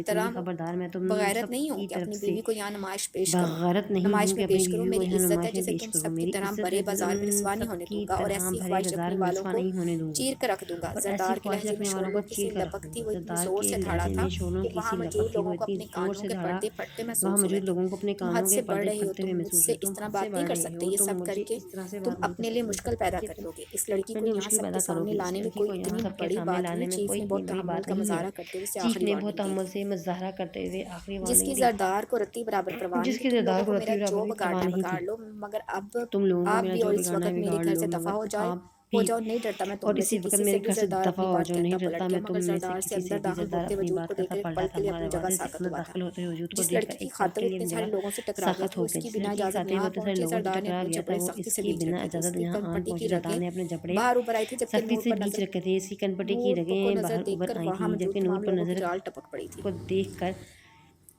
Speaker 1: احترام
Speaker 2: خبردار میں تم
Speaker 1: بغیرت
Speaker 2: سب
Speaker 1: نہیں ہوں
Speaker 2: کی
Speaker 1: کہ
Speaker 2: طرف
Speaker 1: اپنی
Speaker 2: سے
Speaker 1: بیوی کو یہاں نمائش پیش کروں،
Speaker 2: بغیرت نہیں
Speaker 1: نمائش
Speaker 2: ہوں کہ
Speaker 1: میں
Speaker 2: اپنی
Speaker 1: پیش کروں،
Speaker 2: بیوی کو
Speaker 1: میری
Speaker 2: یہاں
Speaker 1: عزت ہے
Speaker 2: نمائش میں
Speaker 1: جسے
Speaker 2: پیش
Speaker 1: تم
Speaker 2: کروں،
Speaker 1: سب کی
Speaker 2: میری
Speaker 1: طرح
Speaker 2: عزت
Speaker 1: بڑے
Speaker 2: ہے
Speaker 1: بازار میں
Speaker 2: تم
Speaker 1: رسوا نہیں
Speaker 2: سب
Speaker 1: ہونے
Speaker 2: کی
Speaker 1: دوں گا اور
Speaker 2: طرح
Speaker 1: ایسی
Speaker 2: بھرے
Speaker 1: خواہش
Speaker 2: بازار
Speaker 1: رکھنے
Speaker 2: میں
Speaker 1: والوں
Speaker 2: رسوا
Speaker 1: کو
Speaker 2: نہیں ہونے دوں گا،
Speaker 1: چیر کر رکھ دوں گا۔
Speaker 2: اور ایسی
Speaker 1: زردار کے
Speaker 2: خواہش
Speaker 1: لہجے میں
Speaker 2: رکھنے والوں
Speaker 1: شوربہ
Speaker 2: کو
Speaker 1: کی
Speaker 2: چیر
Speaker 1: سی
Speaker 2: کر رکھ دوں
Speaker 1: لپکتی
Speaker 2: گا۔
Speaker 1: وہ اتنی
Speaker 2: سردار
Speaker 1: زور
Speaker 2: کے
Speaker 1: سے دھڑا
Speaker 2: لہجے
Speaker 1: تھا
Speaker 2: میں شوروں
Speaker 1: کہ
Speaker 2: کی
Speaker 1: وہاں
Speaker 2: سی
Speaker 1: موجود
Speaker 2: لپکتی وہ
Speaker 1: لوگوں کو
Speaker 2: اتنی
Speaker 1: اپنے
Speaker 2: زور
Speaker 1: کانوں
Speaker 2: سے
Speaker 1: کے
Speaker 2: دھڑا،
Speaker 1: پردے پھٹتے
Speaker 2: وہاں
Speaker 1: محسوس ہوئے۔
Speaker 2: موجود لوگوں کو اپنے
Speaker 1: تم
Speaker 2: کانوں
Speaker 1: حد
Speaker 2: کے
Speaker 1: سے بڑھ
Speaker 2: پردے
Speaker 1: رہی ہو،
Speaker 2: پھٹتے
Speaker 1: تم
Speaker 2: ہوئے
Speaker 1: مجھ
Speaker 2: محسوس
Speaker 1: سے
Speaker 2: ہوئے۔ تم
Speaker 1: اس طرح
Speaker 2: حد سے
Speaker 1: بات نہیں
Speaker 2: بڑھ
Speaker 1: کر
Speaker 2: رہی
Speaker 1: سکتے،
Speaker 2: ہو،
Speaker 1: یہ
Speaker 2: تم
Speaker 1: سب
Speaker 2: مجھ
Speaker 1: کر
Speaker 2: سے
Speaker 1: کے
Speaker 2: اس طرح سے
Speaker 1: تم
Speaker 2: بات نہیں کر
Speaker 1: اپنے لیے
Speaker 2: سکتی،
Speaker 1: مشکل
Speaker 2: یہ سب
Speaker 1: پیدا
Speaker 2: کر کے
Speaker 1: کر
Speaker 2: تم
Speaker 1: لو گے۔ اس لڑکی
Speaker 2: اپنے
Speaker 1: کو
Speaker 2: لیے
Speaker 1: یہاں
Speaker 2: مشکل
Speaker 1: سب
Speaker 2: پیدا
Speaker 1: کے
Speaker 2: کرو
Speaker 1: سامنے
Speaker 2: گی، اس
Speaker 1: لانے میں
Speaker 2: لڑکی
Speaker 1: کوئی
Speaker 2: کو یہاں
Speaker 1: اتنی
Speaker 2: سب کے
Speaker 1: بڑی
Speaker 2: سامنے
Speaker 1: بات
Speaker 2: لانے
Speaker 1: نہیں۔
Speaker 2: میں
Speaker 1: چیف
Speaker 2: کوئی
Speaker 1: نے
Speaker 2: اتنی
Speaker 1: بہت
Speaker 2: بڑی
Speaker 1: تحمل
Speaker 2: بات
Speaker 1: کا
Speaker 2: نہیں ہے۔
Speaker 1: مظاہرہ کرتے ہوئے اسے
Speaker 2: چیف
Speaker 1: آخری
Speaker 2: نے بہت
Speaker 1: وارننگ دی۔
Speaker 2: تحمل سے مظاہرہ کرتے ہوئے آخری
Speaker 1: جس کی
Speaker 2: وارننگ دی،
Speaker 1: زردار کو رتی برابر پرواہ نہیں
Speaker 2: جس
Speaker 1: تھی،
Speaker 2: کے
Speaker 1: تم
Speaker 2: زردار
Speaker 1: لوگوں
Speaker 2: کو
Speaker 1: کو
Speaker 2: رتی
Speaker 1: میرا جو
Speaker 2: برابر پرواہ
Speaker 1: بگاڑنا ہے
Speaker 2: نہیں تھی،
Speaker 1: بگاڑ لو، مگر اب
Speaker 2: تم لوگوں کو
Speaker 1: آپ
Speaker 2: میرا
Speaker 1: بھی
Speaker 2: جو
Speaker 1: اور اس
Speaker 2: بگانا ہے
Speaker 1: وقت میرے
Speaker 2: بگاڑ
Speaker 1: گھر
Speaker 2: لو،
Speaker 1: سے دفع
Speaker 2: مگر
Speaker 1: ہو جائے،
Speaker 2: آپ
Speaker 1: ہو
Speaker 2: بھی،
Speaker 1: جاؤ۔ نہیں ڈرتا میں تم
Speaker 2: اور
Speaker 1: میں سے
Speaker 2: اسی وقت
Speaker 1: کسی سے
Speaker 2: میرے
Speaker 1: بھی۔
Speaker 2: گھر سے
Speaker 1: زردار
Speaker 2: دفع
Speaker 1: اپنی
Speaker 2: ہو
Speaker 1: بات
Speaker 2: جاؤ،
Speaker 1: کہتا
Speaker 2: نہیں
Speaker 1: پلٹ
Speaker 2: ڈرتا
Speaker 1: گیا،
Speaker 2: میں
Speaker 1: مگر
Speaker 2: تم میں سے
Speaker 1: زردار سے
Speaker 2: کسی سے
Speaker 1: اندر
Speaker 2: بھی،
Speaker 1: داخل
Speaker 2: زردار
Speaker 1: ہوتے
Speaker 2: اپنی
Speaker 1: وجود
Speaker 2: بات
Speaker 1: کو
Speaker 2: کہتا
Speaker 1: دیکھ کر ایک
Speaker 2: پلٹا
Speaker 1: پل
Speaker 2: تھا،
Speaker 1: کے لیے
Speaker 2: مگر
Speaker 1: اپنی جگہ
Speaker 2: دروازے سے
Speaker 1: ساکت
Speaker 2: اندر
Speaker 1: ہوا تھا۔
Speaker 2: داخل ہوتے ہوئے وجود کو
Speaker 1: جس
Speaker 2: دیکھ کر
Speaker 1: لڑکی کی
Speaker 2: ایک پل کے
Speaker 1: خاطر
Speaker 2: لیے
Speaker 1: اتنے
Speaker 2: اپنی
Speaker 1: سارے
Speaker 2: جگہ
Speaker 1: لوگوں سے ٹکرا گیا
Speaker 2: ساخت
Speaker 1: تھا، وہ
Speaker 2: ہو
Speaker 1: اس
Speaker 2: گیا،
Speaker 1: کی
Speaker 2: جس
Speaker 1: بنا
Speaker 2: لڑکی کی
Speaker 1: اجازت
Speaker 2: خاطر
Speaker 1: یہاں
Speaker 2: بہت سارے
Speaker 1: پہنچے۔
Speaker 2: لوگوں سے
Speaker 1: زردار نے
Speaker 2: ٹکرا
Speaker 1: اپنے
Speaker 2: گیا تھا،
Speaker 1: جبڑے
Speaker 2: وہ
Speaker 1: سختی
Speaker 2: اس
Speaker 1: سے
Speaker 2: کی
Speaker 1: بیچ
Speaker 2: بنا
Speaker 1: رکھے تھے، اس
Speaker 2: اجازت
Speaker 1: کی
Speaker 2: یہاں
Speaker 1: کن
Speaker 2: آن
Speaker 1: پٹی کی
Speaker 2: پہنچی۔ زردار
Speaker 1: رگیں
Speaker 2: نے اپنے جبڑے
Speaker 1: باہر اوپر آئی تھی، جبکہ
Speaker 2: سختی
Speaker 1: نور
Speaker 2: سے
Speaker 1: پر
Speaker 2: بیچ
Speaker 1: نظر
Speaker 2: رکھے تھے، اس کی کن پٹی کی
Speaker 1: نور کو
Speaker 2: رگیں
Speaker 1: نظر دیکھ
Speaker 2: اوپر
Speaker 1: کر
Speaker 2: آئی
Speaker 1: وہاں
Speaker 2: تھیں،
Speaker 1: موجود
Speaker 2: جبکہ نور
Speaker 1: تمام
Speaker 2: پر
Speaker 1: لوگوں کی
Speaker 2: نظر
Speaker 1: ڈال ٹپک پڑی تھی۔
Speaker 2: کو دیکھ کر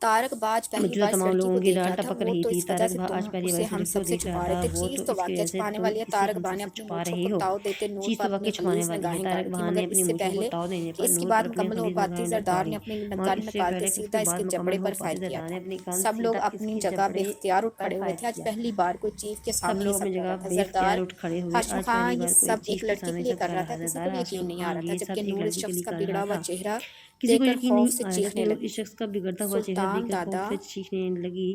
Speaker 1: طارق با آج پہلی
Speaker 2: موجودہ
Speaker 1: بار اس
Speaker 2: تمام
Speaker 1: لڑکی
Speaker 2: لوگوں
Speaker 1: کو
Speaker 2: کی
Speaker 1: دیکھ
Speaker 2: ڈال
Speaker 1: رہا تھا،
Speaker 2: ٹپک
Speaker 1: وہ
Speaker 2: رہی
Speaker 1: تو
Speaker 2: تھی۔
Speaker 1: اس وجہ
Speaker 2: طارق
Speaker 1: سے
Speaker 2: بھا
Speaker 1: تم
Speaker 2: آج پہلی بار
Speaker 1: اسے
Speaker 2: اس
Speaker 1: ہم
Speaker 2: لڑکی کو
Speaker 1: سب سے
Speaker 2: دیکھ رہا
Speaker 1: چھپا رہے
Speaker 2: تھا،
Speaker 1: تھے۔
Speaker 2: وہ
Speaker 1: چیز
Speaker 2: تو
Speaker 1: تو
Speaker 2: اس کی
Speaker 1: واقعہ
Speaker 2: وجہ سے
Speaker 1: چھپانے
Speaker 2: تم
Speaker 1: والی ہے۔
Speaker 2: اسے
Speaker 1: طارق
Speaker 2: ہم
Speaker 1: با
Speaker 2: سب
Speaker 1: نے
Speaker 2: سے
Speaker 1: اپنی
Speaker 2: چھپا
Speaker 1: مورچھوں
Speaker 2: رہے
Speaker 1: کو
Speaker 2: ہو۔
Speaker 1: تاؤ دیتے نور
Speaker 2: چیز
Speaker 1: پر
Speaker 2: تو
Speaker 1: اپنی
Speaker 2: واقعی چھپانے
Speaker 1: خلیز
Speaker 2: والی ہے۔
Speaker 1: نگاہیں
Speaker 2: طارق
Speaker 1: ڈالی تھی،
Speaker 2: بہا نے
Speaker 1: مگر
Speaker 2: اپنی
Speaker 1: اس سے
Speaker 2: مورچھوں کو
Speaker 1: پہلے
Speaker 2: تاؤ دینے
Speaker 1: کہ
Speaker 2: پر
Speaker 1: اس کی
Speaker 2: نور پر
Speaker 1: بات
Speaker 2: اپنے
Speaker 1: مکمل ہو
Speaker 2: خلیج
Speaker 1: پاتی،
Speaker 2: نگاہیں
Speaker 1: زردار نے
Speaker 2: ڈالی،
Speaker 1: اپنی
Speaker 2: مگر
Speaker 1: گن
Speaker 2: اس سے
Speaker 1: نکالتے
Speaker 2: پہلے کہ اس کی
Speaker 1: سیدھا اس
Speaker 2: بات
Speaker 1: کے
Speaker 2: مکمل
Speaker 1: جبڑے
Speaker 2: ہو
Speaker 1: پر
Speaker 2: پاتی،
Speaker 1: فائر کیا
Speaker 2: زردار نے
Speaker 1: تھا۔
Speaker 2: اپنی کان
Speaker 1: سب لوگ
Speaker 2: سیدھا اس
Speaker 1: اپنی
Speaker 2: کے
Speaker 1: جگہ بے
Speaker 2: جبڑے
Speaker 1: اختیار اٹھ
Speaker 2: پر
Speaker 1: کھڑے ہوئے
Speaker 2: فائر
Speaker 1: تھے۔ آج
Speaker 2: کیا۔
Speaker 1: پہلی بار کوئی چیف کے
Speaker 2: سب
Speaker 1: سامنے یہ
Speaker 2: لوگ اپنی
Speaker 1: سب کر
Speaker 2: جگہ
Speaker 1: رہا تھا۔
Speaker 2: بے
Speaker 1: زردار
Speaker 2: اختیار اٹھ کھڑے ہوئے،
Speaker 1: ہاشم
Speaker 2: آج پہلی
Speaker 1: خان یہ
Speaker 2: بار کوئی
Speaker 1: سب ایک
Speaker 2: چیف کے
Speaker 1: لڑکی کے
Speaker 2: سامنے
Speaker 1: لیے
Speaker 2: سب
Speaker 1: کر
Speaker 2: کر
Speaker 1: رہا
Speaker 2: رہا
Speaker 1: تھا،
Speaker 2: ہے۔
Speaker 1: کسی کو
Speaker 2: زردار
Speaker 1: بھی
Speaker 2: ہاشم
Speaker 1: یقین نہیں آ رہا
Speaker 2: خان
Speaker 1: تھا،
Speaker 2: یہ
Speaker 1: جبکہ
Speaker 2: سب ایک
Speaker 1: نور اس
Speaker 2: لڑکی کے
Speaker 1: شخص
Speaker 2: لیے
Speaker 1: کا
Speaker 2: کر رہا
Speaker 1: بگڑا ہوا
Speaker 2: تھا،
Speaker 1: چہرہ
Speaker 2: کسی کو
Speaker 1: دیکھ کر
Speaker 2: یقین
Speaker 1: خوف
Speaker 2: نہیں
Speaker 1: سے
Speaker 2: آ رہا تھا کہ
Speaker 1: چیخنے
Speaker 2: نور
Speaker 1: لگی۔
Speaker 2: اس شخص کا بگڑتا ہوا چہرہ
Speaker 1: سلطان
Speaker 2: دیکھ کر خوف
Speaker 1: دادا
Speaker 2: سے چیخنے لگی۔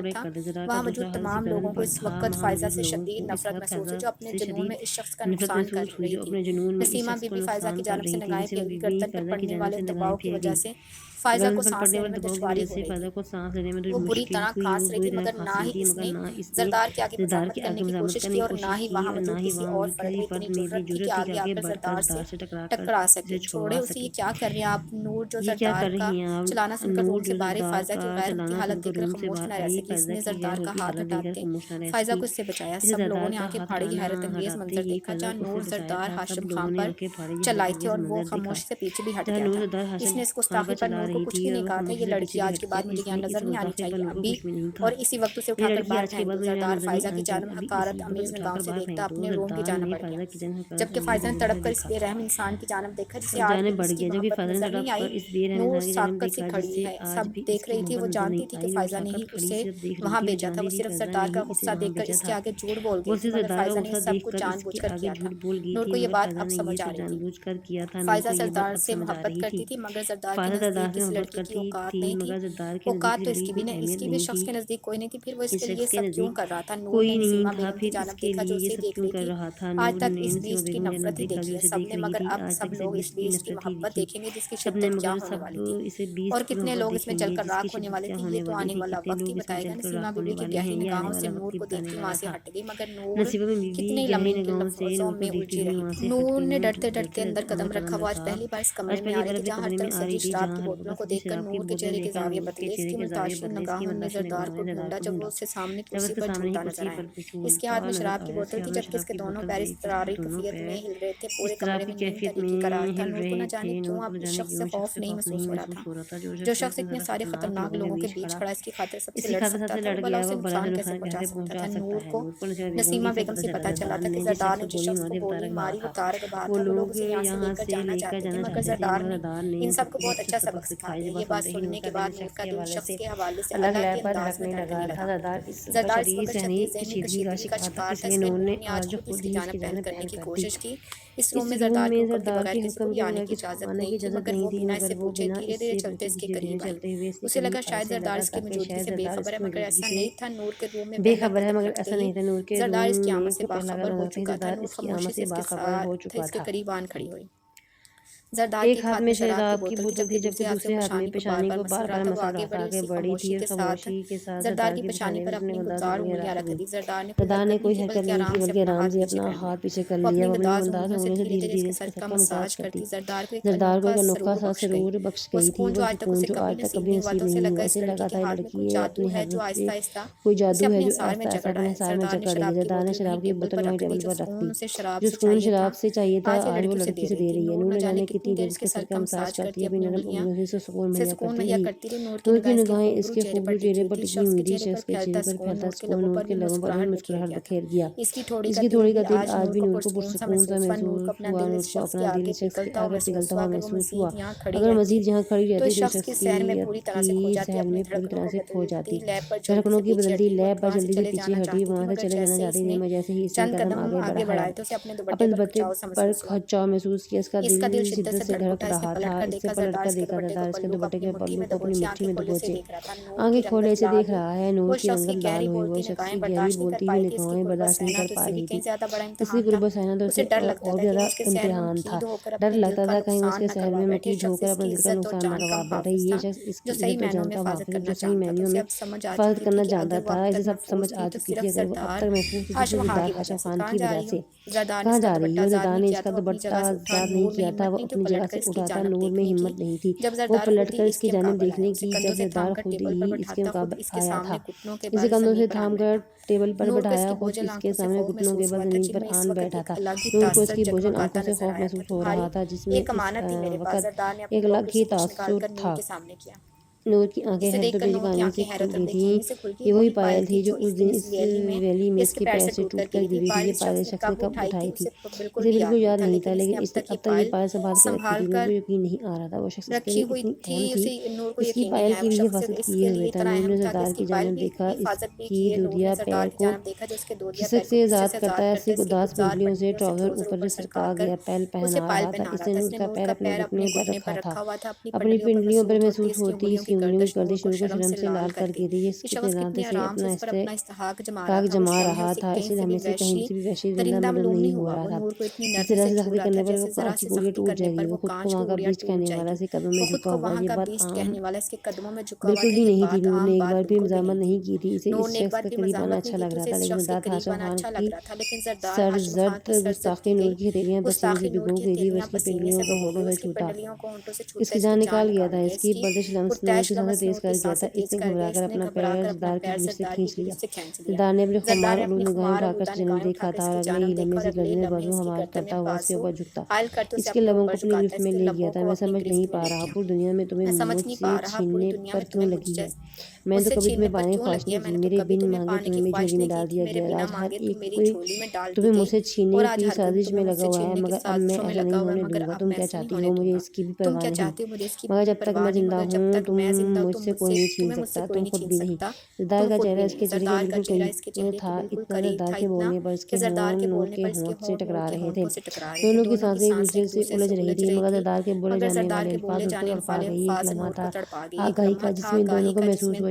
Speaker 1: पर था। वहाँ मौजूद तमाम लोगों को इस वक्त फ़ाइज़ा से शदीद नफ़रत महसूस हुई, जो अपने जुनून में इस शख्स का नुकसान कर रही थी। नसीमा बीबी फ़ाइज़ा की जानिब से निगाहें फेर की गर्दन पर पड़ने वाले दबाव की वजह से फ़ाइज़ा को सांस लेने में दुश्वारी हो रही थी। वो बुरी तरह खांस रही थी, मगर ना ही इसने ज़रदार के आगे मज़ाहमत करने की कोशिश की और ना ही वहाँ मौजूद किसी और फ़र्द में इतनी जुर्रत थी कि आगे आकर ज़रदार से टकरा सके। छोड़े उसे, ये क्या कर रही हैं आप? नूर, जो ज़रदार का चलाना सुनकर रूम से बाहर आई, फ़ाइज़ा की गैर की हालत देखकर खामोश न रह सकी। इसने ज़रदार का हाथ हटा के फ़ाइज़ा को इससे बचाया। सब लोगों ने आंखें फाड़ी ये हैरत अंगेज़ मंजर देखा, जहाँ नूर ज़रदार हाशिम खां पर चल आई थी और वो खामोश से पीछे भी हट गया था। इसने इस गुस्ताखी पर नूर को कुछ भी नहीं कहा था। ये लड़की आज के बाद मुझे यहाँ नजर नहीं आनी चाहिए अभी। और इसी वक्त उसे उठाकर बाहर फेंक दिया। ज़रदार फ़ाइज़ा की जानिब हकारत आमेज़ निगाहों से देखता अपने रूम की जानिब बढ़ गया, जबकि फ़ाइज़ा ने तड़प कर इस बेरहम इंसान की जानिब देखा जिसे आज भी इसकी मोहब्बत नजर नहीं आई। नूर साकत सी खड़ी है, सब देख रही थी। वो जानती थी कि फ़ाइज़ा ने ही उसे वहाँ भेजा था। वो सिर्फ ज़रदार का गुस्सा देखकर इसके आगे झूठ बोल गई थी, मगर फ़ाइज़ा ने सब कुछ जानबूझकर किया था। नूर को ये बात अब समझ आ रही थी। फ़ाइज़ा ज़रदार से मोहब्बत करती थी, मगर ज़रदार के नज़दीक इस लड़की की औकात नहीं थी। औकात तो इसकी भी नहीं, इसकी भी शख्स के नज़दीक कोई नहीं थी, फिर वो इसके लिए सब क्यों कर रहा था? नूर ने नसीमा बेगम की जानिब देखा जो उसे देख रही थी। आज तक इस बीच की नफरत ही देखी है सबने, मगर अब सब लोग इस बीच की मोहब्बत देखेंगे जिसकी शिद्दत क्या होने वाली थी और कितने लोग इसमें जलकर राख होने वाले थे। ये तो आने वाला वक्त ही बताएगा। नसीमा बीबी की गहरी निगाहों से नूर को देखती वहाँ से हट गई, मगर नूर कितनी लम्हे के लफ्ज़ों में उलझी रही। नूर ने डरते डरते अंदर कदम रखा। वो आज पहली बार इस कमरे में आ रही थी जहाँ हर तरफ सजी शराब की बोतलें بدلوں کو دیکھ کر نور کے چہرے کے زاویے بدلے۔ اس کی متعاشر نگاہوں نے زردار کو ڈھونڈا جب وہ اسے سامنے کرسی پر جھولتا نظر آیا۔ اس کے ہاتھ میں شراب کی بوتل تھی جبکہ اس کے دونوں پیر اضطراری کیفیت میں ہل رہے تھے۔ پورے کمرے میں نئی طریقے کا راز تھا۔ نور کو نہ جانے کیوں اب اس شخص سے خوف نہیں محسوس ہو رہا تھا۔ جو شخص اتنے سارے خطرناک لوگوں کے بیچ کھڑا اس کی خاطر سب سے لڑ سکتا تھا، بھلا اسے نقصان کیسے پہنچا سکتا تھا۔ نور کو نسیمہ بیگم سے پتہ چلا تھا کہ زردار نے جس شخص کو گولی ماری وہ طارق بہار تھا۔ وہ لوگ اسے یہاں سے لے کر جانا چاہتے تھے مگر زردار نے ان سب کو بہت اچھا سبق سکھا دیا۔ یہ بات سننے کے بعد نور کا دل شخص کے حوالے سے الگ انداز میں دھڑکنے لگا۔ زردار اس وقت شدید ذہنی کشیدگی کا شکار تھا، اس لیے نور نے آج خود اس کی جانب پہل کرنے کی کوشش کی۔ اس روم میں زردار کے حکم کے بغیر کسی کو بھی آنے کی اجازت نہیں تھی، مگر وہ بنا اسے پوچھے دھیرے دھیرے چلتے اس کے قریب آئی۔ اسے لگا شاید زردار اس کی موجودگی سے بے خبر ہے، مگر ایسا نہیں تھا۔ نور کے روم میں پہلا قدم رکھتے ہی زردار اس کی آمد سے باخبر ہو چکا تھا۔ نور خاموشی سے اس کے قریب آن کھڑی ہوئی۔ زردار کے ہاتھ میں شراب کی بوتل تھی جبکہ دوسرے ہاتھ میں پیشانی کو بار بار مسل رہا تھا۔ اسی خاموشی کے ساتھ زردار کی پیشانی پر اپنی گلزار انگلیاں رکھ دی۔ زردار نے کوئی حرکت نہیں کی بلکہ آرام سے اپنا ہاتھ پیچھے کر لیا۔ وہ اپنی انداز انگلیوں سے دھیرے دھیرے اس کے سر کا مساج کرتی۔ زردار کو ایک انوکھا سا سرور بخش گئی تھی، وہ سکون جو آج تک کبھی نصیب نہیں ہوا۔ اسے لگا تھا یہ لڑکی اپنے ہاتھ میں کوئی جادو ہے جو آہستہ آہستہ اپنے حصار میں جکڑ رہی ہے۔ زردار نے شراب کی بوتل وہیں ٹیبل پر رکھ دی۔ جو سکون شراب سے چاہیے تھا آج وہ لڑکی سے دے رہی ہے۔ نور نہ جانے کتنی دیر اس کے سر کا مساج کرتی اپنی نرم انگلیوں سے سکون مہیا کرتی رہی۔ نور کی نگاہیں اس کے خوبصورت چہرے پر ٹکی ہوئی تھی۔ شخص کے چہرے پر پھیلتا سکون نور کے لبوں پر بھی مسکراہٹ بکھیر گیا۔ اس کی تھوڑی کا دل آج بھی نور کو پرسکون سا محسوس ہوا۔ نور کو اپنا دل اس شخص کے آگے پگھلتا ہوا محسوس ہوا۔ اگر مزید یہاں کھڑی رہتی تو شخص کی سحر میں پوری طرح سے کھو جاتی۔ دھڑکنوں کی بدلتی لے پر جلدی سے پیچھے ہٹی، وہاں سے چلے جانا چاہتی تھی، مگر جیسے ہی اس نے قدم آگے بڑھایا اپنے دوپٹے پر کھچاؤ محسوس کیا۔ اس کا دل شدت سے دھڑک رہا تھا۔ اس سے پلٹ کر دیکھا زردار اس کے دوپٹے کے پلو کو اپنی مٹھی میں دبوچے آنکھیں کھولے سے دیکھ رہا ہے۔ نور کی رنگت لال ہوئی۔ وہ شخص کی گہری بولتی ہوئی نگاہیں برداشت نہیں کر پا رہی تھی۔ اس کی قرب و سینہ تو اسے اور زیادہ امتحان تھا۔ ڈر لگتا تھا کہیں اس کے سحر میں مکیج ہو کر اپنے دل کا نقصان نہ کروا بیٹھے۔ یہ شخص اس کی عزت و جان کا محافظ جو صحیح معنیوں میں حفاظت کرنا جانتا تھا۔ اسے سب سمجھ آ چکی تھی۔ اگر وہ اب تک محفوظ تھی تو زردار ہاشم خان کی وجہ سے۔ کہاں جا رہی ہو؟ زردار نے اس کا دوپٹہ آزاد نہیں کیا تھا، وہ اپنی جگہ سے اٹھا تھا۔ نور میں ہمت نہیں تھی وہ پلٹ کر اس کی جانب دیکھنے کی، جب زردار خود ہی اس کے مقابل آیا تھا۔ اسے کندھوں سے تھام کر ٹیبل پر بٹھایا، خود اس کے سامنے گھٹنوں کے بل زمین پر آن بیٹھا تھا۔ نور کو اس کی بوجھل آنکھوں سے خوف محسوس ہو رہا تھا، جس میں اس وقت ایک الگ ہی تاثر تھا۔ نور کی آنکھیں حیرت و بےچینی سے کھل گئی تھیں۔ یہ وہی پائل تھی جو اس دن اس ویلی میں اس کے پیر سے ٹوٹ کر گری تھی۔ یہ پائل شخص نے کب اٹھائی تھی اسے بالکل یاد نہیں تھا، لیکن اس نے اب تک یہ پائل سنبھال کے رکھی تھی۔ نور کو یقین نہیں آ رہا تھا وہ شخص اس کے لیے اتنی اہم تھی۔ اس کی پائل کی بھی حفاظت کیے ہوئے تھا۔ نور نے زردار کی جانب دیکھا، اس کی دودھیا پیر کو کھسک سے آزاد کرتا ہے، ایسی اداس پنڈلیوں سے ٹراؤزر اوپر سرکا گیا پائل پہنا رہا تھا۔ اس نے نور کا پیر اپنے گھٹنے پر رکھا تھا، اپنی پنڈلیوں پر محسوس ہوتی اس کی انگلیوں کی گردش نور کو شرم سے لال کر گئی تھی۔ اس کتنے دانتے سے اپنا استحقاق جما رہا تھا، اس سے ہمیں سے کہیں سے بھی وحشی زندہ مدد نہیں ہو رہا تھا۔ اس طرح سے سختی کرنے پر وہ آنکھ کی پوری ٹوٹ جائے گی۔ وہ خود کو وہاں کا بیسٹ کہنے والا اس کے قدموں میں جھکا ہوا، یہ بات عام بالکل بھی نہیں تھی۔ نور نے ایک بار بھی مزاحمت نہیں کی تھی، اسے اس شخص کے قریب آنا اچھا لگ رہا تھا، لیکن زردار ہاشم خان کی سرزرد گستاخی نور کی ہتھیلیاں پسینے سے بھگو گئی تھی۔ وہ اس کی پنڈلیوں کو ہونٹوں سے چھوتا، اس کی جان نکال گیا تھا۔ اس کی بردش لمس نور کی سانسیں تیز کر گیا تھا۔ اس نے گھبرا کر اپنا پیر زردار کی جیب سے کھینچ لیا۔ زردار نے اپنی خمار الو نگاہیں اٹھا کر اس کی جانب دیکھا تھا اور اگلے ہی لمحے سے گردنیں بازو ہموار کرتا ہوا اس کے اوپر جھکتا، اس کے لبوں کو اپنی گرفت میں لے گیا تھا۔ میں سمجھ نہیں پا رہا پوری دنیا میں تمہیں مجھ سے چھیننے پر کیوں لگی ہے؟ میں تو کبھی تمہیں پانے کی خواہش نہیں کی، میرے بن مانگے تمہیں میری جھولی میں ڈال دیا گیا۔ آج ہر ایک کوئی تمہیں مجھ سے چھیننے کی سازش میں لگا ہوا ہے، مگر اب میں ایسا نہیں ہونے دوں گا۔ تم کیا چاہتی ہو؟ مجھے اس کی بھی پرواہ نہیں، مگر جب تک میں زندہ ہوں تم مجھ سے کوئی نہیں چھین سکتا، تم خود بھی نہیں۔ زردار کا چہرہ اس کے چہرے کے بالکل قریب تھا، اتنا زردار کے بولنے پر اس کے ہونٹ نور کے ہونٹ سے ٹکرا رہے تھے۔ دونوں کی سانسیں ایک دوسرے سے الجھ رہی تھیں، مگر زردار کے بولے جانے والے الفاظ اس کو تڑپا گئی۔ ایک لمحہ تھا آگاہی کا جس میں دونوں کو محسوس ہوا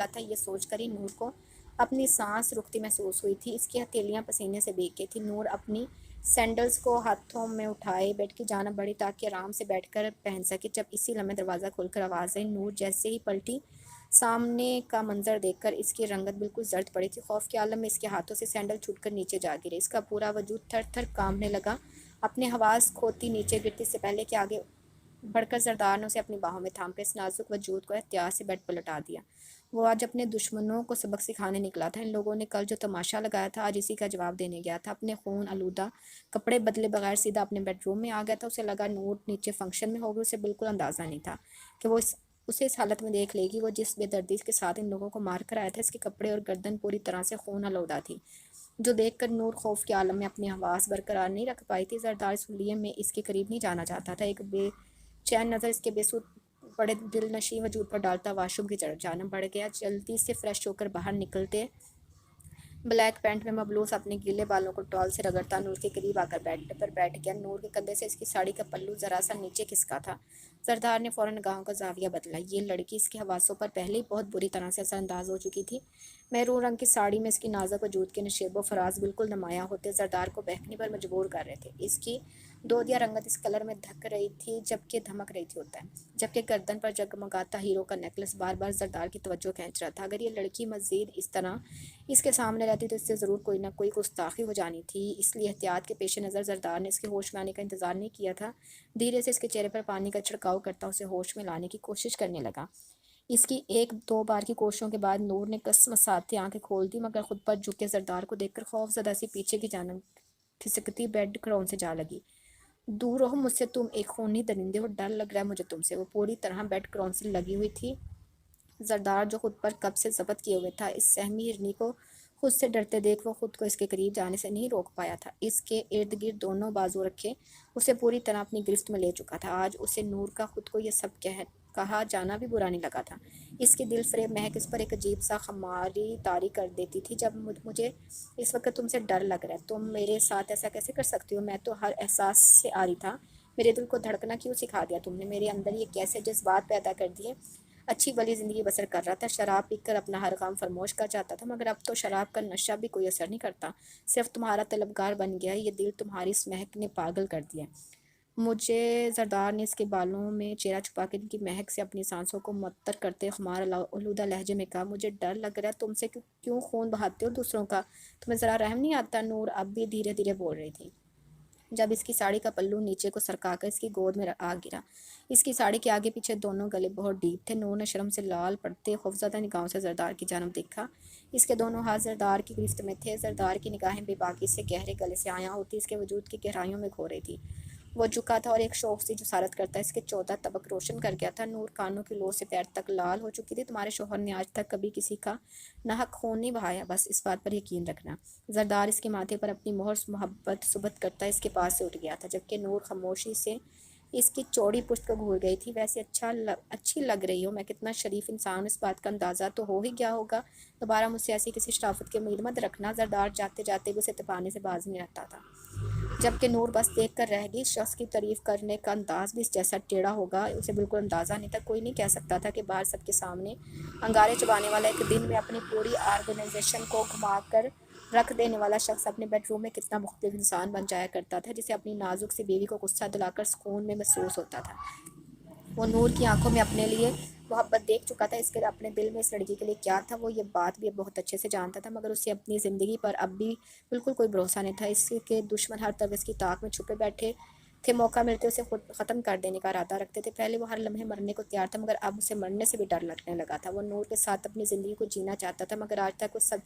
Speaker 1: والا تھا۔ یہ سوچ کر ہی نور کو اپنی سانس رکتی محسوس ہوئی تھی۔ اس کی ہتھیلیاں پسینے سے بھیگ گئی تھی۔ نور اپنی سینڈلز کو ہاتھوں میں اٹھائے بیڈ کی جانب بڑھی تاکہ آرام سے بیٹھ کر پہن سکے۔ جب اسی لمحے دروازہ کھول کر آواز آئی۔ نور جیسے ہی پلٹی، سامنے کا منظر دیکھ کر اس کی رنگت بالکل زرد پڑی تھی۔ خوف کے عالم میں اس کے ہاتھوں سے سینڈل چھوٹ کر نیچے جا گرے۔ اس کا پورا وجود تھر تھر کانپنے لگا۔ اپنے حواس کھوتی نیچے گرتی سے پہلے کہ آگے بڑھ کر زردار نے اسے اپنی باہوں میں تھام کر اس نازک وجود کو احتیاط سے بیڈ پر لٹا دیا۔ وہ آج اپنے دشمنوں کو سبق سکھانے نکلا تھا۔ ان لوگوں نے کل جو تماشا لگایا تھا آج اسی کا جواب دینے گیا تھا۔ اپنے خون آلودہ کپڑے بدلے بغیر سیدھا اپنے بیڈ روم میں آ گیا تھا۔ اسے لگا نور نیچے فنکشن میں ہوگی۔ اسے بالکل اندازہ نہیں تھا کہ وہ اسے اس حالت میں دیکھ لے گی۔ وہ جس بے دردی کے ساتھ ان لوگوں کو مار کر آیا تھا، اس کے کپڑے اور گردن پوری طرح سے خون آلودہ تھی، جو دیکھ کر نور خوف کے عالم میں اپنی حواس برقرار نہیں رکھ پائی تھی۔ زردار اس حلیے میں اس کے قریب نہیں جانا چاہتا تھا۔ ایک بے چین نظر اس کے بے سود بڑے دل نشیں وجود پر ڈالتا واش روم کی جانب بڑھ گیا۔ جلدی سے فریش ہو کر باہر نکلتے بلیک پینٹ میں مبلوس اپنے گیلے بالوں کو ٹال سے رگڑتا نور کے قریب آ کر بیڈ پر بیٹھ گیا۔ نور کے کندھے سے اس کی ساڑی کا پلو ذرا سا نیچے کھسکا تھا۔ زردار نے فوراً نگاہوں کا زاویہ بدلا۔ یہ لڑکی اس کے حواسوں پر پہلے ہی بہت بری طرح سے اثر انداز ہو چکی تھی۔ میرون رنگ کی ساڑی میں اس کی نازک وجود کے نشیب و فراز بالکل نمایاں ہوتے زردار کو بہکنے پر مجبور کر رہے تھے۔ اس کی دودیا رنگت اس کلر میں دھمک رہی تھی جبکہ گردن پر جگمگاتا ہیرو کا نیکلس بار بار زردار کی توجہ کھینچ رہا تھا۔ اگر یہ لڑکی مزید اس طرح اس کے سامنے رہتی تو اس سے ضرور کوئی نہ کوئی گستاخی ہو جانی تھی۔ اس لیے احتیاط کے پیش نظر زردار نے اس کے ہوش میں آنے کا انتظار نہیں کیا تھا۔ دھیرے سے اس کے چہرے پر پانی کا چھڑکاؤ کرتا اسے ہوش میں لانے کی کوشش کرنے لگا۔ اس کی ایک دو بار کی کوششوں کے بعد نور نے کسمساتی آنکھیں کھول دی، مگر خود پر جھکے زردار کو دیکھ کر خوف زدہ سی پیچھے کی جانب کھسکتی بیڈ کراؤن سے جا لگی۔ دور رہو مجھ سے، تم ایک خونی درندے ہو، ڈر لگ رہا ہے مجھے تم سے۔ وہ پوری طرح بیڈ کراؤن سے لگی ہوئی تھی۔ زردار جو خود پر قبض سے ضبط کیے ہوئے تھا، اس سہمی ہرنی کو خود سے ڈرتے دیکھ وہ خود کو اس کے قریب جانے سے نہیں روک پایا تھا۔ اس کے ارد گرد دونوں بازو رکھے اسے پوری طرح اپنی گرفت میں لے چکا تھا۔ آج اسے نور کا خود کو یہ سب کہا جانا بھی برا نہیں لگا تھا۔ اس کی دل فریب مہک اس پر ایک عجیب سا خماری طاری کر دیتی تھی۔ جب مجھے اس وقت تم سے ڈر لگ رہا ہے، تم میرے ساتھ ایسا کیسے کر سکتی ہو؟ میں تو ہر احساس سے آری تھا۔ میرے دل کو دھڑکنا کیوں سکھا دیا تم نے؟ میرے اندر یہ کیسے جذبات پیدا کر دیے؟ اچھی بھلی زندگی بسر کر رہا تھا، شراب پی کر اپنا ہر غم فراموش کر جاتا تھا، مگر اب تو شراب کا نشہ بھی کوئی اثر نہیں کرتا، صرف تمہارا طلبگار بن گیا ہے۔ یہ دل تمہاری اس مہک نے پاگل کر دیا ہے مجھے۔ زردار نے اس کے بالوں میں چہرہ چھپا کے ان کی مہک سے اپنی سانسوں کو معطر کرتے خمار آلودہ لہجے میں کہا، مجھے ڈر لگ رہا ہے تم سے، کیوں خون بہاتے ہو دوسروں کا؟ تمہیں ذرا رحم نہیں آتا؟ نور اب بھی دھیرے دھیرے بول رہی تھی جب اس کی ساڑی کا پلو نیچے کو سرکا کر اس کی گود میں آ گرا۔ اس کی ساڑی کے آگے پیچھے دونوں گلے بہت ڈیپ تھے۔ نور نے شرم سے لال پڑتے خوفزدہ نگاہوں سے زردار کی جانب دیکھا۔ اس کے دونوں ہاتھ زردار کی گرفت میں تھے۔ زردار کی نگاہیں بے باکی سے گہرے گلے سے آیا ہوتی اس کے وجود کی گہرائیوں میں کھو رہی تھی۔ وہ جھکا تھا اور ایک شوق سی جسارت کرتا اس کے 14 طبق روشن کر گیا تھا۔ نور کانوں کی لو سے پیر تک لال ہو چکی تھی۔ تمہارے شوہر نے آج تک کبھی کسی کا ناحق خون نہیں بہایا، بس اس بات پر یقین رکھنا۔ زردار اس کے ماتھے پر اپنی مہر محبت ثبت کرتا اس کے پاس سے اٹھ گیا تھا، جبکہ نور خاموشی سے اس کی چوڑی پشت کو گھور گئی تھی۔ ویسے اچھی لگ رہی ہو، میں کتنا شریف انسان ہوں، اس بات کا اندازہ تو ہو ہی گیا ہوگا۔ دوبارہ مجھ سے ایسی کسی شرافت کی امید مت رکھنا۔ زردار جاتے جاتے بھی اسے تپانے سے باز نہیں رہتا تھا، جبکہ نور بس دیکھ کر رہ گئی۔ اس شخص کی تعریف کرنے کا انداز بھی اس جیسا ٹیڑھا ہوگا اسے بالکل اندازہ نہیں تھا۔ کوئی نہیں کہہ سکتا تھا کہ باہر سب کے سامنے انگارے چبانے والا، ایک دن میں اپنی پوری آرگنائزیشن کو گھما کر رکھ دینے والا شخص اپنے بیڈ روم میں کتنا مختلف انسان بن جایا کرتا تھا، جسے اپنی نازک سی بیوی کو غصہ دلا کر سکون میں محسوس ہوتا تھا۔ وہ نور کی آنکھوں میں اپنے لیے محبت دیکھ چکا تھا۔ اس کے اپنے دل میں اس لڑکی کے لیے کیا تھا، وہ یہ بات بھی اب بہت اچھے سے جانتا تھا، مگر اسے اپنی زندگی پر اب بھی بالکل کوئی بھروسہ نہیں تھا۔ اس کے دشمن ہر طرف اس کی طاق میں چھپے بیٹھے تھے، موقع ملتے اسے خود ختم کر دینے کا ارادہ رکھتے تھے۔ پہلے وہ ہر لمحے مرنے کو تیار تھا، مگر اب اسے مرنے سے بھی ڈر لگنے لگا تھا۔ وہ نور کے ساتھ اپنی زندگی کو جینا چاہتا تھا، مگر آج تک وہ سب